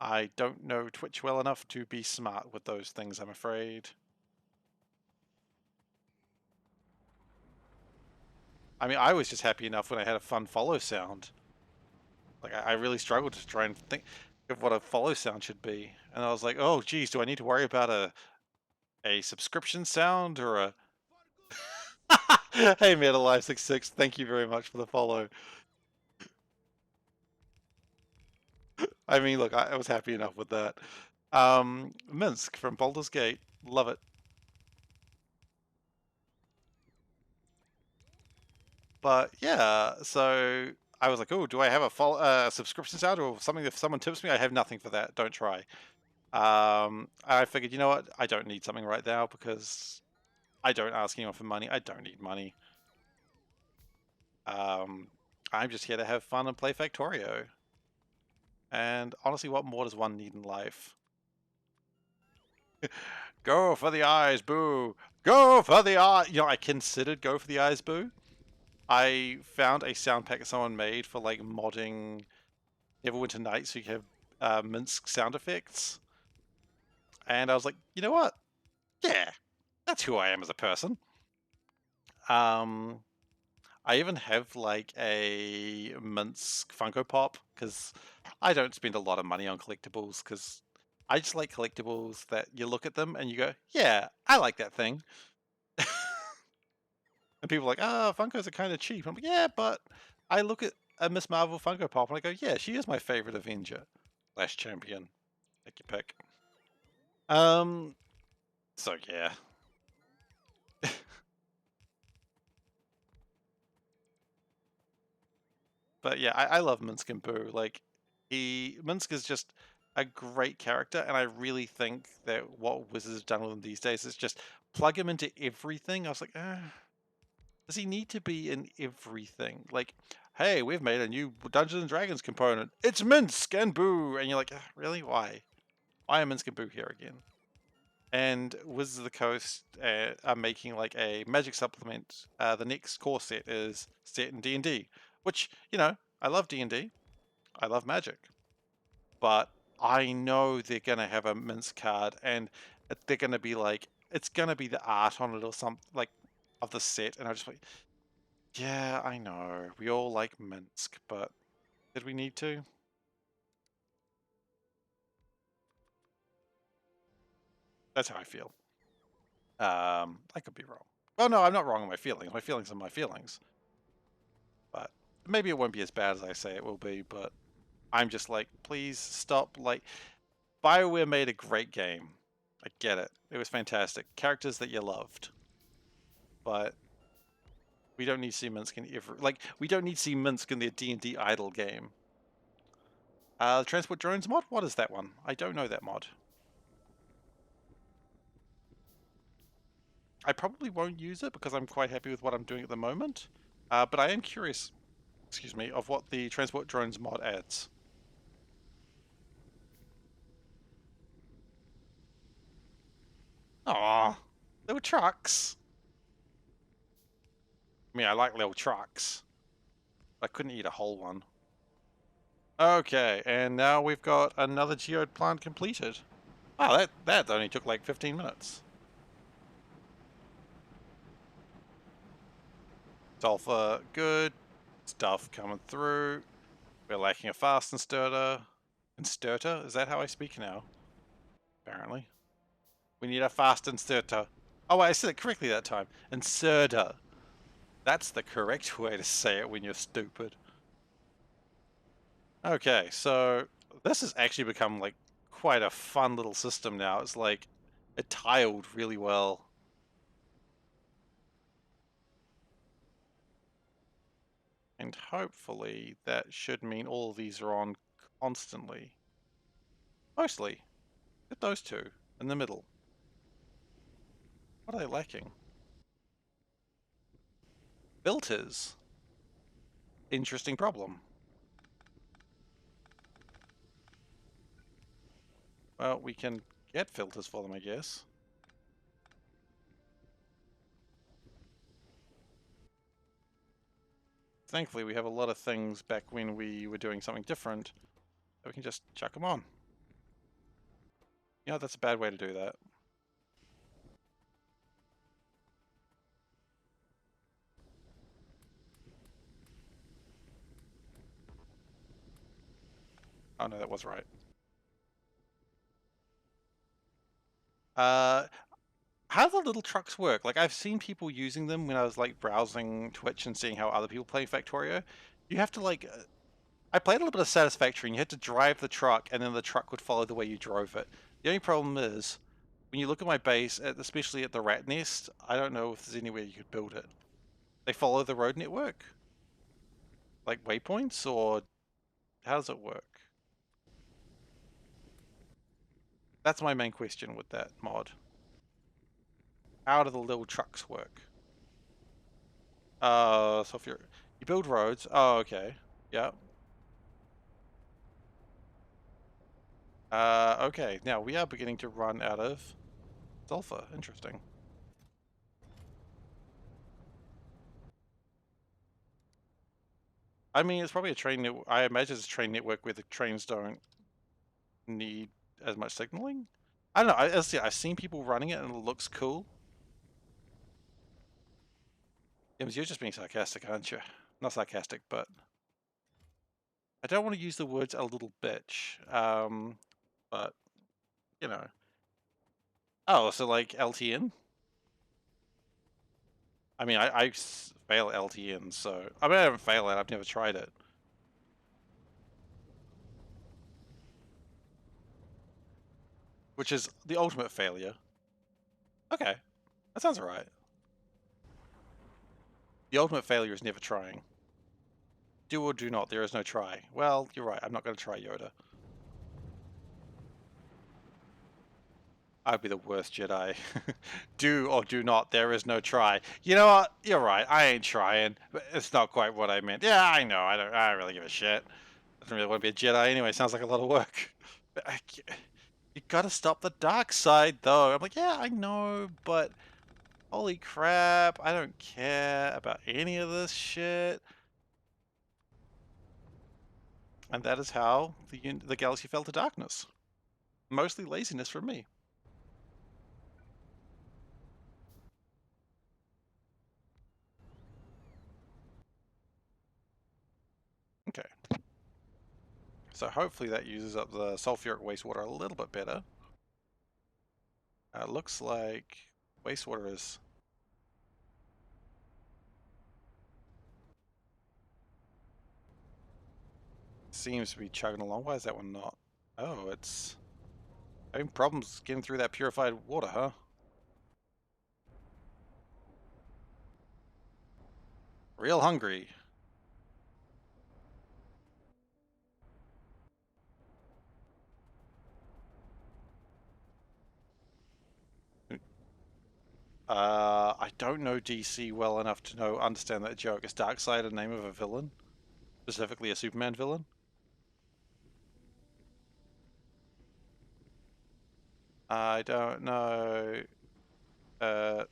I don't know Twitch well enough to be smart with those things, I'm afraid. I mean, I was just happy enough when I had a fun follow sound. Like, I really struggled to try and think of what a follow sound should be. And I was like, oh, geez, do I need to worry about a subscription sound or a... Hey, MetaLive66, thank you very much for the follow. I mean, look, I was happy enough with that. Minsk from Baldur's Gate, love it. But yeah, so I was like, oh, do I have a subscription sound or something? If someone tips me, I have nothing for that. Don't try. I figured, you know what? I don't need something right now because I don't ask anyone for money. I don't need money. I'm just here to have fun and play Factorio. And honestly, what more does one need in life? Go for the eyes, boo! Go for the eye! You know, I considered go for the eyes, boo. I found a sound pack that someone made for like modding Neverwinter Nights so you can have Minsk sound effects. And I was like, you know what? Yeah, that's who I am as a person. I even have like a Minsk Funko Pop because I don't spend a lot of money on collectibles because I just like collectibles that you look at them and you go, yeah, I like that thing. And people are like, oh, Funkos are kind of cheap. I'm like, yeah, but I look at a Miss Marvel Funko Pop and I go, yeah, she is my favorite Avenger / champion. Take your pick. So yeah. But yeah, I love Minsk and Boo. Like, Minsk is just a great character, and I really think that what Wizards have done with him these days is just plug him into everything. I was like, Does he need to be in everything? Like, hey, we've made a new Dungeons and Dragons component. It's Minsk and Boo! And you're like, really? Why? Why are Minsk and Boo here again? And Wizards of the Coast are making like a Magic supplement. The next core set is set in D&D, which, you know, I love D&D. I love Magic. But I know they're going to have a Minsk card, and they're going to be like, it's going to be the art on it or something, like, of the set. And I just like, yeah, I know. We all like Minsk, but did we need to? That's how I feel. I could be wrong. Well, no, I'm not wrong in my feelings. My feelings are my feelings. But maybe it won't be as bad as I say it will be, but I'm just like, please stop. Like, BioWare made a great game. I get it. It was fantastic. Characters that you loved. But we don't need to see Minsk in every... Like, we don't need to see Minsk in their D&D idle game. Transport Drones mod? What is that one? I don't know that mod. I probably won't use it because I'm quite happy with what I'm doing at the moment. But I am curious, excuse me, of what the Transport Drones mod adds. Aww, little trucks. I mean, I like little trucks. I couldn't eat a whole one. Okay, and now we've got another geode plant completed. Wow, that only took like 15 minutes. Sulfur, good. Stuff coming through. We're lacking a fast inserter. Inserter? Is that how I speak now? Apparently. We need a fast inserter. Oh, wait, I said it correctly that time. Inserter. That's the correct way to say it when you're stupid. Okay, so this has actually become like quite a fun little system now. It's like it tiled really well. And hopefully that should mean all of these are on constantly. Mostly. Get those two in the middle. What are they lacking? Filters. Interesting problem. Well, we can get filters for them, I guess. Thankfully, we have a lot of things back when we were doing something different that we can just chuck them on. You know, that's a bad way to do that. Oh no, that was right. How do the little trucks work? Like, I've seen people using them when I was like browsing Twitch and seeing how other people play Factorio. You have to like, I played a little bit of Satisfactory, and you had to drive the truck, and then the truck would follow the way you drove it. The only problem is, when you look at my base, especially at the rat nest, I don't know if there's anywhere you could build it. They follow the road network? Like waypoints, or how does it work? That's my main question with that mod. How do the little trucks work? So if you build roads, oh, okay. Yeah. Okay, now we are beginning to run out of sulfur. Interesting. I mean, it's probably a train network. I imagine it's a train network where the trains don't need as much signaling. I don't know. I've seen people running it and it looks cool. James, you're just being sarcastic, aren't you? Not sarcastic, but I don't want to use the words a little bitch. But you know. Oh, so like LTN? I mean, I fail LTN, so I mean, I haven't failed it. I've never tried it. Which is the ultimate failure. Okay, that sounds alright. The ultimate failure is never trying. Do or do not, there is no try. Well, you're right, I'm not going to try Yoda. I'd be the worst Jedi. Do or do not, there is no try. You know what? You're right, I ain't trying. But it's not quite what I meant. Yeah, I know, I don't really give a shit. I don't really want to be a Jedi anyway, sounds like a lot of work. But you gotta stop the dark side, though. I'm like, yeah, I know, but holy crap, I don't care about any of this shit. And that is how the galaxy fell to darkness. Mostly laziness from me. Okay. So hopefully that uses up the sulfuric wastewater a little bit better. It looks like wastewater is... seems to be chugging along. Why is that one not? Oh, it's having problems getting through that purified water, huh? Real hungry. I don't know DC well enough to understand that joke. Is Darkseid a name of a villain? Specifically a Superman villain? I don't know. Uh,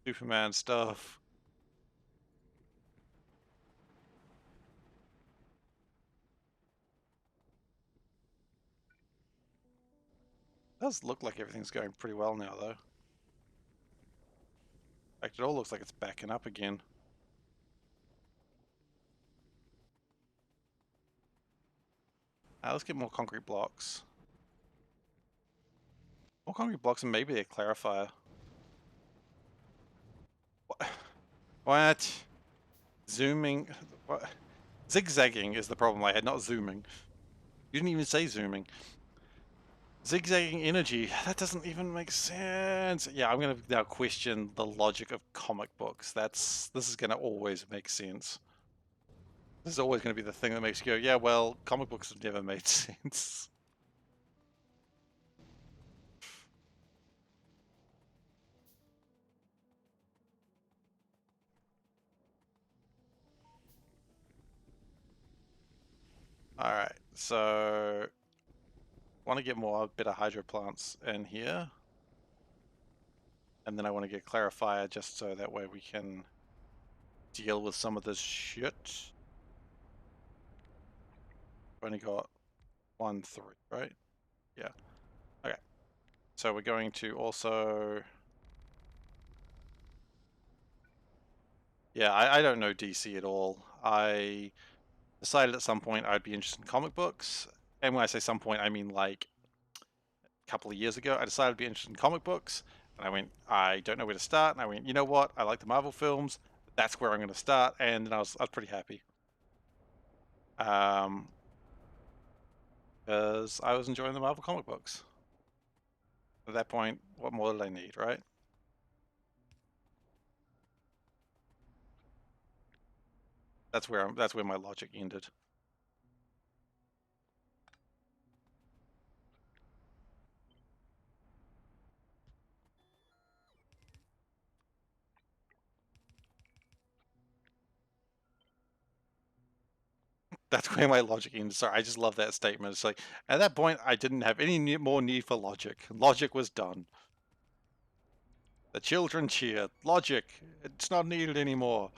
Superman stuff. Does look like everything's going pretty well now, though. In fact, it all looks like it's backing up again. Let's get more concrete blocks. More concrete blocks and maybe a clarifier. What? What? Zooming? What? Zigzagging is the problem I had, not zooming. You didn't even say zooming. Zigzagging energy, that doesn't even make sense. Yeah, I'm gonna now question the logic of comic books. This is gonna always make sense. This is always gonna be the thing that makes you go, yeah, well, comic books have never made sense. Alright, so want to get more better hydro plants in here. And then I want to get clarifier just so that way we can deal with some of this shit. I've only got 1, 3, right? Yeah. Okay. So we're going to also... Yeah, I don't know DC at all. I decided at some point I'd be interested in comic books. And when I say some point, I mean like a couple of years ago. I decided I'd be interested in comic books. And I went, I don't know where to start. And I went, you know what? I like the Marvel films. That's where I'm going to start. And then I was pretty happy. Because I was enjoying the Marvel comic books. At that point, what more did I need, right? That's where my logic ended. That's where my logic ended. Sorry, I just love that statement. It's like, at that point, I didn't have any more need for logic. Logic was done. The children cheered. Logic, it's not needed anymore.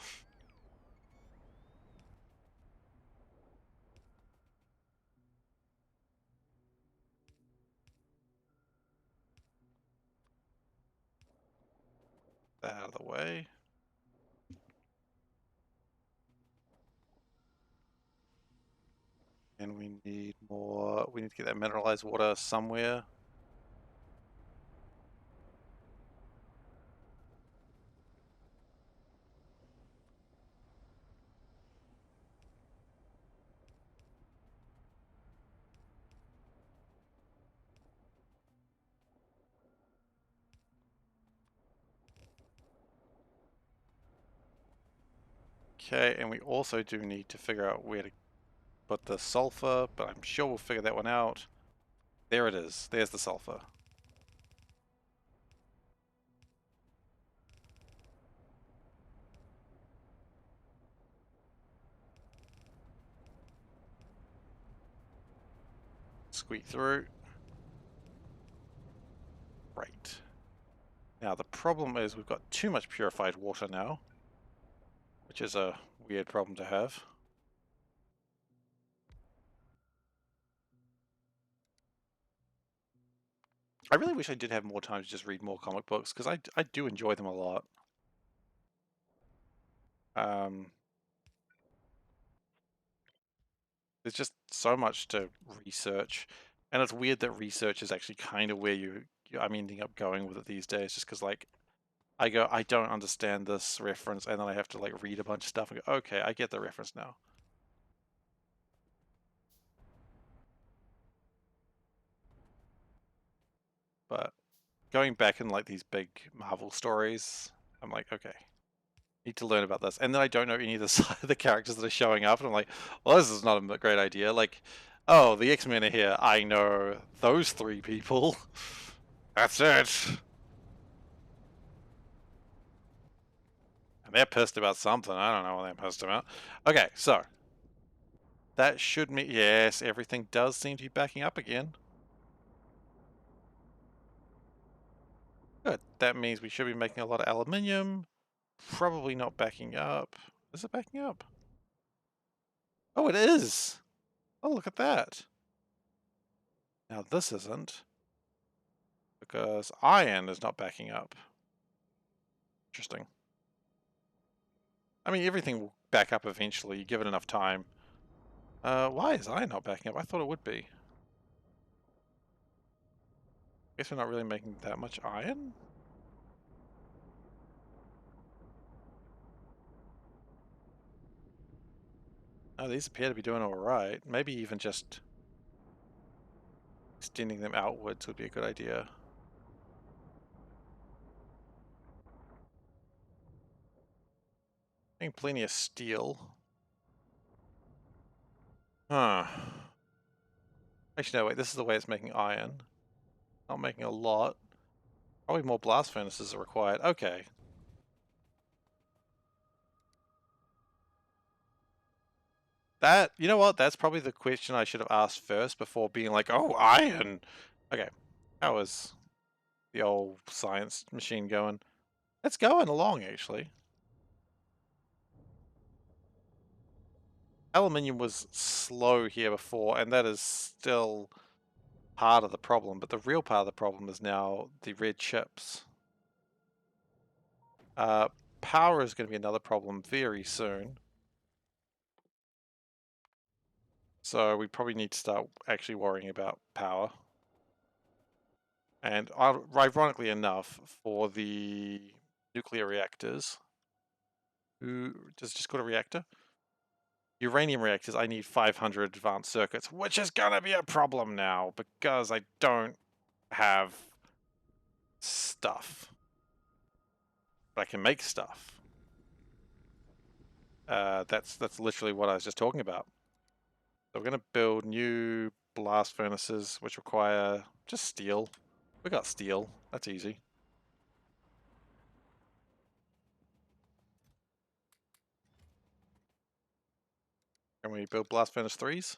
That out of the way. And we need more. We need to get that mineralized water somewhere. Okay, and we also do need to figure out where to put the sulfur, but I'm sure we'll figure that one out. There it is. There's the sulfur. squeak through. Great. Now the problem is we've got too much purified water now, which is a weird problem to have. I really wish I did have more time to just read more comic books, because I do enjoy them a lot. There's just so much to research, and it's weird that research is actually kind of where I'm ending up going with it these days, just because like I go, I don't understand this reference, and then I have to like read a bunch of stuff and go, okay, I get the reference now. But going back in like these big Marvel stories, I'm like, okay, need to learn about this, and then I don't know any of the characters that are showing up, and I'm like, well, this is not a great idea. Like, oh, the X-Men are here. I know those 3 people. That's it. And they're pissed about something. I don't know what they're pissed about. Okay, so that should mean, yes, everything does seem to be backing up again. Good. That means we should be making a lot of aluminium. Probably not backing up. Is it backing up? Oh, it is. Oh, look at that. Now this isn't, because iron is not backing up. Interesting. I mean, everything will back up eventually. You give it enough time. Why is iron not backing up? I thought it would be. Guess we're not really making that much iron? Oh, these appear to be doing alright. Maybe even just extending them outwards would be a good idea. Getting plenty of steel. Huh. Actually, no, wait, this is the way it's making iron. Not making a lot. Probably more blast furnaces are required. Okay. That, you know what? That's probably the question I should have asked first before being like, oh, iron. Okay. How is the old science machine going? It's going along, actually. Aluminium was slow here before, and that is still part of the problem, but the real part of the problem is now the red chips. Power is going to be another problem very soon. So we probably need to start actually worrying about power. And ironically enough, for the nuclear reactors, does it just call a reactor? Uranium reactors, I need 500 advanced circuits, which is gonna be a problem now because I don't have stuff. But I can make stuff. That's literally what I was just talking about. So we're gonna build new blast furnaces, which require just steel. We got steel. That's easy. Can we build blast furnace 3s?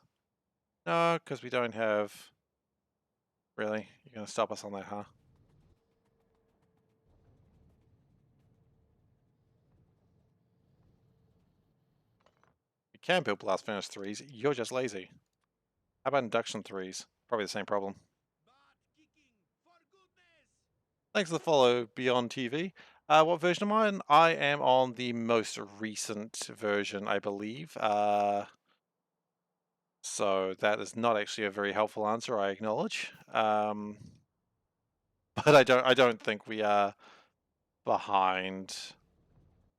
No, because we don't have... Really? You're going to stop us on that, huh? We can build blast furnace 3s. You're just lazy. How about induction 3s? Probably the same problem. Thanks for the follow, Beyond TV. What version am I on? I am on the most recent version, I believe. So that is not actually a very helpful answer, I acknowledge. But I don't think we are behind,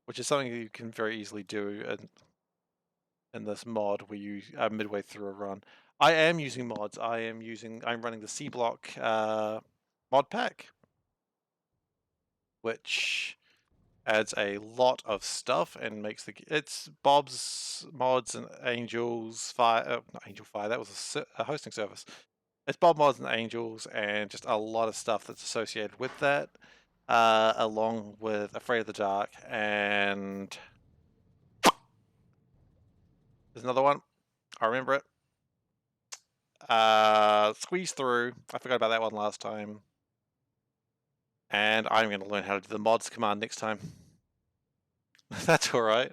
which is something you can very easily do in this mod where you are midway through a run. I am using mods. I'm running the SeaBlock mod pack, which adds a lot of stuff and makes it's Bob's Mods and Angels Fire, not Angel Fire, that was a hosting service. It's Bob Mods and Angels and just a lot of stuff that's associated with that, along with Afraid of the Dark, and there's another one, I remember it. Squeeze through. I forgot about that one last time. And I'm going to learn how to do the mods command next time. That's alright.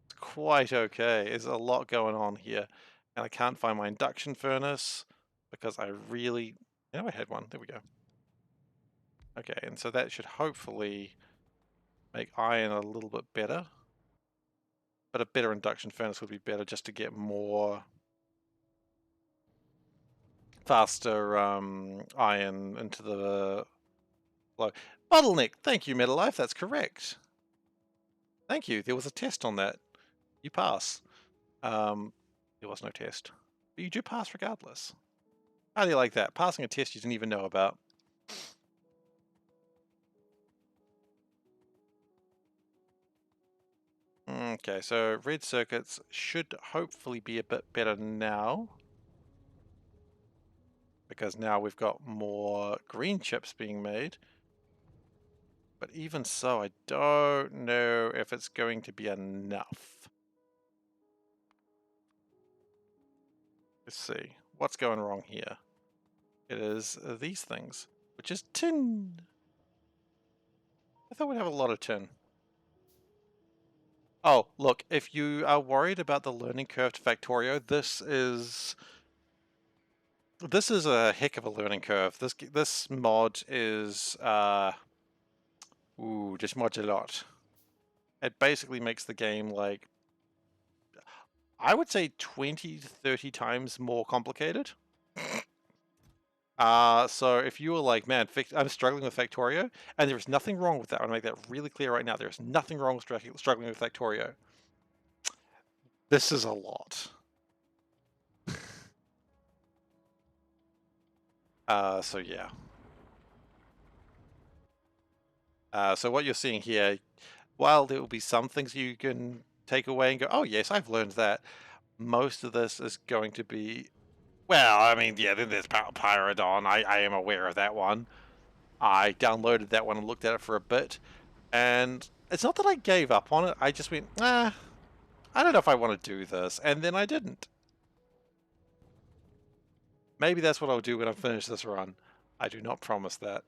It's quite okay. There's a lot going on here. And I can't find my induction furnace because I really... I had one. There we go. Okay, and so that should hopefully make iron a little bit better. But a better induction furnace would be better just to get more faster iron into the flow. Bottleneck! Thank you, Metalife, that's correct. Thank you, there was a test on that. You pass. There was no test. But you do pass regardless. How do you like that? Passing a test you didn't even know about. Okay, so red circuits should hopefully be a bit better now. Because now we've got more green chips being made. But even so, I don't know if it's going to be enough. Let's see. What's going wrong here? It is these things, which is tin. I thought we'd have a lot of tin. Oh, look, if you are worried about the learning curve to Factorio, this is a heck of a learning curve. This mod is just mods a lot. It basically makes the game like I would say 20 to 30 times more complicated. So if you were like, man, I'm struggling with Factorio, and there's nothing wrong with that. I want to make that really clear right now. There's nothing wrong with struggling with Factorio. This is a lot. So yeah. So what you're seeing here, while there will be some things you can take away and go, oh yes, I've learned that, most of this is going to be, well, I mean, yeah, then there's Pyrodon. I am aware of that one. I downloaded that one and looked at it for a bit, and it's not that I gave up on it, I just went, I don't know if I want to do this, and then I didn't. Maybe that's what I'll do when I finish this run. I do not promise that.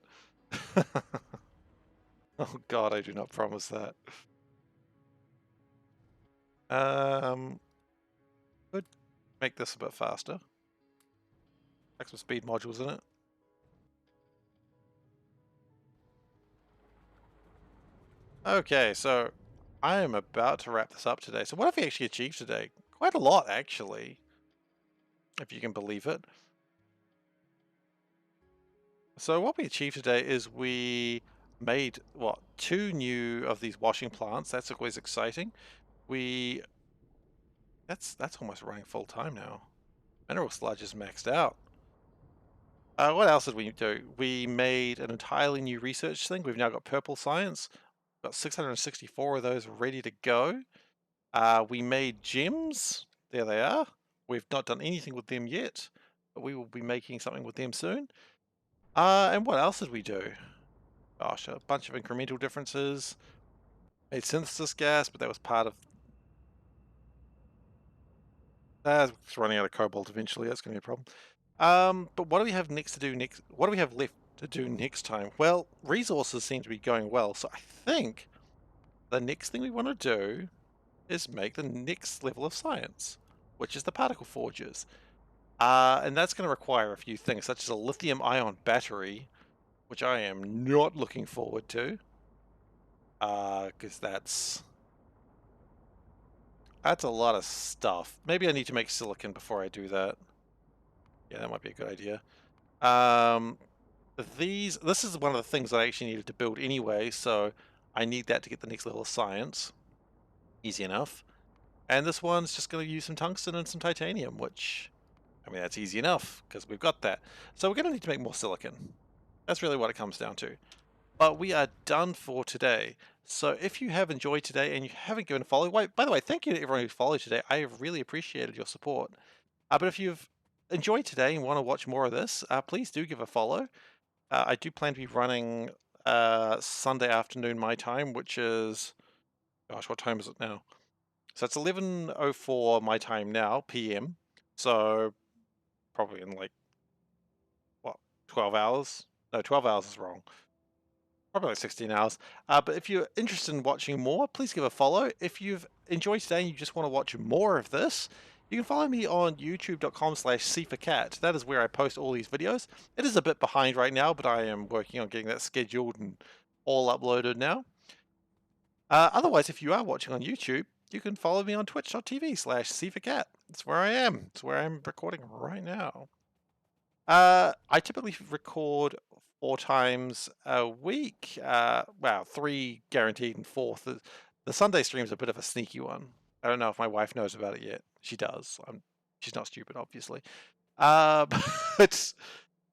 Oh god, I do not promise that. Could make this a bit faster. Like some speed modules in it. Okay, so I am about to wrap this up today. So what have we actually achieved today? Quite a lot, actually, if you can believe it. So what we achieved today is we made, what, 2 new of these washing plants. That's always exciting. That's almost running full time now. Mineral sludge is maxed out. What else did we do? We made an entirely new research thing. We've now got purple science. Got 664 of those ready to go. We made gems. There they are. We've not done anything with them yet, but we will be making something with them soon. And what else did we do? Gosh, a bunch of incremental differences. Made synthesis gas, but that was part of... it's running out of cobalt eventually. That's going to be a problem. But what do we have next to do next? What do we have left to do next time? Well, resources seem to be going well, so I think the next thing we want to do is make the next level of science, which is the particle forges. And that's going to require a few things, such as a lithium-ion battery, which I am not looking forward to, because that's a lot of stuff. Maybe I need to make silicon before I do that. Yeah, that might be a good idea. This is one of the things I actually needed to build anyway, so I need that to get the next level of science. Easy enough. And this one's just going to use some tungsten and some titanium, which, I mean, that's easy enough, because we've got that. So we're going to need to make more silicon. That's really what it comes down to. But we are done for today. So if you have enjoyed today and you haven't given a follow, by the way, thank you to everyone who followed today. I have really appreciated your support. But if you've enjoyed today and want to watch more of this, please do give a follow. I do plan to be running Sunday afternoon my time, which is, gosh, what time is it now? So it's 11:04 my time now, PM. So probably in like, what, 12 hours? No, 12 hours is wrong. Probably like 16 hours. But if you're interested in watching more, please give a follow. If you've enjoyed today and you just want to watch more of this, you can follow me on youtube.com/SeiferKatt. That is where I post all these videos. It is a bit behind right now, but I am working on getting that scheduled and all uploaded now. Otherwise, if you are watching on YouTube, you can follow me on twitch.tv/SeiferKatt. That's where I am. It's where I'm recording right now. I typically record 4 times a week. Well, 3 guaranteed and fourth. The Sunday stream's a bit of a sneaky one. I don't know if my wife knows about it yet. She does. She's not stupid, obviously. But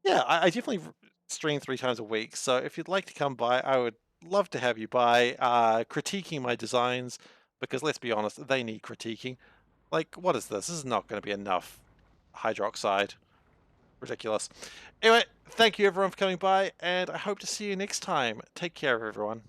yeah, I definitely stream 3 times a week. So if you'd like to come by, I would love to have you by, critiquing my designs, because let's be honest, they need critiquing. Like, what is this? This is not going to be enough hydroxide. Ridiculous. Anyway, thank you everyone for coming by, and I hope to see you next time. Take care, everyone.